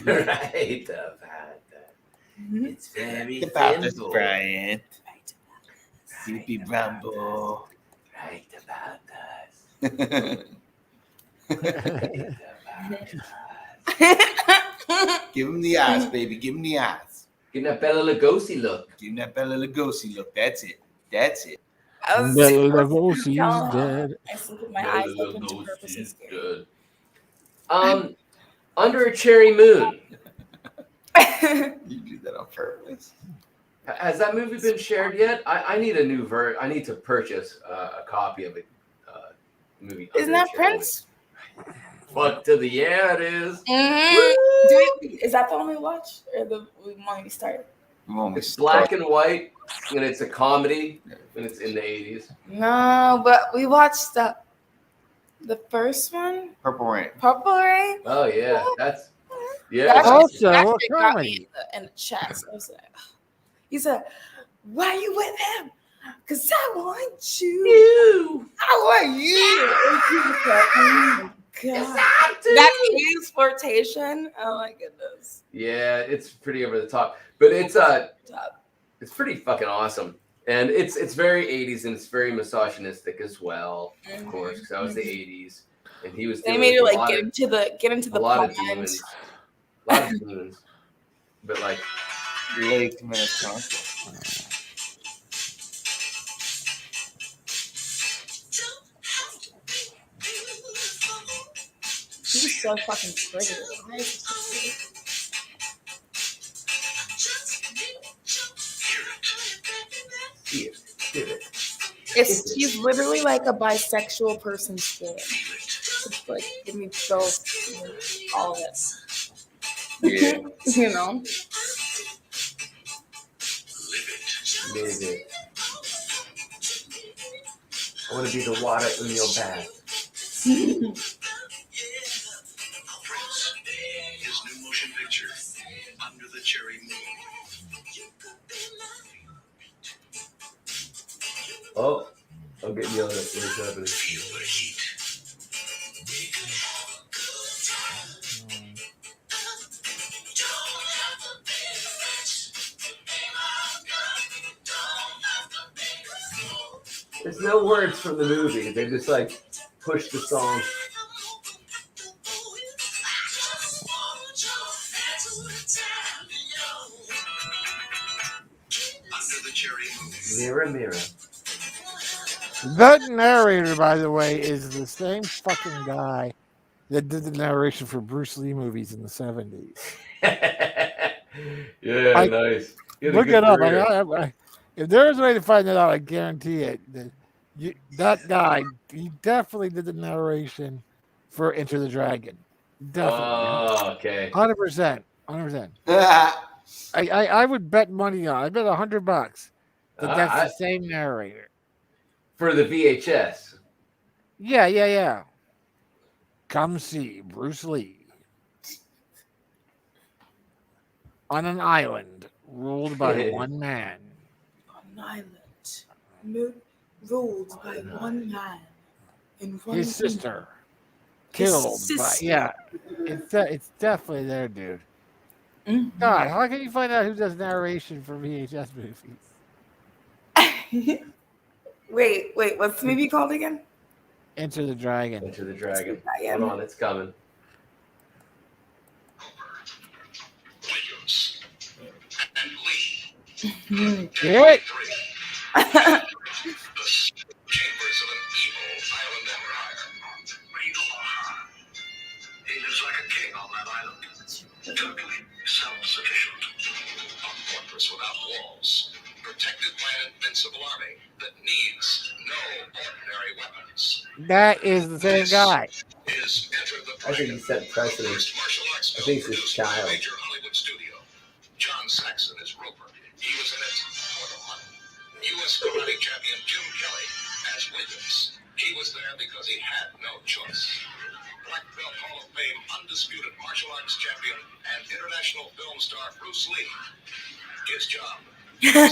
Right about that. It's very simple. Brian. Sleepy Rambo. Right about that. Give him the eyes, baby. Give him the eyes. Give him that Bela Lugosi look. Give him that Bela Lugosi look. That's it. That's it. I was Bela super Lugosi's dumb. dead. I sleep with my eyes open to purpose and scary. Good. Under a Cherry Moon. You do that on purpose. Has that movie been shared yet? I need a new I need to purchase a copy of a movie. Isn't that Prince? Fuck to the yeah, it is. Mm-hmm. Is that the one we watched or the one we started? It's black and white, and it's a comedy, and it's in the 80s. No, but we watched the first one. Purple Rain. Purple Rain. Oh yeah, that's That Also, actually a got comedy. me in the chest. I was like, he said, "Why are you with him? Cause I want you. I want you." Oh my God. That is flirtation. Oh my goodness. Yeah, it's pretty over the top, but it's pretty fucking awesome, and it's very 80s and it's very misogynistic as well, of course, because that was the 80s, and he was. They made her like get into the a lot of plans. demons, a lot of demons, but like Lake Minnetonka. She was so fucking pretty. Why is she so pretty? She's literally like a bisexual person's skin. It's like give me both, all of it. Yeah. You know. amazing. I want to be the water in your bath. His new motion picture, Under the Cherry Moon. Oh, I'm getting yelled at. What's happening? Feel the heat. There's no words from the movie. They just like push the song. Under the Cherry Moon. Mirror, mirror. That narrator, by the way, is the same fucking guy that did the narration for Bruce Lee movies in the 70s. Yeah, nice. You had a Look good it up. career. If there is a way to find that out, I guarantee it. That guy, he definitely did the narration for Enter the Dragon. Definitely. Oh, okay. 100%. 100%. I would bet money on. I bet $100 that that's the same narrator for the VHS. Yeah. Come see Bruce Lee on an island ruled by one man. On an island ruled by one man and one his sister killed. It's definitely there, dude. Mm-hmm. God, how can you find out who does narration for VHS movies? Wait, what's the movie called again? Enter the Dragon. Enter the Dragon. Hold on, it's coming. Williams and Lee. Get it? Chambers of an evil island empire. What do you know about Han? He lives like a king on that island. Totally self-sufficient. A fortress without walls, protected by an invincible army that needs no ordinary weapons. That is the same guy. I think he set precedent. I think it's his child. Major Hollywood studio. John Saxon is Roper. He was in it for the money. U.S. karate champion Jim Kelly as Williams. He was there because he had no choice. Black Belt Hall of Fame undisputed martial arts champion and international film star Bruce Lee. His job. Alive.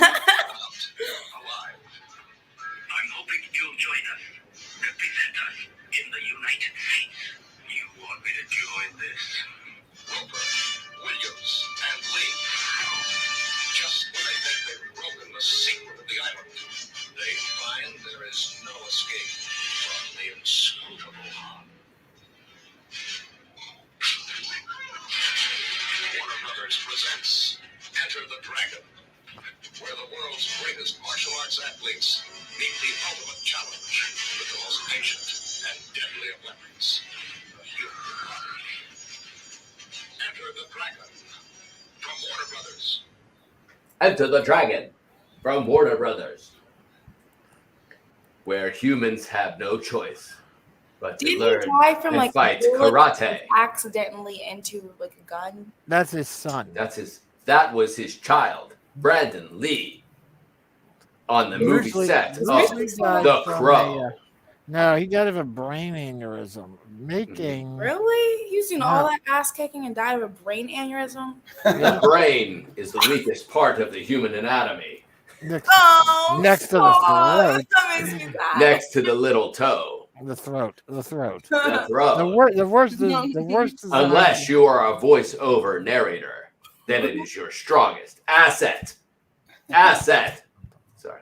I'm hoping you'll join us. Represent us in the United States. You want me to join this? Roper, Williams, and Lee. Just when they think they've broken the secret of the island, they find there is no escape from the inscrutable Han. Warner Brothers presents Enter the Dragon, where the world's greatest martial arts athletes meet the ultimate challenge with the most ancient and deadly of weapons, the human body. Enter the Dragon from Warner Brothers. Enter the Dragon from Warner Brothers, where humans have no choice but to learn and fight karate. Accidentally into like a gun. That's his son. That was his child, Brandon Lee, on the movie set of The Crow. No, he died of a brain aneurysm. Really? He's seen all that ass kicking and died of a brain aneurysm? The brain is the weakest part of the human anatomy. Next to the throat. That makes me sad. Next to the little toe. The throat. The throat. The worst is unless you are a voiceover narrator, then it is your strongest asset. Sorry.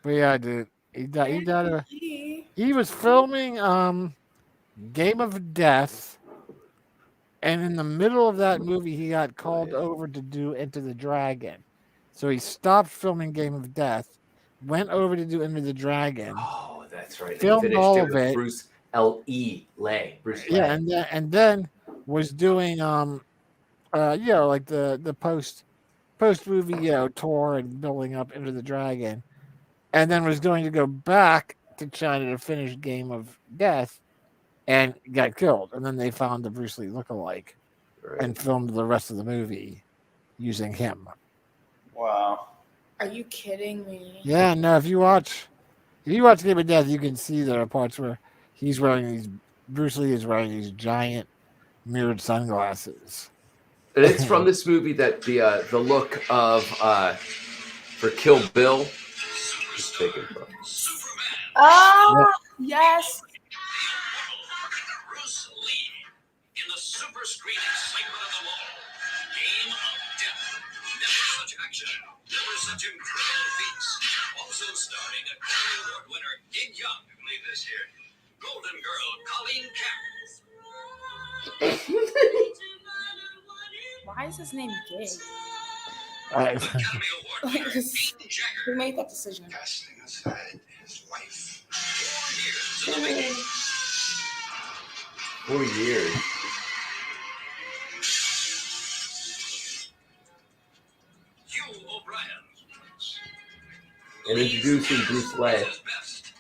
But yeah, dude. He was filming Game of Death, and in the middle of that movie, he got called over to do Enter the Dragon. So he stopped filming Game of Death, went over to do Enter the Dragon. Oh, that's right. Filmed all of it. Bruce Lee. Yeah, and then was doing like the post movie tour and building up Enter the Dragon. And then was going to go back to China to finish Game of Death and got killed. And then they found the Bruce Lee lookalike and filmed the rest of the movie using him. Wow. Are you kidding me? Yeah, no, if you watch Game of Death, you can see there are parts where Bruce Lee is wearing these giant mirrored sunglasses. And it's from this movie that the look of for Kill Bill. Taken from. Oh, yes. Bruce Lee in the super screen excitement of them all. Game of Death. Never such action. Never such incredible feats. Also starring a Grammy Award winner in Young. I believe this here. Golden Girl Colleen Campbell. Why is his name Gay? Academy Award winner Pete Jagger. Who made that decision? Casting aside his wife. 4 years in the making. 4 years. Hugh O'Brien. And introducing Bruce Lee.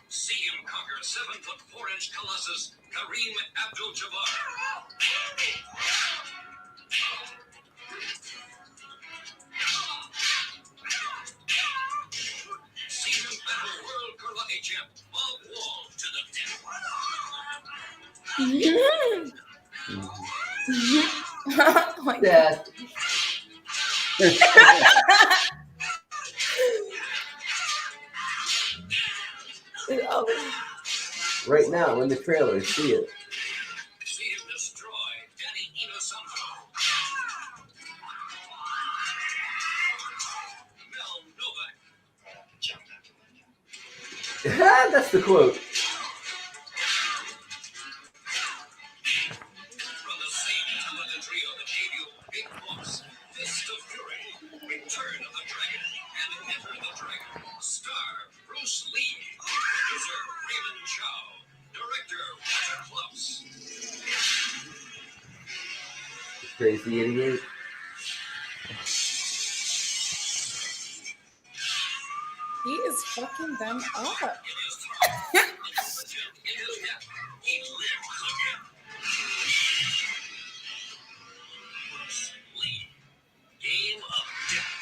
See him conquer 7'4" colossus Kareem Abdul-Jabbar. See him battle world karate champ Bob Wall to the death. Oh my God. Death. Right now in the trailer, see it. See him destroy Danny Inosanto. Mel Novak. That's the quote. From the same talented trio that gave you Big Boss, Fist of Fury, Return of the Dragon, and Enter the Dragon. Star Bruce Lee. Producer Raymond Chow. Director Roger Klotz. Crazy idiot. He is fucking them up. In his time, in his death, he lives again. Bruce Lee. Game of Death.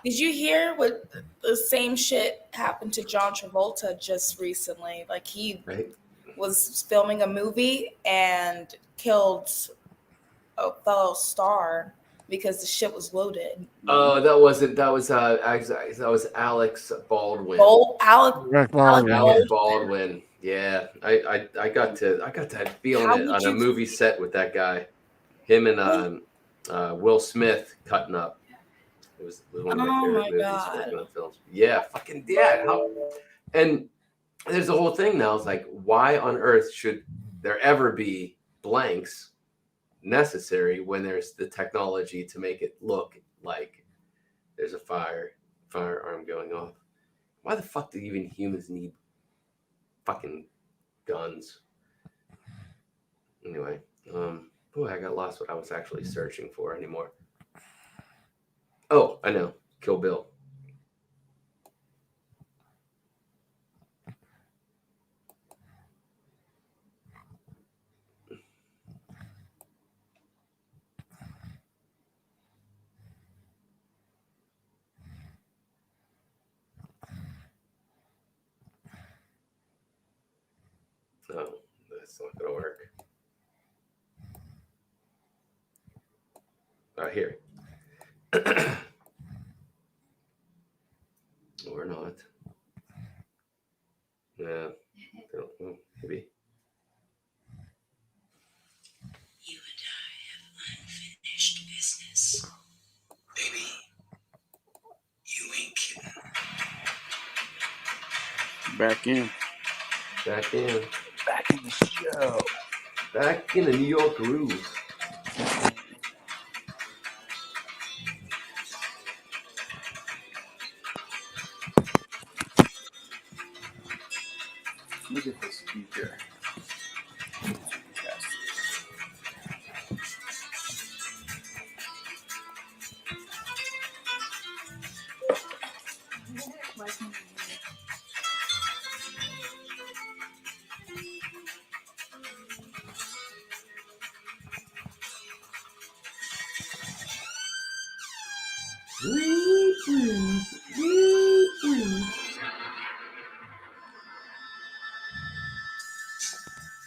Did you hear what the same shit happened to John Travolta just recently? Like he was filming a movie and killed a fellow star because the shit was loaded. Oh, that was Alex Baldwin. Alec Baldwin. Yeah, I got to be on it on a movie set with that guy. Him and Will Smith cutting up. It was one of my favorite movies working on films. Yeah, fucking yeah. And there's a whole thing now. It's like, why on earth should there ever be blanks necessary when there's the technology to make it look like there's a firearm going off? Why the fuck do even humans need fucking guns? Anyway, boy, I got lost what I was actually searching for anymore. Oh, I know. Kill Bill. No, that's not going to work. Here. Or not. Yeah. Maybe. You and I have unfinished business. Baby, you ain't kidding. Back in. Back in. Back in the show. Back in the New York groove. Look at this speaker.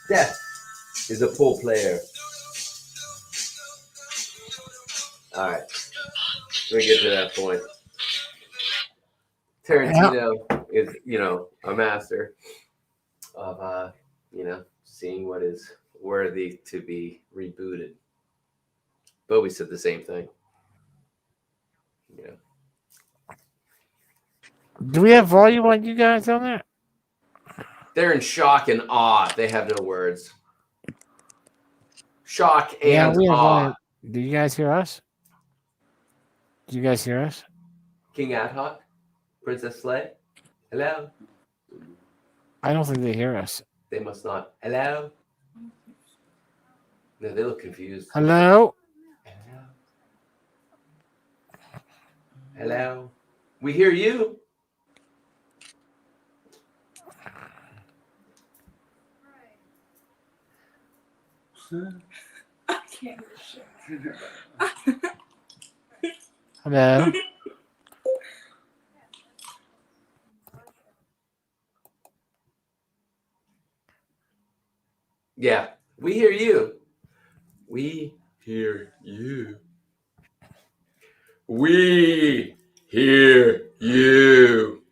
Death is a pool player. All right. Let me get to that point. Tarantino is, a master of, seeing what is worthy to be rebooted. Bowie said the same thing. Yeah. Do we have volume on you guys on that? They're in shock and awe. They have no words. Shock and awe. Do you guys hear us? Do you guys hear us? King Ad Hoc? Princess Slay? Hello. I don't think they hear us. They must not. Hello. No, they look confused. Hello. Hello. Hello. We hear you. I can't hear shit. Hello. Yeah, we hear you. We hear you. We hear you.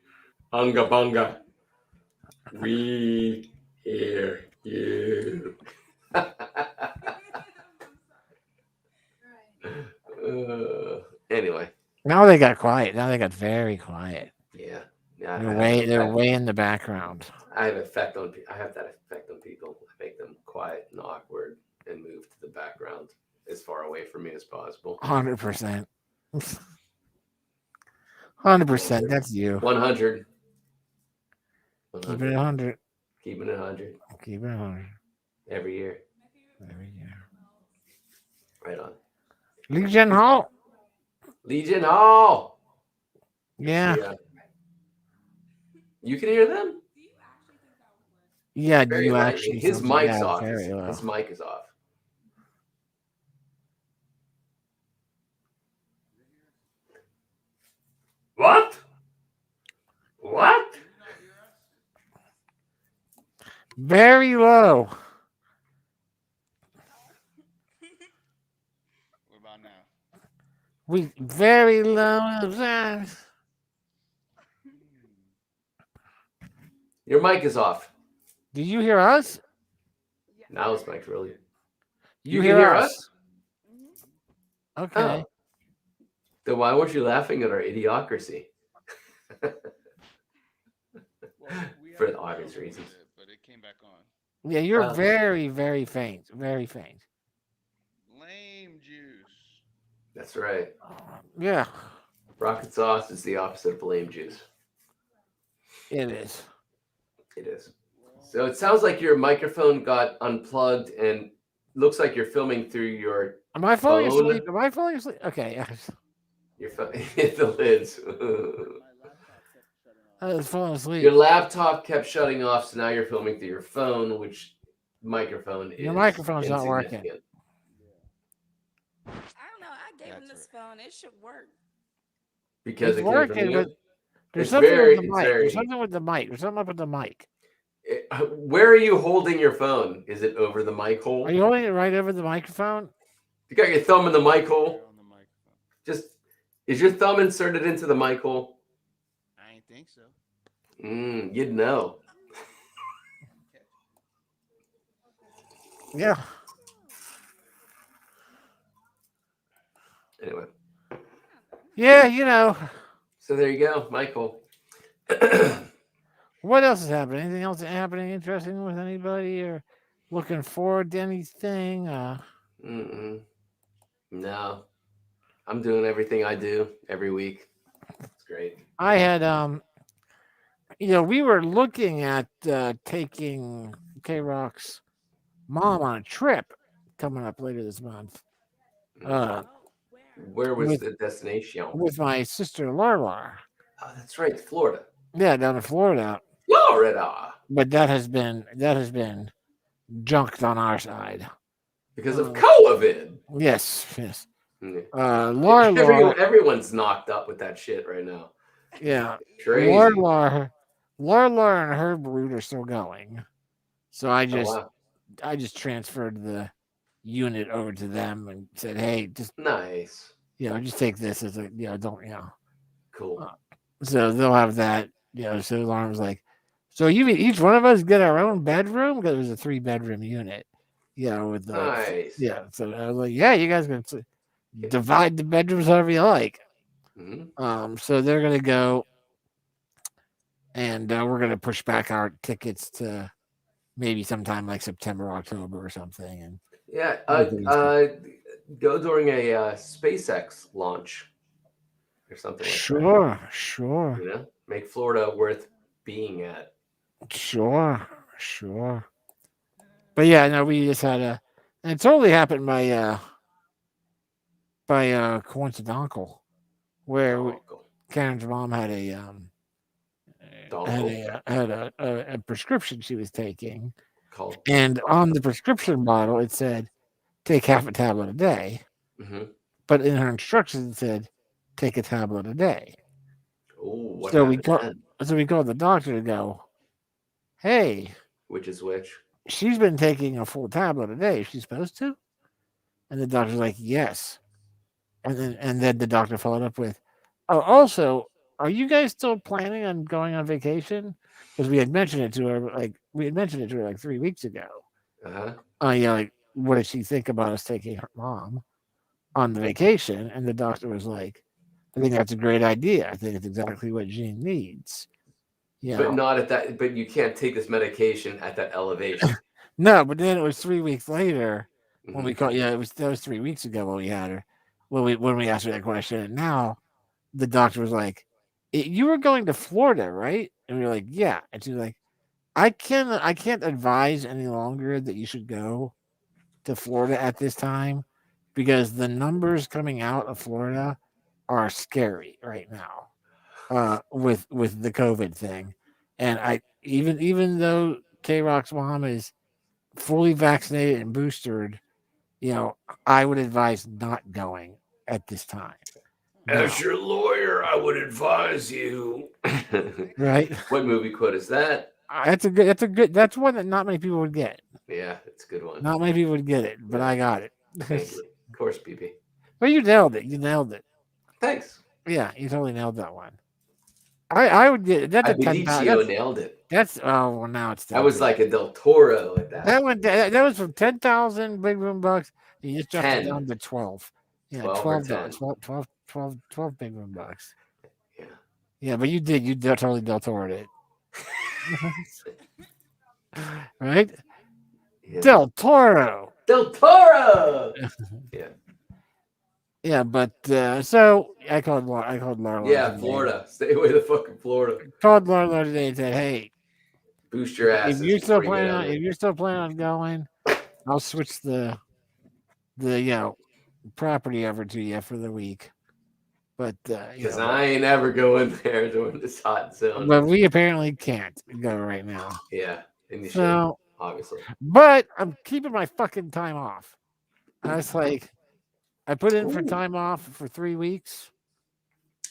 Hunga bunga. We hear you. Anyway. Now they got quiet. Now they got very quiet. Yeah. They're way in the background. I have that effect on people. I make them quiet and awkward and move to the background as far away from me as possible. 100%. 100%. That's you. 100. Keep it 100. Keeping it 100. Keep it 100. Every year. Every year. Right on. Legion Hall. Legion Hall. Yeah. You can hear them? Yeah, Very you lightly. actually. His mic's off. Very low. His mic is off. What? What? Very low. What about now? We very low. Your mic is off. Do you hear us? Now his mic's really. You can hear us? Okay. Oh. Then why weren't you laughing at our idiocracy? For the obvious reasons. But it came back on. Yeah, you're very, very faint. Very faint. Lame juice. That's right. Yeah. Rocket sauce is the opposite of lame juice. It is. It is. So it sounds like your microphone got unplugged and looks like you're filming through your Am I falling phone. asleep? Am I falling asleep? Okay. Your phone hit the lids. I was falling asleep. Your laptop kept shutting off, so now you're filming through your phone, which microphone is. Your microphone's not working. I don't know. I gave him this phone. It should work. Because It's it came from working, you? but there's It's something very- with the it's mic. very- There's something with the mic. There's something up with the mic. Where are you holding your phone? Is it over the mic hole? Are you holding it right over the microphone? You got your thumb in the mic hole? Just is your thumb inserted into the mic hole? I ain't think so. You'd know. Yeah. Anyway. Yeah, you know. So there you go, Michael. What else is happening? Anything else happening interesting with anybody or looking forward to anything? No. I'm doing everything I do every week. It's great. I had we were looking at taking K-Rock's mom on a trip coming up later this month. Where was the destination? With my sister Laura. Oh, that's right, Florida. Yeah, down in Florida. Florida. But that has been junked on our side. Because of COVID. Yes. Yeah. Laura. Everyone's knocked up with that shit right now. Yeah. Crazy. Laura and her brood are still going. So I just transferred the unit over to them and said, hey, just nice. Just take this as a Cool. So they'll have that, so Lauren was like, so each one of us get our own bedroom? Because it was a 3-bedroom unit. With the nice. Yeah. So I was like, yeah, you guys can divide the bedrooms however you like. Mm-hmm. So they're gonna go and we're gonna push back our tickets to maybe sometime like September, October or something. And go during a SpaceX launch or something like that. Sure. Make Florida worth being at. Sure. But yeah, no, we just had and it totally happened by coincidental, where Dongle. Karen's mom had Dongle. a prescription she was taking, Called. and on the prescription bottle it said take half a tablet a day, Mm-hmm. but in her instructions it said take a tablet a day. Oh, what So happened then? we called the doctor to go, hey, Which is which? she's been taking a full tablet a day. Is she supposed to? And the doctor's like, yes. And then the doctor followed up with, oh, also, are you guys still planning on going on vacation? Because we had mentioned it to her like 3 weeks ago. Uh-huh. Yeah, like what did she think about us taking her mom on the vacation? And the doctor was like, I think that's a great idea. I think it's exactly what Jean needs. Yeah. But not at that. But you can't take this medication at that elevation. No, but then it was 3 weeks later when we Mhm. called. Yeah, that was 3 weeks ago when we had her. When we asked her that question, and now the doctor was like, "You were going to Florida, right?" And we were like, "Yeah." And she's like, I can't advise any longer that you should go to Florida at this time because the numbers coming out of Florida are scary right now with the COVID thing, and I even though K Rock's mom is fully vaccinated and boosted, I would advise not going at this time. As your lawyer, I would advise you. Right? What movie quote is that? That's one that not many people would get. Yeah, it's a good one. Not many people would get it, but I got it. Thank you. Of course, BB. Well, you nailed it. Thanks. Yeah, you totally nailed that one. I would get that's a 10,000. Benicio nailed it. That's well now it's I was like a Del Toro at that. That was from 10,000 big room bucks. You just dropped it 10. down to 12. Yeah, 12 or 12, 12 big room bucks. Yeah. Yeah, but you totally Del Toro'd it. Right? Yeah. Del Toro. Del Toro. Yeah. Yeah, but so I called Laura. Yeah, Florida. Stay away the fucking Florida. Called Laura today and said, "Hey, boost your ass. if you're still planning on going, I'll switch the property over to you for the week." But because I ain't ever going there during this hot zone. But we apparently can't go right now. Yeah, and you should, obviously. But I'm keeping my fucking time off. I was like, I put in for time off for 3 weeks.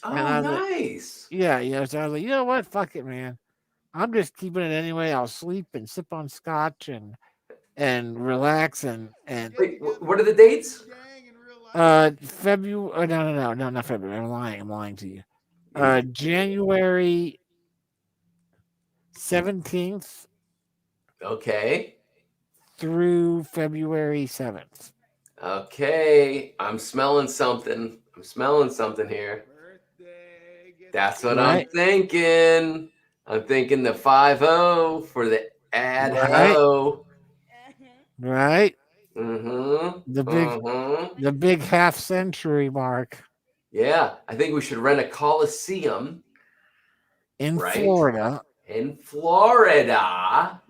Oh, nice. Yeah. So I was like, you know what? Fuck it, man. I'm just keeping it anyway. I'll sleep and sip on scotch and relax and. Wait, what are the dates? February. No, not February. I'm lying to you. January 17th. Okay. Through February 7th. Okay, I'm smelling something. Here. That's what I'm thinking. I'm thinking the 5-0 for the ad ho. Right. Mm-hmm. The big half century mark. Yeah, I think we should rent a Coliseum in Florida. In Florida.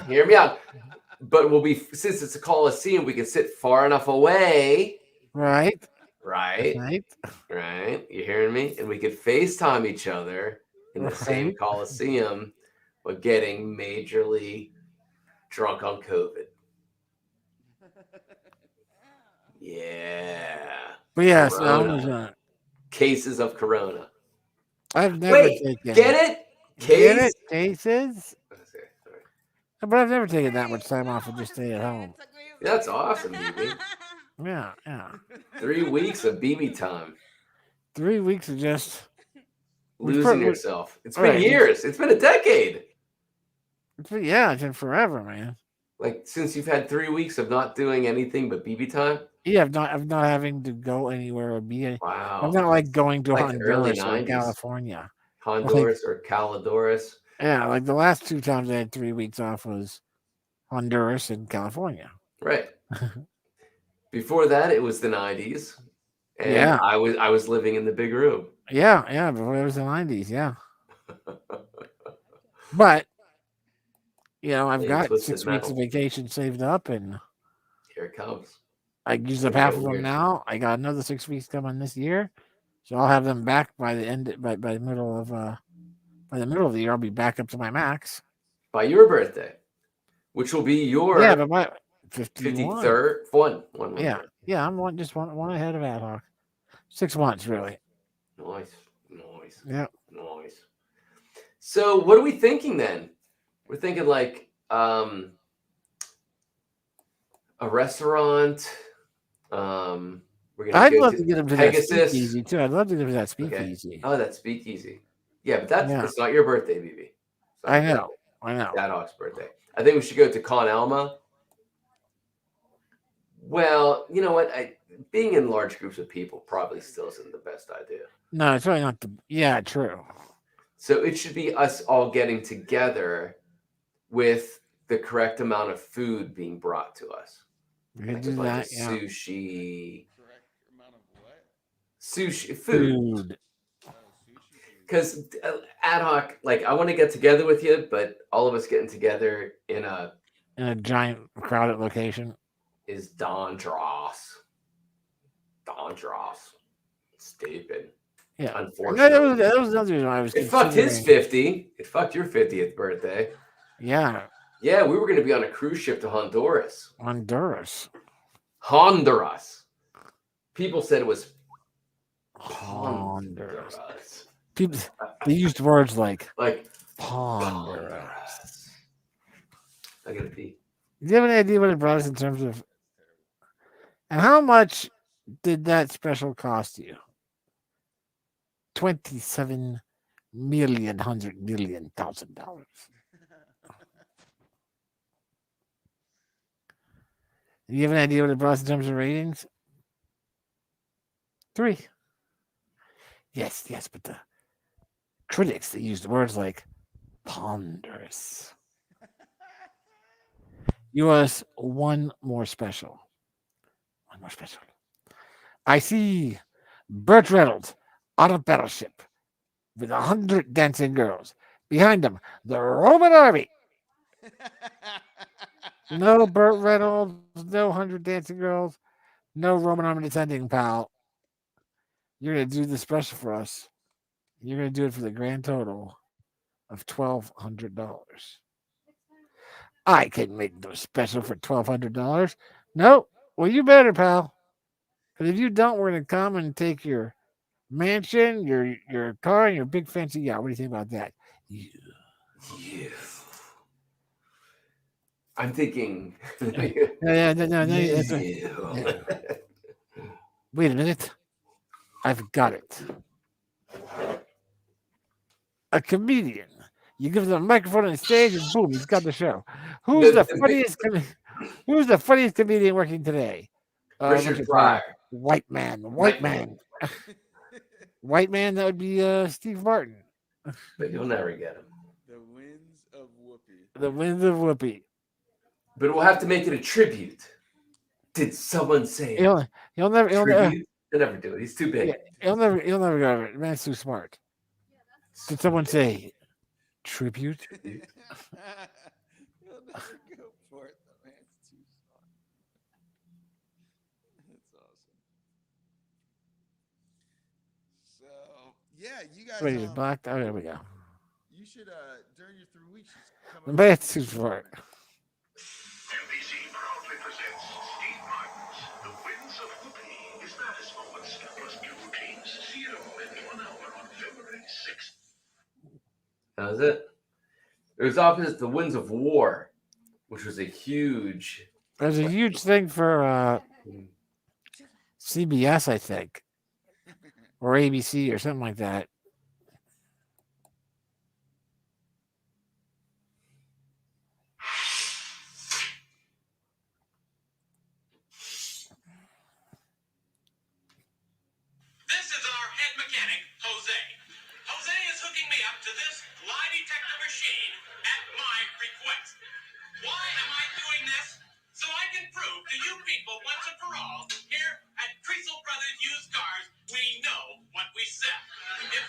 Hear me out. But since it's a Coliseum, we can sit far enough away. Right. You hearing me? And we could FaceTime each other in the same Coliseum, but getting majorly drunk on COVID. Yeah. But yes, cases of Corona. I've never taken. Get it? Cases. But I've never taken that much time off and just stay at home. That's awesome, BB. Yeah. 3 weeks of BB time. 3 weeks of just losing yourself. It's been years. It's been a decade. It's been forever, man. Like since you've had 3 weeks of not doing anything but BB time. Yeah, of not having to go anywhere or be. Wow. I'm not like going to Honduras or California. Honduras or Caladoris. Yeah, like the last 2 times I had 3 weeks off was Honduras and California. Right. Before that, it was the 90s. And I was living in the big room. Yeah, before it was the 90s, yeah. But I've Hey, got Twisted 6 weeks Metal. of vacation saved up, and Here it comes. I used up Gonna half get of them weird. now. I got another 6 weeks coming this year, so I'll have them back by the end by the middle of the year. I'll be back up to my max. By your birthday, which will be your Yeah, but my 51. 53rd one. Yeah, I'm one ahead of ad hoc. 6 months really. Nice. Yeah. Nice. So what are we thinking then? We're thinking like a restaurant. We're gonna I'd go love to to get him to Pegasus. that speakeasy too. I'd love to get him to that Okay. speakeasy. Oh, that's speakeasy. Yeah, but Yeah. it's not your birthday, BB. It's not I your know. birthday. Dad Hawk's birthday. I think we should go to Con Alma. Well, you know what? Being in large groups of people probably still isn't the best idea. No, it's really not the. Yeah, true. So it should be us all getting together with the correct amount of food being brought to us. We could Like do a bunch that. of Yeah. sushi. Amount of what? Sushi Food. Because ad hoc, like I want to get together with you, but all of us getting together in a giant crowded location is dangerous. Stupid. Yeah. Unfortunately. That was another reason why I was. It fucked his 50. It fucked your 50th birthday. Yeah. Yeah, we were going to be on a cruise ship to Honduras. People said it was Honduras. People, they used words like Honduras. I gotta pee. Do you have any idea what it brought us in terms of? And how much did that special cost you? $27,100,000,000. Do you have an idea what it brought us in terms of ratings? 3. Yes, but the critics, they used words like ponderous. US one more special. I see Burt Reynolds on a battleship with 100 dancing girls. Behind him, the Roman army. No Burt Reynolds, no 100 dancing girls, no Roman army descending, pal. You're going to do the special for us. You're going to do it for the grand total of $1,200. I can make no special for $1,200. No, well, you better, pal. Because if you don't, we're going to come and take your mansion, your car, and your big fancy yacht. What do you think about that? You. I'm thinking. No. Wait a minute. I've got it. A comedian. You give them a microphone on the stage, and boom, he's got the show. Who's the funniest comedian working today? Richard Pryor. White man. White man, that would be Steve Martin. But you'll never get him. The Winds of Whoopi. But we'll have to make it a tribute. Did someone say He'll never He'll never do it. He's too big. Yeah, he'll never go over it. Man's too smart. Did someone say tribute? He'll never go for it. The man's too smart. That's awesome. So yeah, you guys. Wait, he's blacked. Oh, there we go. You should during your 3 weeks. The man's too smart. NBC proudly presents Steve Martin's The Winds of Whoopi. His baddest moments plus new routines. See it all in 1 hour on February 6th. That was it. It was opposite The Winds of War, which was a huge. There's a huge thing for CBS, I think, or ABC or something like that. This is our head mechanic, Jose. Jose is hooking me up to this lie detector machine at my request. Why am I doing this? So I can prove to you people once and for all, here at Creasel Brothers Used Cars, we know what we sell. If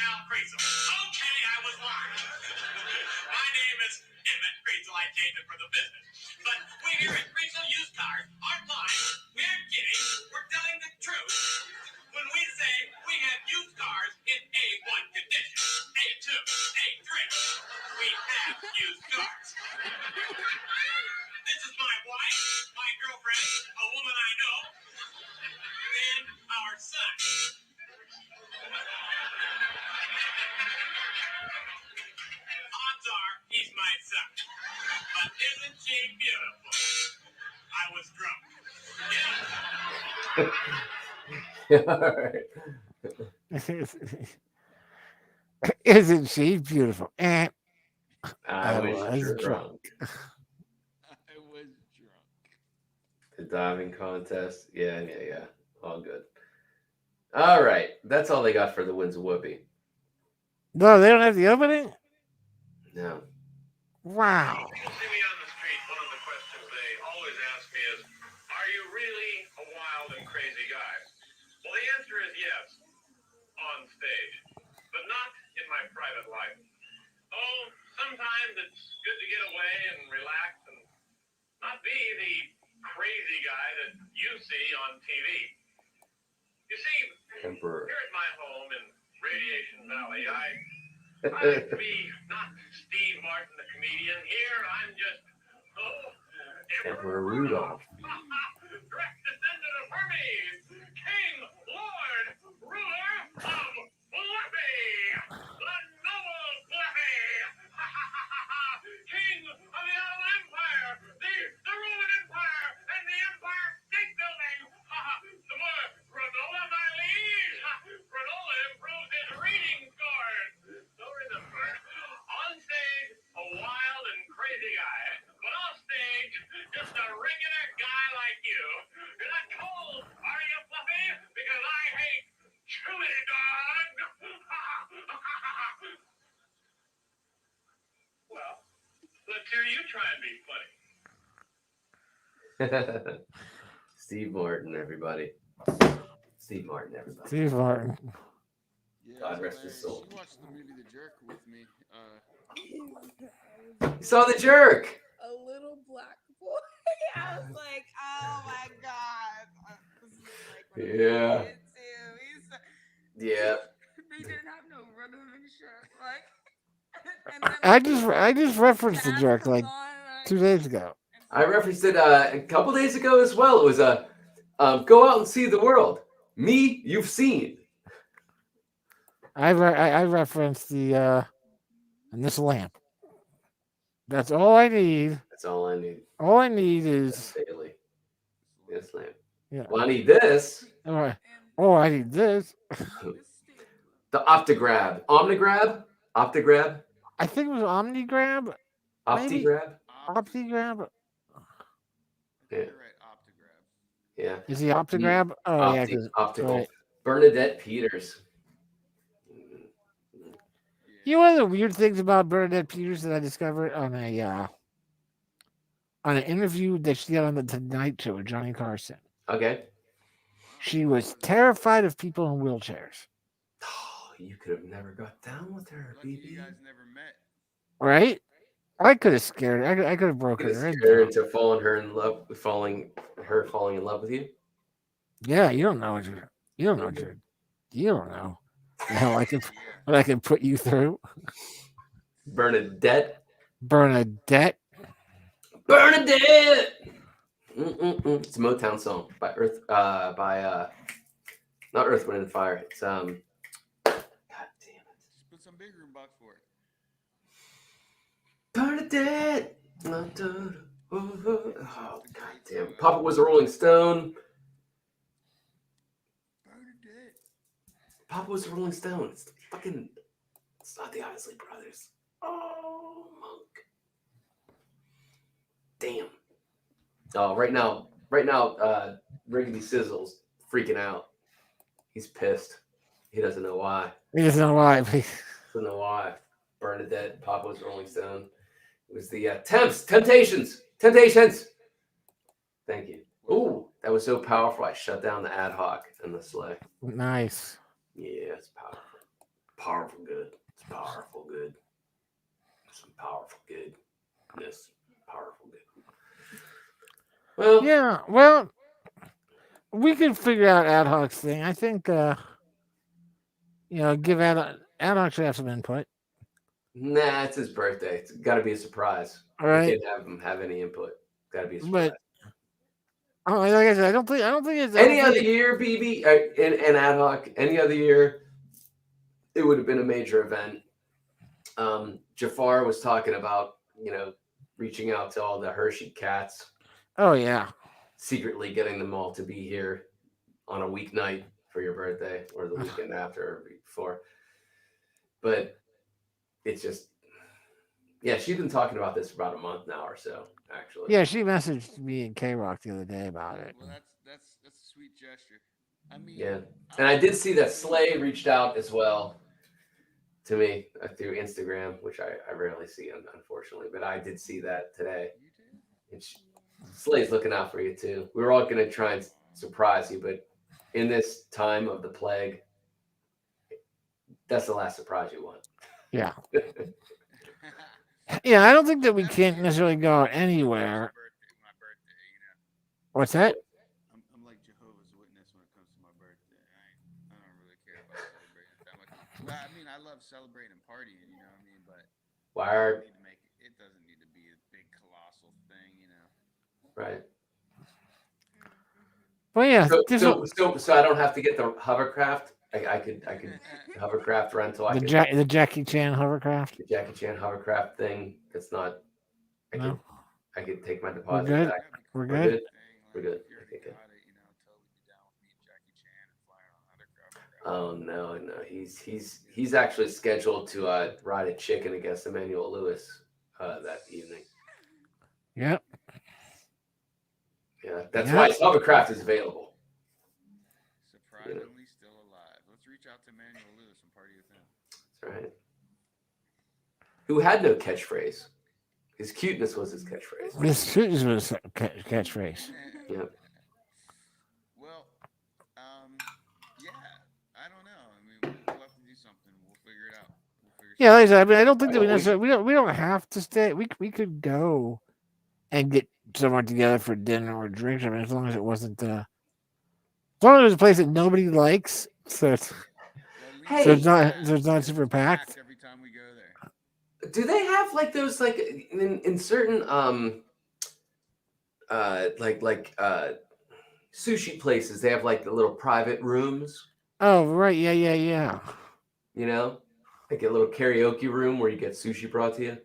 Al Crazel. Okay, I was lying. My name is Emmett Crazel. I changed it for the business. But we here at Crazel Used Cars aren't lying. We're kidding. We're telling the truth. When we say we have used cars in A1 condition, A2, A3, we have used cars. This is my wife, my girlfriend, a woman I know, and our son. Odds are he's my son. But isn't she beautiful? I was drunk. Yeah. All right. Isn't she beautiful? And I was drunk. I was drunk. The diving contest. Yeah. All good. All right. That's all they got for the Wins of Whoopi. No, they don't have the opening? No. Wow. If you see me on the street, one of the questions they always ask me is, are you really a wild and crazy guy? Well, the answer is yes, on stage, but not in my private life. Oh, sometimes it's good to get away and relax and not be the crazy guy that you see on TV. You see, Emperor. here at my home in Radiation Valley, I like to be not Steve Martin the comedian. Here I'm just Emperor Rudolph. direct descendant of Hermes, King, Lord, ruler of Fluffy, the noble Fluffy, King of the Ottoman Empire, the Roman Empire, and the Empire State Building. The more granola, my liege. Granola improves his reading scores. So remember, on stage, a wild and crazy guy, but off stage, just a regular guy like you. You're not cold, are you, Fluffy? Because I hate chili dog. Well, let's hear you try and be funny. Steve Martin, everybody. Steve Martin, everybody. Steve Martin. Yeah, God it was rest his hilarious. soul. You watched the movie The Jerk with me. You saw The Jerk. A little black boy. I was like, oh my god. This is like what I'm Yeah. into. Yeah. They didn't have no rhythm and shit. Like, and then, I just referenced the Jazz jerk comes like on, like, 2 days ago. I referenced it a couple days ago as well. It was go out and see the world. Me, you've seen. I referenced the and this lamp. That's all I need. That's all I need. All I need is Daily. Yes, lamp. yeah. Well, I need this. All right. Oh, I need this. The Optigrab. Omnigrab? Optigrab? I think it was Omnigrab. Maybe. Optigrab? Optigrab. Yeah. You're right, Optigrab. Yeah. Is he Optigrab? Oh yeah, 'cause- Optical. right. Bernadette Peters. You know one of the weird things about Bernadette Peters that I discovered on an interview that she did on the Tonight Show with Johnny Carson. Okay. She was terrified of people in wheelchairs. Oh, you could have never got down with her, Lucky you BB. guys never met. Right? I could have scared her. I could have broken her. Her into falling in love with you. Yeah, you don't know what you don't know the hell what I can put you through. Bernadette. Bernadette. It's a Motown song by not Earth, Wind and Fire. It's God damn it. Just put some big room box for it. Bernadette. Oh god damn. Papa was a Rolling Stone. Bernadette. Papa was a Rolling Stone. It's not the Isley Brothers. Oh, Monk. Damn. Oh, right now, Riggedy Sizzle's freaking out. He's pissed. He doesn't know why. He doesn't know why. Doesn't know why. Bernadette, Papa was Rolling Stone. It was the Temptations. Thank you. Ooh, that was so powerful. I shut down the ad hoc and the sleigh. Nice. Yeah, it's powerful. Powerful good. It's powerful good. Some powerful goodness. Powerful good. Well, Yeah, well, we can figure out Ad Hoc's thing. I think, give Ad Hoc should have some input. nah, it's his birthday. It's got to be a surprise. All We right, can't have him have any input. Got to be a surprise. but like I said, I don't think it's Any other year, BB, and Ad Hoc, any other year, it would have been a major event. Jafar was talking about, reaching out to all the Hershey cats, Oh yeah, secretly getting them all to be here on a weeknight for your birthday or the weekend after or week before. But it's just, yeah, she's been talking about this for about a month now or so, actually. yeah. She messaged me and K Rock the other day about it. Well, that's a sweet gesture. I mean, Yeah. And I did see that Slay reached out as well to me through Instagram, which I rarely see, unfortunately. But I did see that today. You did? And Slay's looking out for you, too. We were all going to try and surprise you, but in this time of the plague, that's the last surprise you want. Yeah, yeah. I don't think that we can't necessarily go out anywhere. My birthday, What's that? I'm like Jehovah's Witness when it comes to my birthday. I don't really care about celebrating that much. Well, I mean, I love celebrating and partying, you know what I mean? But Why it doesn't need to be a big colossal thing, you know. right? Well, yeah. So I don't have to get the hovercraft. I could hovercraft rental. The Jackie Chan hovercraft. The Jackie Chan hovercraft thing. It's not. No. I could take my We're deposit good. back. We're We're good. good. We're good. If you already Okay, good. got it, totally be down with me and Jackie Chan and flying on hovercraft. Oh no. He's actually scheduled to ride a chicken against Emmanuel Lewis that evening. Yep. Yeah, that's why his hovercraft is available. Surprisingly still alive. Let's reach out to Emmanuel Lewis and party with him. That's right. Who had no catchphrase. His cuteness was his catchphrase. This was a catchphrase. Yep. Well, yeah, I don't know. I mean, we'll have to do something. We'll figure it out. Yeah, like I said, I mean, I don't think that we necessarily we don't have to stay. We could go and get someone together for dinner or drinks. I mean, as long as it wasn't as long as it was a place that nobody likes, so it's not super packed. Every time we go there. Do they have like those like in certain sushi places? They have like the little private rooms. Oh right, yeah. Like a little karaoke room where you get sushi brought to you.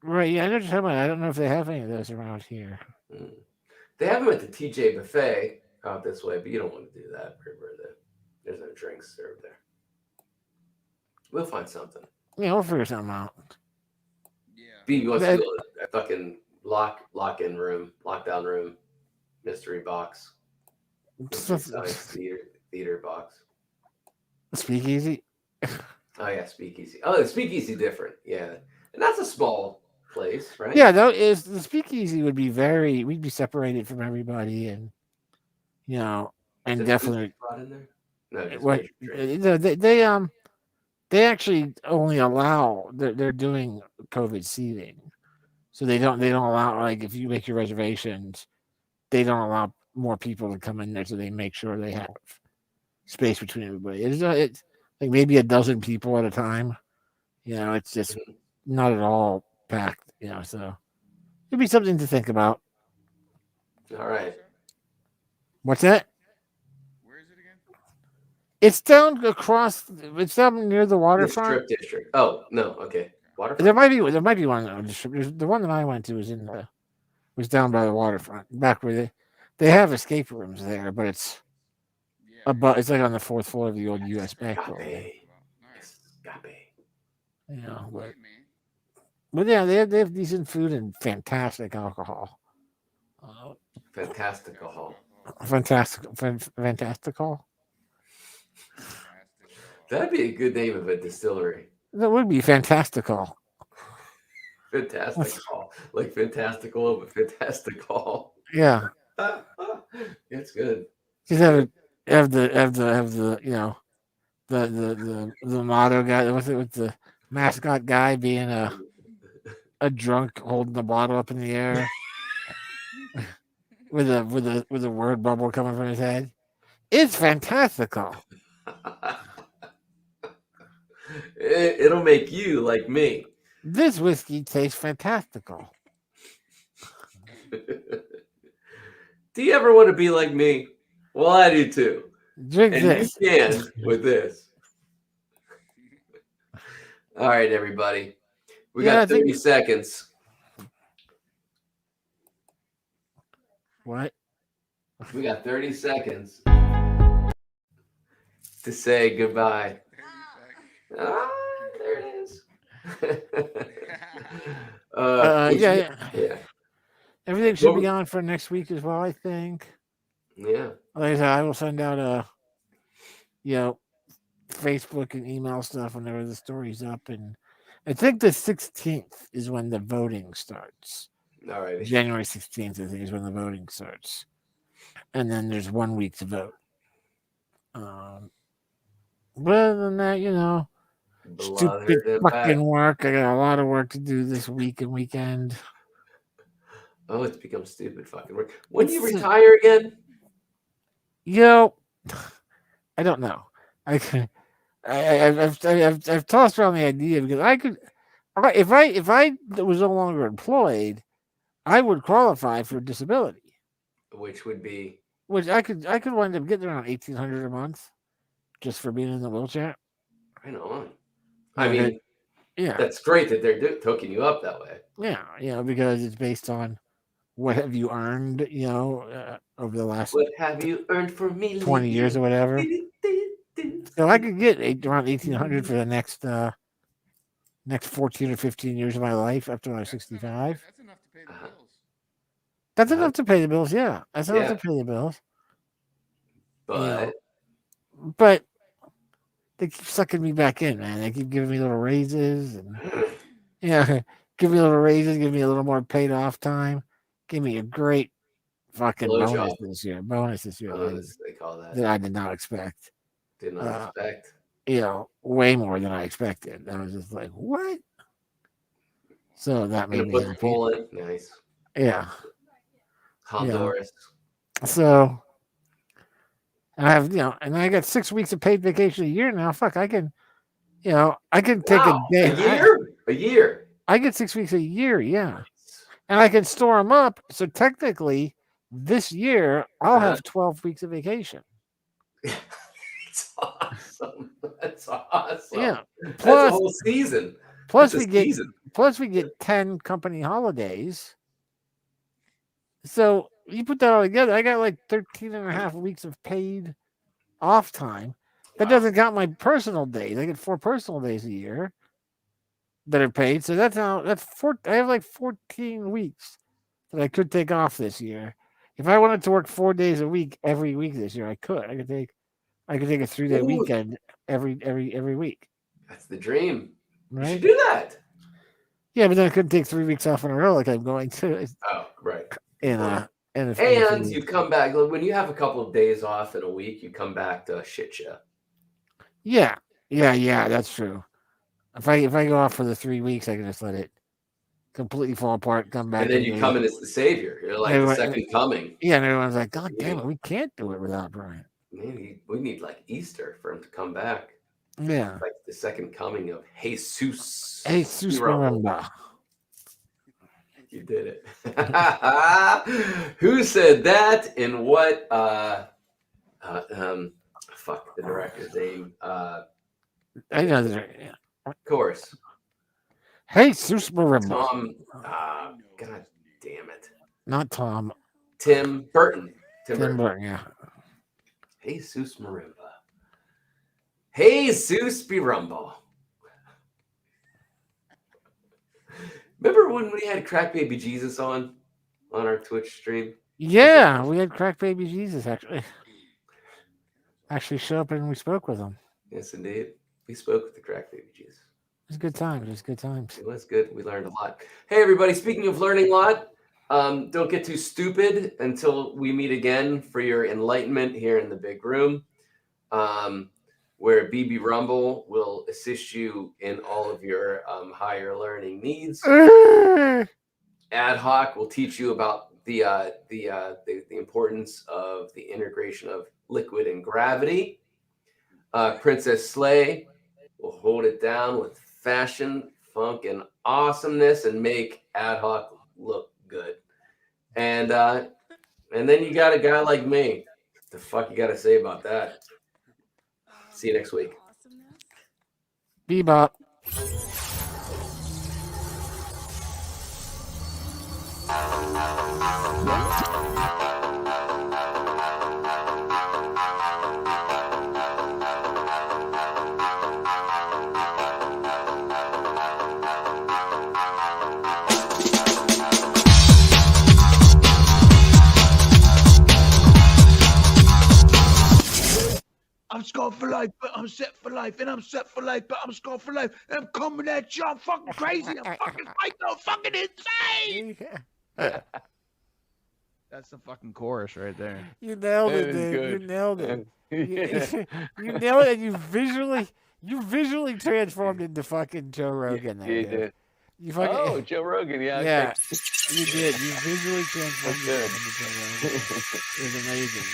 Right, yeah. I know what you're talking about. I don't know if they have any of those around here. They have them at the TJ Buffet out this way, but you don't want to do that. There's no drinks served there. We'll find something. Yeah, we'll figure something out. Yeah. B wants to do a fucking lock-in room, lockdown room, mystery box, theater box. Speakeasy. Oh yeah, speakeasy. Oh, the speakeasy different. Yeah, and that's a small place, right? Yeah, though is the speakeasy would be we'd be separated from everybody, and and definitely brought in there. No, just what they actually only allow they're doing COVID seating, so they don't allow, like, if you make your reservations, they don't allow more people to come in there, so they make sure they have space between everybody. It's like maybe a dozen people at a time. It's just not at all packed. So it'd be something to think about. All right. What's that? Where is it again? It's down across. It's down near the waterfront. Strip district. Oh no. Okay. Waterfront. There might be one. The one that I went to was down by the waterfront, back where they have escape rooms there, but it's it's like on the 4th floor of the old U.S. Bank building. But yeah, they have decent food and fantastic alcohol. Fantastical. Fantastical. That'd be a good name of a distillery. That would be fantastical. Fantastical, like fantastical, but fantastical. Yeah, it's good. just have the the motto guy. What's it with the mascot guy being a drunk holding the bottle up in the air with a word bubble coming from his head. It's fantastical. It'll make you like me. This whiskey tastes fantastical. Do you ever want to be like me? Well, I do too. Drink And this. you can with this. All right, everybody. We got 30 seconds. What? We got 30 seconds to say goodbye. Ah, there it is. Yeah. Everything should be on for next week as well, I think. Yeah. Like I said, I will send out Facebook and email stuff whenever the story's up, and I think the 16th is when the voting starts. All right. January 16th, I think, is when the voting starts, and then there's 1 week to vote. But other than that, stupid fucking work. I got a lot of work to do this week and weekend. Oh, it's become stupid fucking work. When do you retire again? I don't know. I've tossed around the idea because I could, if I was no longer employed, I would qualify for disability, which would be I could wind up getting around $1,800 a month just for being in the wheelchair. Right on. I mean, that's great that they're hooking you up that way. Yeah, because it's based on what have you earned, over the last what have you earned for me 20 years or whatever. So I could get around $1,800 for the next 14 or 15 years of my life up to I was 65. That's enough to pay the bills. That's enough to pay the bills. Yeah, that's enough to pay the bills. But they keep sucking me back in, man. They keep giving me little raises and give me little raises, give me a little more paid off time, give me a great fucking bonus this year. Bonus, they call that I did not expect. Did not expect. Way more than I expected. I was just like, what? So that made me happy. Nice. Yeah. Honduras. So I have, and I got 6 weeks of paid vacation a year now. Fuck, I can take a day. A year. I get 6 weeks a year, yeah. And I can store them up. So technically, this year, I'll have 12 weeks of vacation. That's awesome. That's awesome. Yeah. Plus, that's a whole season. Plus we get 10 company holidays. So you put that all together, I got like 13 and a half weeks of paid off time. That doesn't count my personal days. I get 4 personal days a year that are paid. So that's 4. I have like 14 weeks that I could take off this year. If I wanted to work 4 days a week every week this year, I could. I could take a 3-day weekend every week. That's the dream. Right? You should do that. Yeah, but then I couldn't take 3 weeks off in a row like I'm going to. Oh, right. And you come back when you have a couple of days off in a week. You come back to shit show. Yeah, that's true. If I go off for the 3 weeks, I can just let it completely fall apart. Come back, and then you come in as the savior. You're like the second coming. Yeah, and everyone's like, "God damn it, we can't do it without Brian." Maybe we need like Easter for him to come back. Yeah, like the second coming of Jesus. Jesus, remember. You did it. Who said that? And what? Fuck the director's name. I know the director. Yeah. Of course. Jesus, remember. Tom. God damn it. Not Tom. Tim Burton. Tim Burton. Yeah. Jesus Marimba. Jesus Birumbo. Remember when we had Crack Baby Jesus on our Twitch stream? Yeah, we had Crack Baby Jesus actually show up and we spoke with him. Yes, indeed. We spoke with the Crack Baby Jesus. It was good times. It was good. We learned a lot. Hey, everybody. Speaking of learning a lot, don't get too stupid until we meet again for your enlightenment here in the big room. where BB Rumble will assist you in all of your higher learning needs. Ad Hoc will teach you about the importance of the integration of liquid and gravity. Princess Slay will hold it down with fashion, funk, and awesomeness, and make Ad Hoc look good. And then you got a guy like me. The fuck you got to say about that? See you next week. Bebop. I'm scarred for life, but I'm set for life, and I'm set for life, but I'm scarred for life, and I'm coming at you. I'm fucking crazy. I'm fucking psycho, fucking insane. That's the fucking chorus right there. You nailed it, That is dude. good. You nailed it. Yeah. You nailed it. You visually transformed into fucking Joe Rogan. There, You dude. did. You fucking, Oh, Joe Rogan. Yeah. yeah, Okay. you did. You visually transformed That's into Joe Rogan. It was amazing.